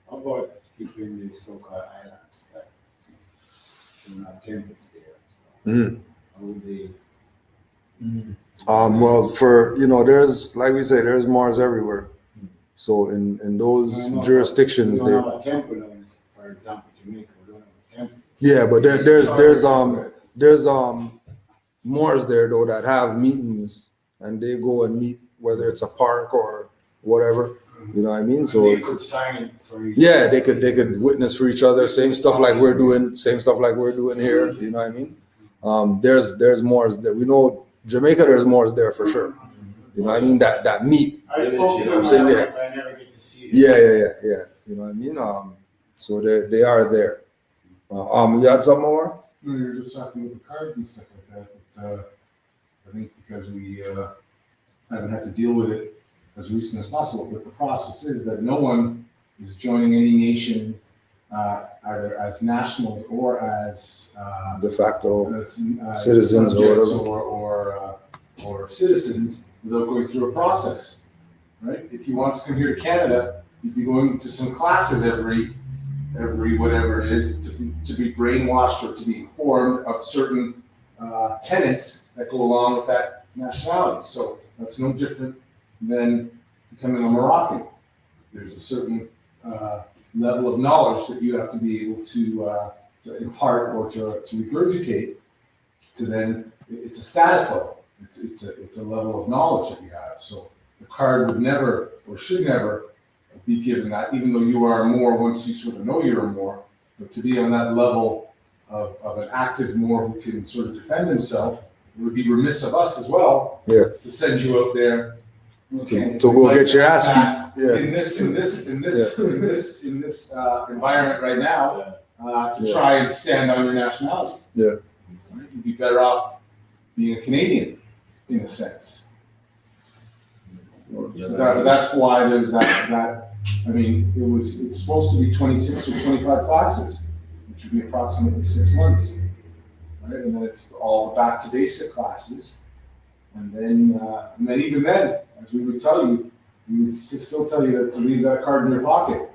How about keeping the so-called islands, like temples there and stuff? How would they? Well, there's, like we say, there's Moors everywhere. So in those jurisdictions, we don't have a temple, for example, Jamaica, we don't have a temple. Yeah, but there's Moors there though that have meetings and they go and meet, whether it's a park or whatever, You know what I mean? So They could sign for each. yeah, they could witness for each other, same stuff like we're doing here. You know what I mean? There's Moors that we know. Jamaica, there's Moors there for sure. You know what I mean? That meet. I spoke You to know what them, I'm saying? but I never get to see them. Yeah. You know what I mean? So they are there. You had something more? No, you were just talking with the cards and stuff like that, but I think because we haven't had to deal with it as recent as possible, but the process is that no one is joining any nation either as nationals or as De facto citizens citizens or whatever. or citizens without going through a process, right? If you want to come here to Canada, you'd be going to some classes every whatever it is to be brainwashed or to be informed of certain tenets that go along with that nationality. So that's no different than becoming a Moroccan. There's a certain level of knowledge that you have to be able to impart or to regurgitate. To then, it's a status level. It's a level of knowledge that you have. So the card would never or should never be given that, even though you are a Moor once you sort of know you're a Moor, but to be on that level of an active Moor who can sort of defend himself, it would be remiss of us as well to send you out there to go get your ass beat. Yeah. in this environment right now to try and stand on your nationality. Yeah. Right? You'd be better off being a Canadian in a sense. That's why there's that. I mean, it's supposed to be 26 or 25 classes, which would be approximately 6 months, right? And then it's all the back to basic classes, and then even then, as we would tell you, we would still tell you to leave that card in your pocket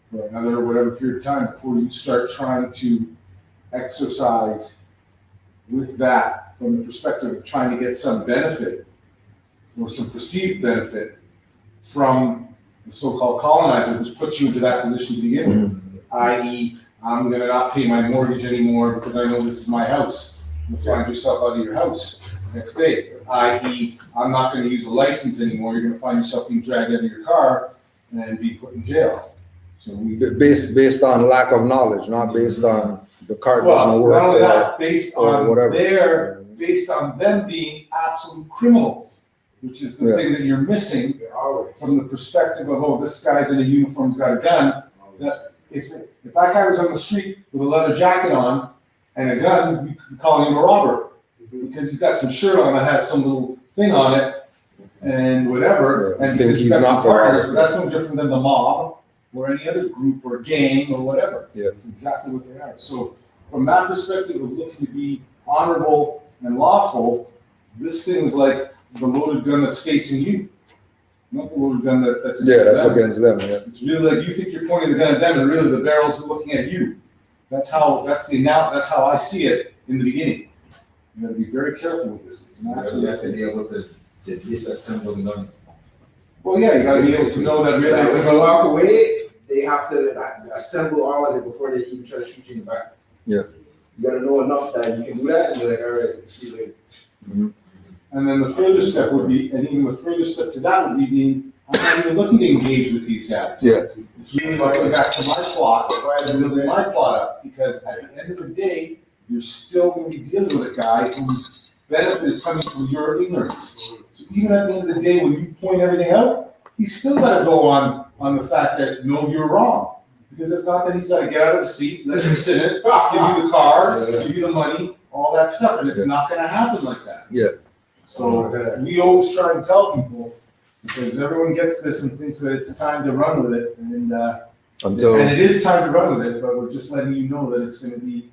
for another whatever period of time before you start trying to exercise with that from the perspective of trying to get some benefit or some perceived benefit from the so-called colonizer who's put you into that position to begin with, i.e., I'm going to not pay my mortgage anymore because I know this is my house. You'll find yourself out of your house next day, i.e., I'm not going to use a license anymore. You're going to find yourself being dragged out of your car and be put in jail. So based on lack of knowledge, not based on the card doesn't work. Not only that, based on whatever. based on them being absolute criminals, which is the thing that you're missing from the perspective of, oh, this guy's in a uniform, he's got a gun. That if that guy was on the street with a leather jacket on and a gun, you could be calling him a robber because he's got some shirt on that has some little thing on it and whatever, and because he's got some partners, but that's no different than the mob or any other group or gang or whatever. Yeah. It's exactly what they are. So from that perspective of looking to be honorable and lawful, this thing is like the loaded gun that's facing you, not the loaded gun that's against them. Against them. Yeah. It's really like you think you're pointing the gun at them, and really the barrel's looking at you. That's how I see it in the beginning. You got to be very careful with this. It's an absolute. You have to be able to disassemble the gun. Well, yeah, you got to be able to know that really it's when you walk away, they have to assemble all of it before they even try to shoot you in the back. Yeah. You got to know enough that you can do that, and you're like, all right, see you later. Mm-hmm. And then the further step would be, and even the further step to that would be being, I'm not even looking to engage with these guys. Yeah. It's really about going back to my plot, building my plot up, because at the end of the day, you're still going to be dealing with a guy whose benefit is coming from your ignorance. So even at the end of the day, when you point everything out, he's still got to go on the fact that, no, you're wrong. Because if not, then he's got to get out of the seat, let you sit in it, give you the car, give you the money, all that stuff, and it's not going to happen like that. Yeah. So we always try to tell people, because everyone gets this and thinks that it's time to run with it, and it is time to run with it, but we're just letting you know that it's going to be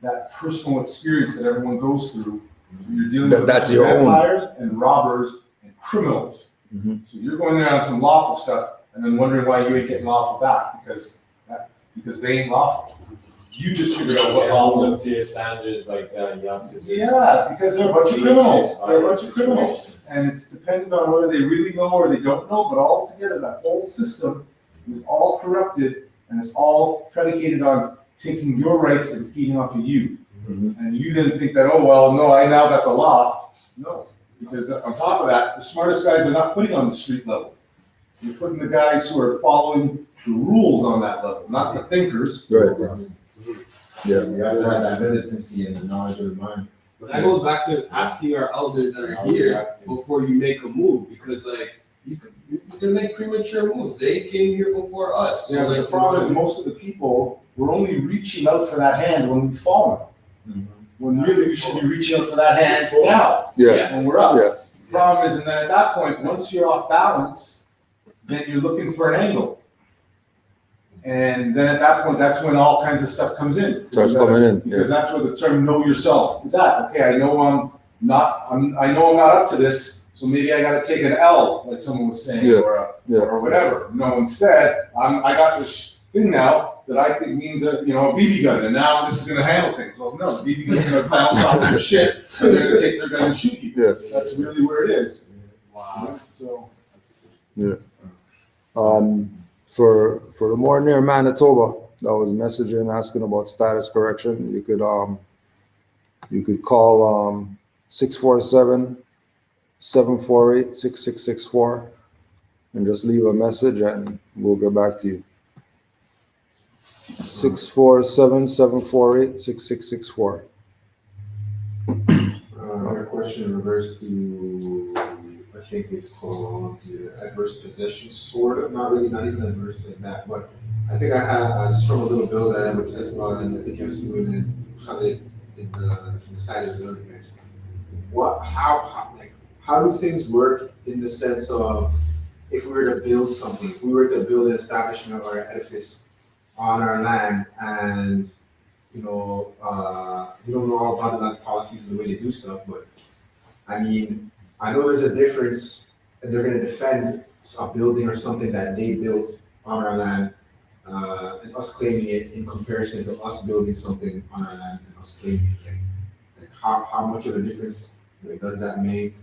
that personal experience that everyone goes through. You're dealing with vampires and robbers and criminals. Mm-hmm. So you're going there on some lawful stuff, and then wondering why you ain't getting lawful back because they ain't lawful. You just figured out what lawful. To your standards like that, you have to. Because they're a bunch of criminals. They're a bunch of criminals, and it's dependent on whether they really know or they don't know. But altogether, that whole system is all corrupted, and it's all predicated on taking your rights and feeding off of you. Mm-hmm. And you then think that, oh well, no, I now got the law. No, because on top of that, the smartest guys are not putting on the street level. You're putting the guys who are following the rules on that level, not the thinkers. Right. You have to have that militancy and the knowledge of the mind. But that goes back to asking our elders that are here before you make a move, because like you can make premature moves. They came here before us. So Yeah, but like, the problem is most of the people, we're only reaching out for that hand when we've fallen. When really we should be reaching out for that hand now, Yeah, when we're up. Yeah. The problem is, and then at that point, once you're off balance, then you're looking for an angle. And then at that point, that's when all kinds of stuff comes in. starts coming in, Because that's where the term know yourself is at. Okay, I know I'm not up to this, so maybe I gotta take an L, like someone was saying, Yeah. or whatever. No, instead, I got this thing now that I think means a BB gun, and now this is gonna handle things. Well, no, the BB gun's gonna bounce off your shit, and they're gonna take their gun and shoot you. Yeah. That's really where it is. Wow. So. For the more near Manitoba, that was messaging asking about status correction. You could call 647-748-6664 and just leave a message and we'll get back to you. 647-748-6664. I got a question in regards to, I think it's called adverse possession, sort of, not even adverse like that, but I think I had, just from a little bill that I would test on, and I think you're doing it, in the side of the building. How do things work in the sense of, if we were to build something, if we were to build an establishment or an edifice on our land, and we don't know all about the land's policies and the way they do stuff, but I mean, I know there's a difference, and they're going to defend a building or something that they built on our land, and us claiming it in comparison to us building something on our land and us claiming it. Like how much of a difference does that make?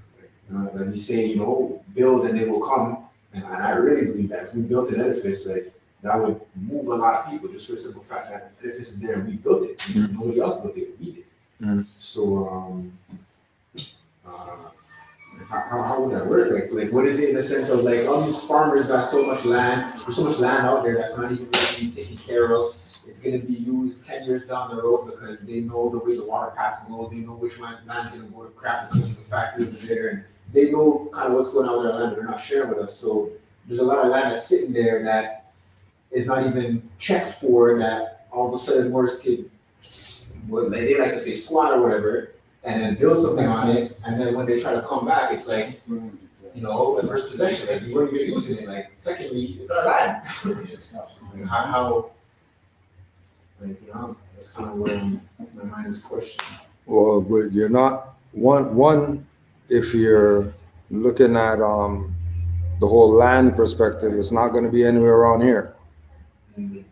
Like we say, build and they will come, and I really believe that if we built an edifice, that would move a lot of people, just for the simple fact that the edifice is there and we built it. Nobody else built it, we did. So how would that work? Like what is it in the sense of all these farmers got so much land, there's so much land out there that's not even going to be taken care of. It's going to be used 10 years down the road because they know the way the water paths go, they know which land's going to go to crap because there's a factory over there, and they know kind of what's going on with their land, but they're not sharing with us. So there's a lot of land that's sitting there that is not even checked for, that all of a sudden Moorish kid, they like to say squat or whatever, and then build something on it, and then when they try to come back, it's like, adverse possession, like you weren't even using it. Like, secondly, it's our land. That's kind of where my mind is questioned. Well, but you're not one. If you're looking at the whole land perspective, it's not going to be anywhere around here. In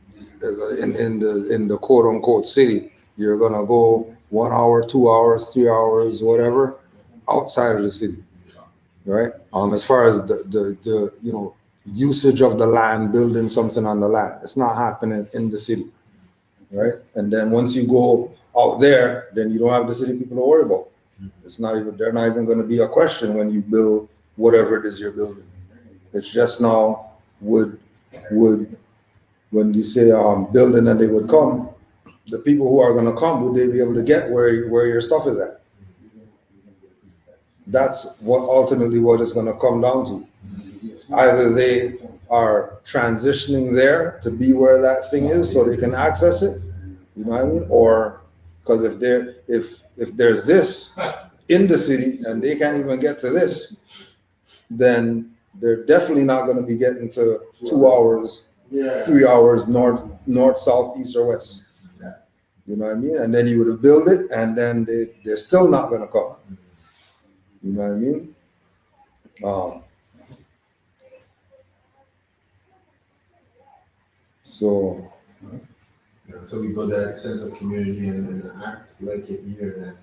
the quote unquote city, you're gonna go 1 hour, 2 hours, 3 hours, whatever, outside of the city, right? As far as the usage of the land, building something on the land, it's not happening in the city, right? And then once you go out there, then you don't have the city people to worry about. They're not even going to be a question when you build whatever it is you're building. It's just now would when you say building and they would come, the people who are going to come, would they be able to get where your stuff is at? That's ultimately what it's going to come down to. Either they are transitioning there to be where that thing is so they can access it, you know what I mean? Or because if there's this in the city and they can't even get to this, then they're definitely not going to be getting to 2 hours, 3 hours north, south, east, or west. You know what I mean? And then you would have built it, and then they're still not going to come. You know what I mean? So until we build that sense of community and act like it here, then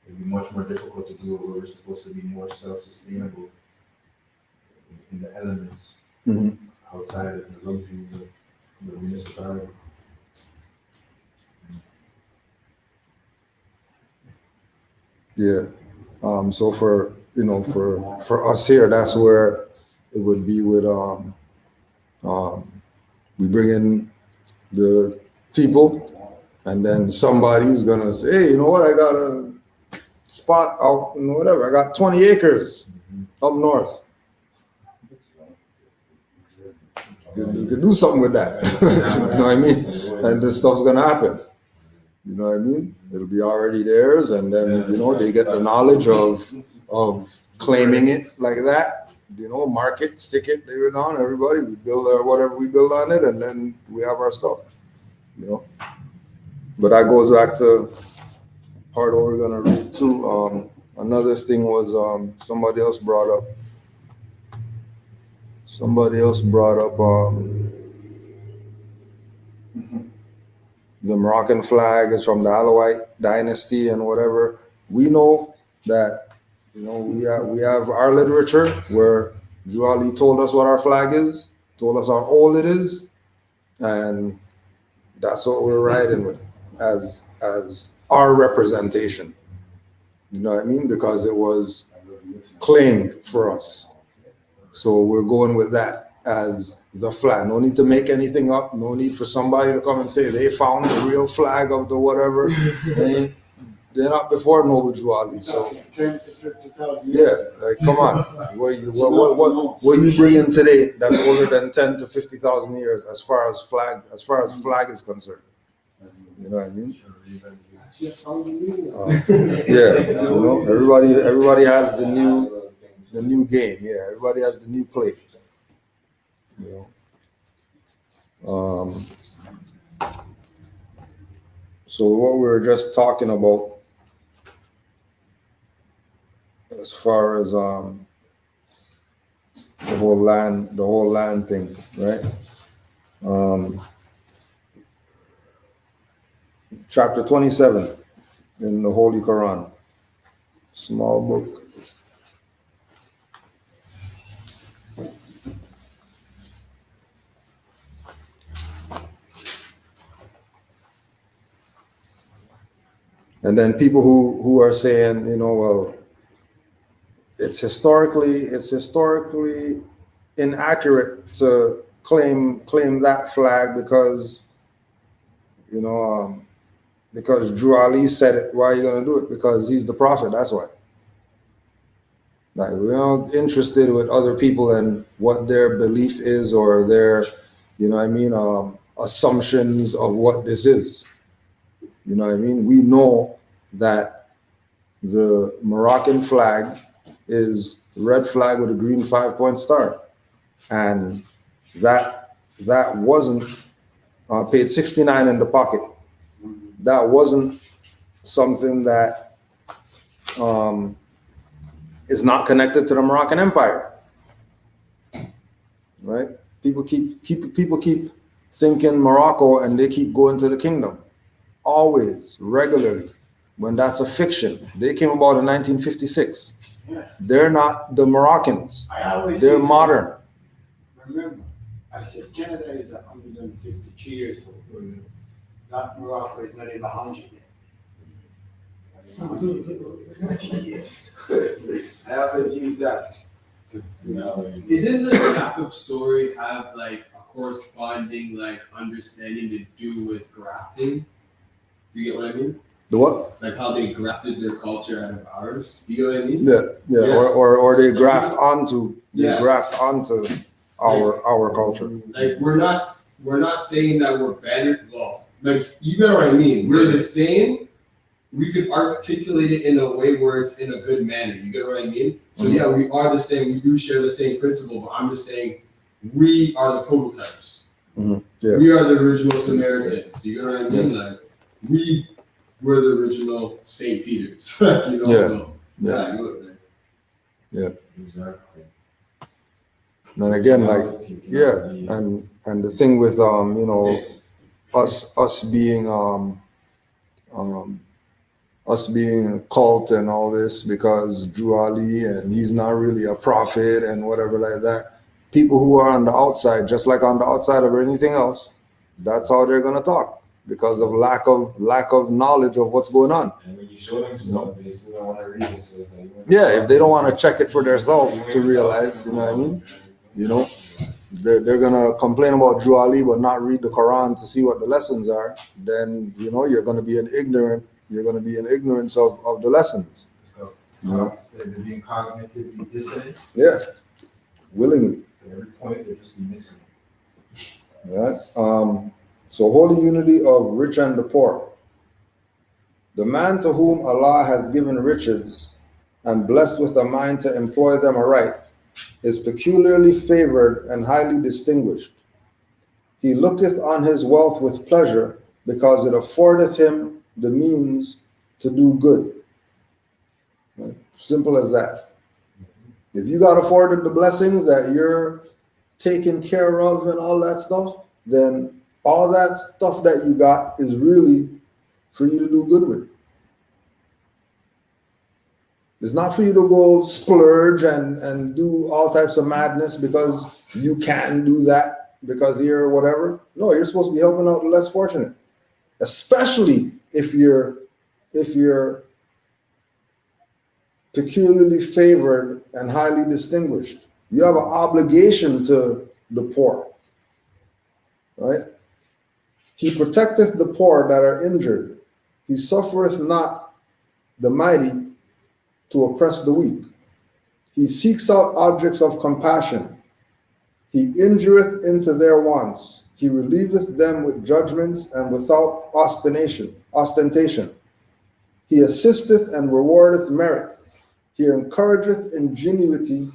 it'd be much more difficult to do what we're supposed to be more self-sustainable in the elements outside of the luxuries of the municipality. Yeah. So for us here, that's where it would be with We bring in the people, and then somebody's gonna say, hey, you know what, I got a spot out, you know, whatever, I got 20 acres up north. You can do something with that. You know what I mean? And this stuff's gonna happen. You know what I mean? It'll be already theirs, and then, you know, they get the knowledge of claiming it like that. You know, mark it, stick it, leave it on, everybody, we build our whatever we build on it, and then we have our stuff. You know? But that goes back to part what we're gonna read too. Another thing was somebody else brought up the Moroccan flag is from the Alawite dynasty and whatever. We know that, you know, we have our literature where Drew Ali told us what our flag is, told us how old it is, and that's what we're riding with as our representation. You know what I mean? Because it was claimed for us. So we're going with that as the flag. No need to make anything up. No need for somebody to come and say they found the real flag of the whatever. They're not before Noble Drew Ali. So 10 to 50,000 yeah, like come on. What you bringing today that's older than 10 to 50,000 years as far as flag is concerned? You know what I mean? Yeah, you know, everybody has the new game. Yeah, everybody has the new play. You know. So what we were just talking about, as far as the whole land thing, right? Chapter 27 in the Holy Koran, small book. And then people who are saying, you know, well, it's historically inaccurate to claim that flag because, you know, because Drew Ali said it. Why are you gonna do it? Because he's the prophet. That's why. Like, we're not interested with other people and what their belief is or their, you know what I mean, assumptions of what this is. You know what I mean? We know that the Moroccan flag is the red flag with a green 5-point star. And that wasn't page 69 in the pocket. That wasn't something that is not connected to the Moroccan Empire. Right? People keep thinking Morocco and they keep going to the kingdom. Always, regularly, when that's a fiction. They came about in 1956. Yeah. They're not the Moroccans. They're They're modern. Remember, I said Canada is 152 years old. Not Morocco is not even 100 yet. I always use that. Isn't the lack of story have like a corresponding like understanding to do with grafting? You get what I mean? The what? Like how they grafted their culture out of ours. You get what I mean? Yeah. Yeah. Or they graft onto Yeah. our culture. Like we're not saying that we're better. Well, like you get what I mean. We're the same. We could articulate it in a way where it's in a good manner. You get what I mean? So yeah, we are the same. We do share the same principle, but I'm just saying we are the prototypes. Yeah. We are the original Samaritans. You get what I mean? Like we were the original St. Peter's. You know? Yeah. So, Yeah. I know it. Yeah. Exactly. And again, like, yeah, and the thing with you know, us being a cult and all this because Drew Ali and he's not really a prophet and whatever like that. People who are on the outside, just like on the outside of anything else, that's how they're gonna talk because of lack of knowledge of what's going on. And when you show them stuff, they still don't want to read it. So it's like, Yeah, if they don't want to check it for themselves to realize, you know what I mean? You know, they're gonna complain about Drew Ali but not read the Quran to see what the lessons are. Then you know you're gonna be in ignorant. You're gonna be in ignorance of the lessons. So, Yeah. they're being cognitively dissonant. Yeah, willingly. At every point, they're just missing. Right. So holy unity of rich and the poor. The man to whom Allah has given riches and blessed with a mind to employ them aright is peculiarly favored and highly distinguished. He looketh on his wealth with pleasure because it affordeth him the means to do good. Right? Simple as that. If you got afforded the blessings that you're taken care of and all that stuff, then all that stuff that you got is really for you to do good with. It's not for you to go splurge and do all types of madness because you can do that because you're whatever. No, you're supposed to be helping out the less fortunate, especially if you're peculiarly favored and highly distinguished. You have an obligation to the poor, right? He protecteth the poor that are injured. He suffereth not the mighty to oppress the weak. He seeks out objects of compassion. He injureth into their wants. He relieveth them with judgments and without ostentation. He assisteth and rewardeth merit. He encourageth ingenuity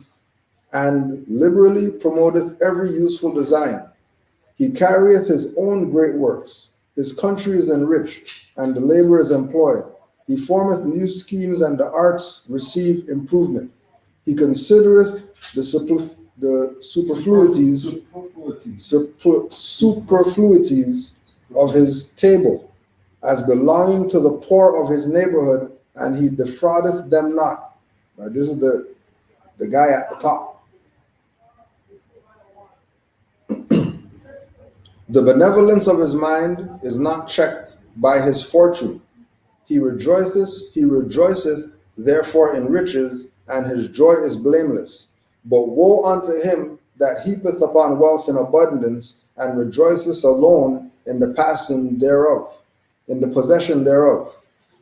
and liberally promoteth every useful design. He carrieth his own great works. His country is enriched, and the labor is employed. He formeth new schemes, and the arts receive improvement. He considereth the superfluities of his table as belonging to the poor of his neighborhood, and he defraudeth them not. Now, this is the guy at the top. The benevolence of his mind is not checked by his fortune. He rejoiceth therefore in riches, and his joy is blameless. But woe unto him that heapeth upon wealth in abundance, and rejoiceth alone in the passing thereof, in the possession thereof,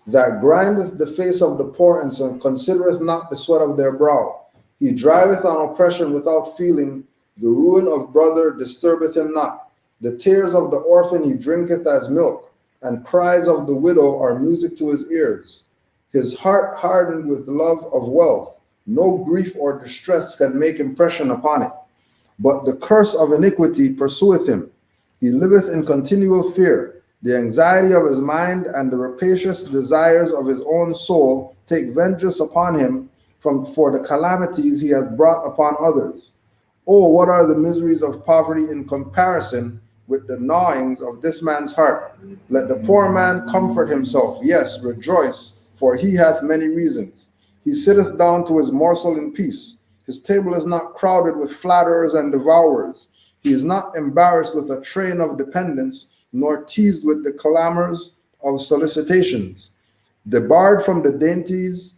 that grindeth the face of the poor, and so considereth not the sweat of their brow. He driveth on oppression without feeling. The ruin of brother disturbeth him not. The tears of the orphan he drinketh as milk, and cries of the widow are music to his ears. His heart hardened with love of wealth, no grief or distress can make impression upon it. But the curse of iniquity pursueth him. He liveth in continual fear. The anxiety of his mind and the rapacious desires of his own soul take vengeance upon him for the calamities he hath brought upon others. Oh, what are the miseries of poverty in comparison with the gnawings of this man's heart? Let the poor man comfort himself, yes, rejoice, for he hath many reasons. He sitteth down to his morsel in peace. His table is not crowded with flatterers and devourers. He is not embarrassed with a train of dependents, nor teased with the clamors of solicitations. Debarred from the dainties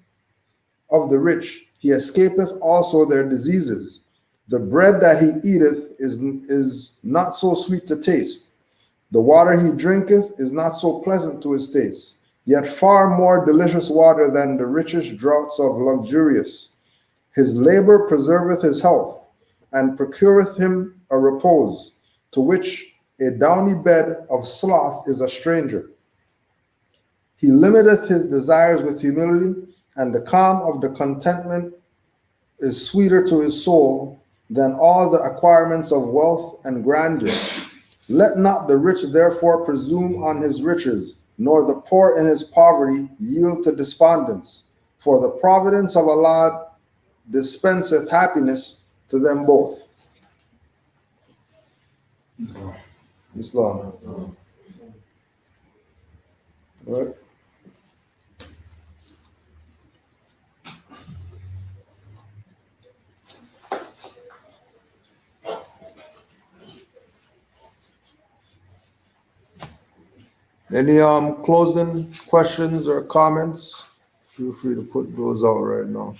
of the rich, he escapeth also their diseases. The bread that he eateth is not so sweet to taste. The water he drinketh is not so pleasant to his taste, yet far more delicious water than the richest draughts of luxurious. His labor preserveth his health, and procureth him a repose, to which a downy bed of sloth is a stranger. He limiteth his desires with humility, and the calm of the contentment is sweeter to his soul than all the acquirements of wealth and grandeur. Let not the rich therefore presume on his riches, nor the poor in his poverty yield to despondence, for the providence of Allah dispenseth happiness to them both. Islam. Right? Any closing questions or comments? Feel free to put those out right now.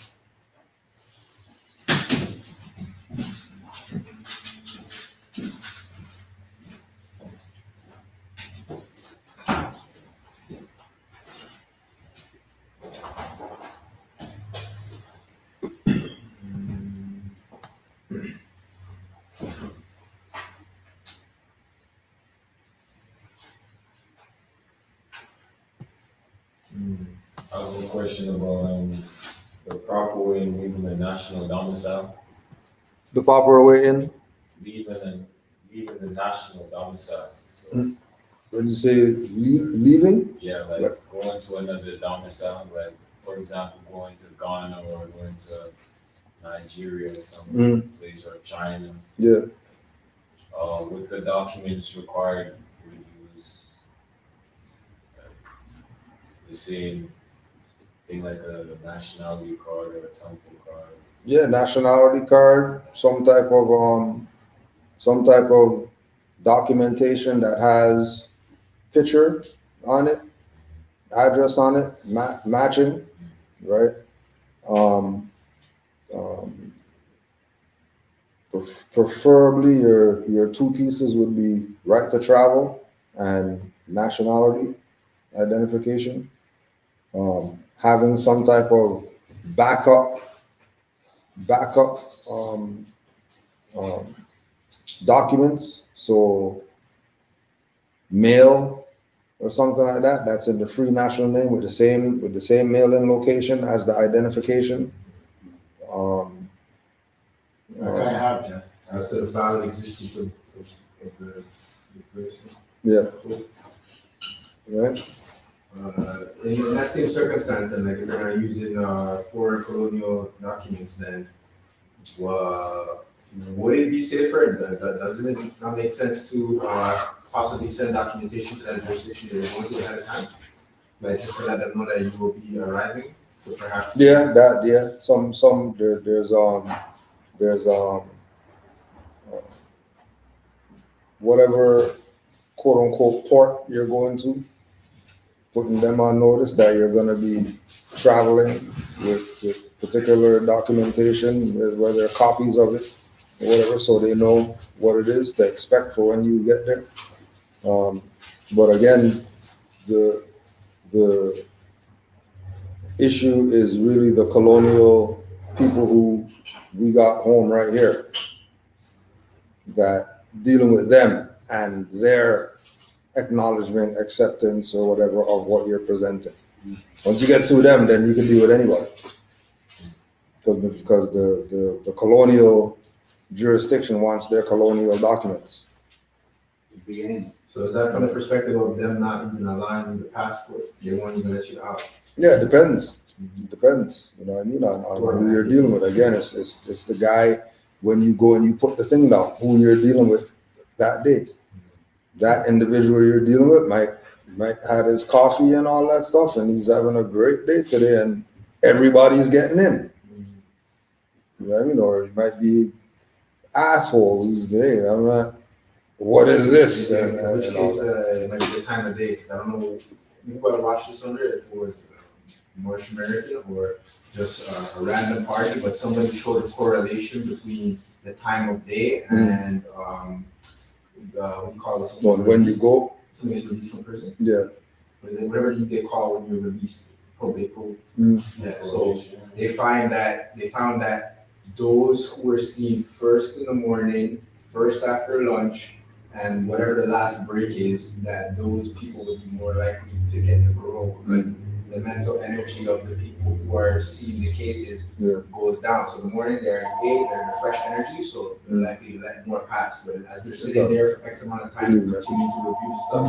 question about the proper way in leaving the national domicile. The proper way in, Leaving the national domicile. So, when you say leaving, yeah, like going to another domicile, like for example, going to Ghana or going to Nigeria or some place, or China. yeah. With the documents required, we use the same thing like a nationality card or a temple card. Yeah, nationality card, some type of documentation that has picture on it, address on it, matching, right? Um, preferably your two pieces would be right to travel and nationality identification. Having some type of backup um, um, documents, so mail or something like that, that's in the free national name with the same mail-in location as the identification. Like I have that. As to the valid existence of the person. Yeah. Right. In that same circumstance, and like if you're not using foreign colonial documents, then would it be safer? Doesn't it not make sense to possibly send documentation to that jurisdiction you're going to ahead of time, like just to let them know that you will be arriving? So perhaps. Yeah, there's whatever quote unquote port you're going to, putting them on notice that you're going to be traveling with particular documentation, whether copies of it or whatever, so they know what it is to expect for when you get there. But again, the issue is really the colonial people who we got home right here, that dealing with them and their acknowledgement, acceptance, or whatever of what you're presenting. Once you get through them, then you can deal with anybody. Because the colonial jurisdiction wants their colonial documents. Beginning. So is that from the perspective of them not even allowing you the passport? They won't even let you out. Yeah, it depends. It depends. You know what I mean? On who you're dealing with. Again, it's the guy when you go and you put the thing down, who you're dealing with that day. That individual you're dealing with might have his coffee and all that stuff, and he's having a great day today, and everybody's getting in. You know what I mean? Or it might be asshole who's there. I'm not. What is this? In which case, it might be the time of day, because I don't know who I watched this under, if it was Moorish American or just a random party, but somebody showed a correlation between the time of day and what do you call it? When you go. Something is released from prison. Yeah. Whatever they call when you're released, probate. Yeah. So they found that those who were seen first in the morning, first after lunch, and whatever the last break is, that those people would be more likely to get the parole, because the mental energy of the people who are seeing the cases goes down. So the morning they're in the fresh energy, so they're likely to let more pass. But as they're sitting there for X amount of time, continue to review the stuff,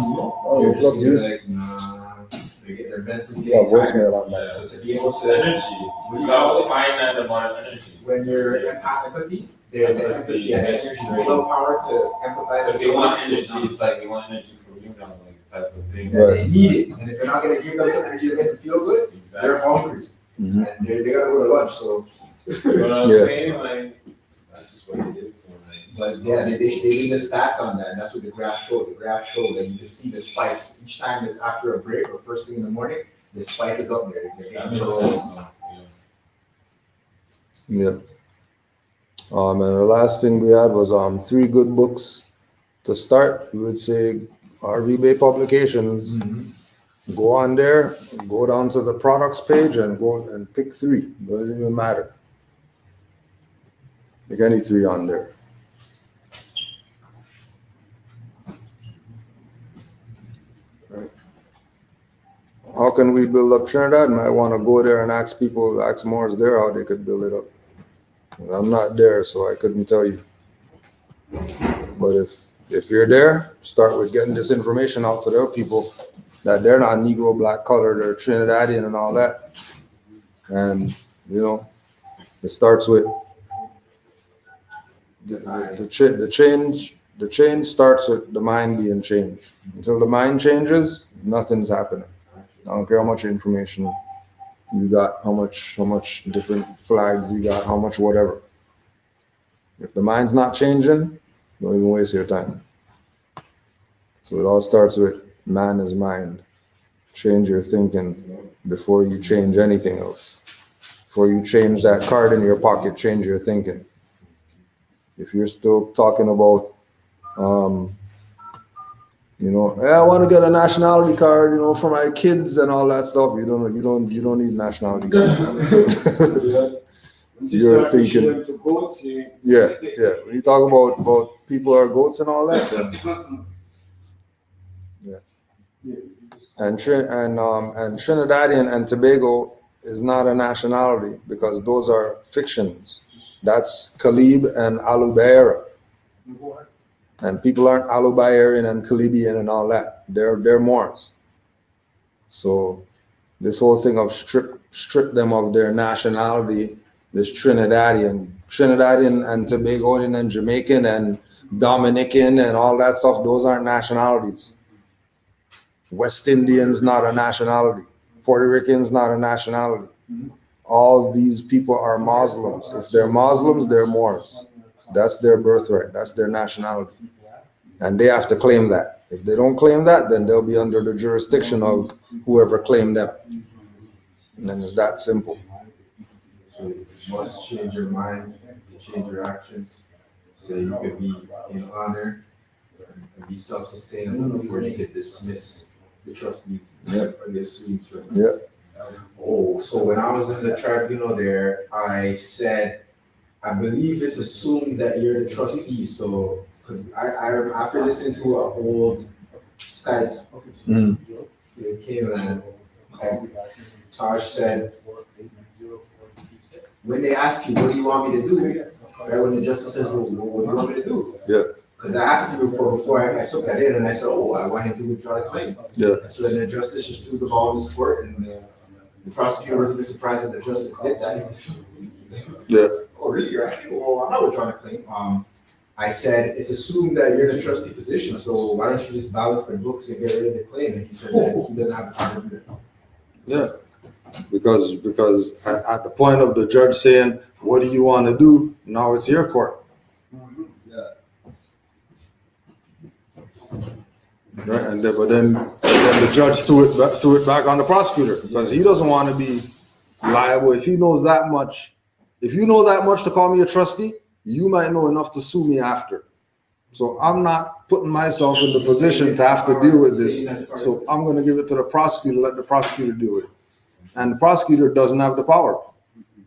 they're just like, nah, they get their mental voicemail on that. So to be able to Energy. We gotta find that amount of energy. when you're empathy, their energy, willpower to empathize. Because they want energy, it's like they want energy from you now, like type of thing. That they need it, and if they're not gonna give them some energy to make them feel good, they're hungry, and they gotta go to lunch. So, You know what I'm saying? Like, that's just what it is. So, like, but yeah, they did the stats on that, and that's what the graph showed. The graph showed that you can see the spikes each time it's after a break or first thing in the morning. The spike is up there. that makes sense. So, Yeah. And the last thing we had was 3 good books to start. We would say RV Bay Publications. Go on there, go down to the products page and go and pick 3. Doesn't even matter. Pick any 3 on there. Right. All how can we build up Trinidad? Might want to go there and ask Moors there how they could build it up. I'm not there, so I couldn't tell you. But if you're there, start with getting this information out to their people that they're not Negro, black, colored, or Trinidadian and all that. And, you know, it starts with the change starts with the mind being changed. Until the mind changes, nothing's happening. I don't care how much information you got, how much different flags you got, how much whatever. If the mind's not changing, don't even waste your time. So it all starts with man is mind. Change your thinking before you change anything else. Before you change that card in your pocket, change your thinking. If you're still talking about, you know, hey, I want to get a nationality card, you know, for my kids and all that stuff. You don't need nationality card. You're thinking, yeah. When you talk about people are goats and all that, then, yeah. And Trinidadian and Tobago is not a nationality because those are fictions. That's Calib and Alubayera. And people aren't Alubayerian and Calibian and all that. They're Moors. So this whole thing of strip them of their nationality, this Trinidadian and Tobagonian and Jamaican and Dominican and all that stuff, those aren't nationalities. West Indians not a nationality. Puerto Ricans not a nationality. All these people are Muslims. If they're Muslims, they're Moors. That's their birthright. That's their nationality. And they have to claim that. If they don't claim that, then they'll be under the jurisdiction of whoever claimed them. And then it's that simple. So you must change your mind to change your actions so you can be in honor and be self-sustainable before you can dismiss the trustees or the assumed trustees. Yeah. Oh, so when I was in the tribunal there, I said, I believe it's assumed that you're the trustee. So, because I after listening to an old Skype in Canaanland, Taj said, when they ask you, what do you want me to do? Right, when the justice says, well, what do you want me to do? Yeah. Because I happened to before I took that in, and I said, oh, I want him to withdraw the claim. Yeah. So then the justice just threw the ball in his court, and the prosecutor was a bit surprised that the justice did that. Yeah. Oh, really? You're asking? Well, I'm not withdrawing the claim. I said, it's assumed that you're in the trustee position, so why don't you just balance the books and get rid of the claim? And he said that he doesn't have the power to do that. Yeah. Because at the point of the judge saying, what do you want to do? Now it's your court. Right? But then the judge threw it back on the prosecutor because he doesn't want to be liable. If he knows that much, if you know that much to call me a trustee, you might know enough to sue me after. So I'm not putting myself in the position to have to deal with this. So I'm going to give it to the prosecutor, let the prosecutor deal with it. And the prosecutor doesn't have the power.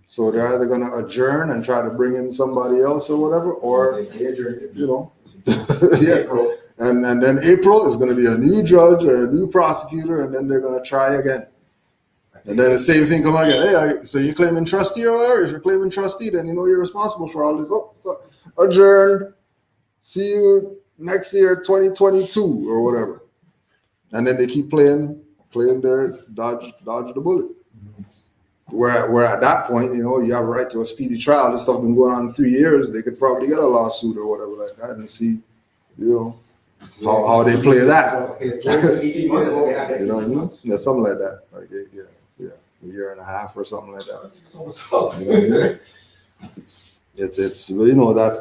So they're either going to adjourn and try to bring in somebody else or whatever, or, you know, yeah. And then April is going to be a new judge or a new prosecutor, and then they're going to try again. And then the same thing come again. Hey, so you're claiming trustee or whatever? If you're claiming trustee, then you know you're responsible for all this. Oh, so adjourned. See you next year, 2022 or whatever. And then they keep playing their dodge the bullet. Where at that point, you know, you have a right to a speedy trial. This stuff been going on 3 years. They could probably get a lawsuit or whatever like that and see, you know, how they play that. You know what I mean? Yeah, something like that. Like a year and a half or something like that. You know what I mean? It's you know, that's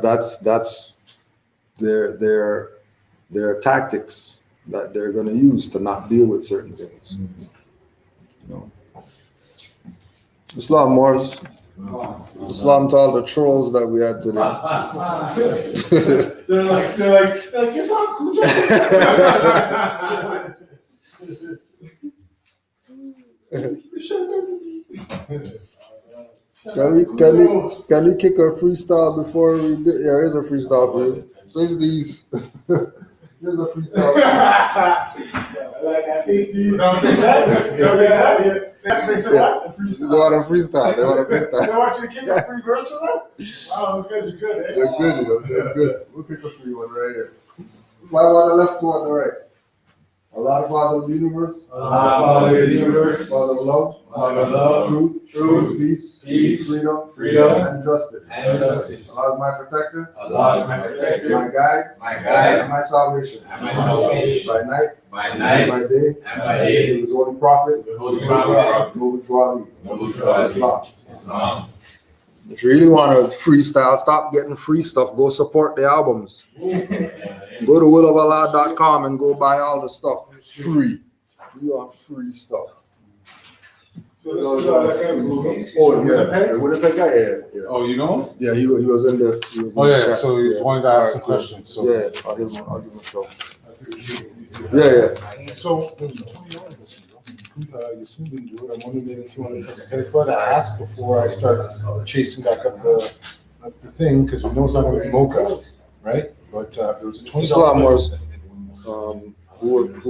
their tactics that they're going to use to not deal with certain things. You know. Islam Moors. Islam to all the trolls that we had today. they're like Islam cool. Can we kick a freestyle before we do? Yeah, here's a freestyle for you. Raise these. Here's a freestyle. Like that face, Steve. Is that what they said? Is that what they said? They said what? They want a freestyle. They want a freestyle. They want you to keep a free verse for them? Wow, those guys are good, eh? They're good, you know. They're good. We'll pick a free one right here. One on the left, two on the right. Allah, Father of the universe. Father of the universe. Father of love. Father of love. Truth. Peace. Peace. Freedom. And justice. And justice. Allah is my protector. Allah is my protector. My guide. And my salvation. And my salvation. By night. By And night. by day. And by day. His holy prophet. Holy prophet. Noble Drawli. Islam. Islam. If you really want to freestyle, stop getting free stuff. Go support the albums. Go to willofallah.com and go buy all the stuff free. We want free stuff. So this is that guy was Luis. Oh yeah, the Winnipeg guy. Yeah. Oh, you know? Yeah, he was in the. He was in Oh the yeah, chat. so you wanted to ask some questions, so. Yeah, I'll give him a show. Yeah. So, you soon didn't do it. I'm wondering if you want to touch base. But I ask before I start chasing back up the thing, because we know it's not going to be Mocha, right? But there was a $20. Islam was. Who else?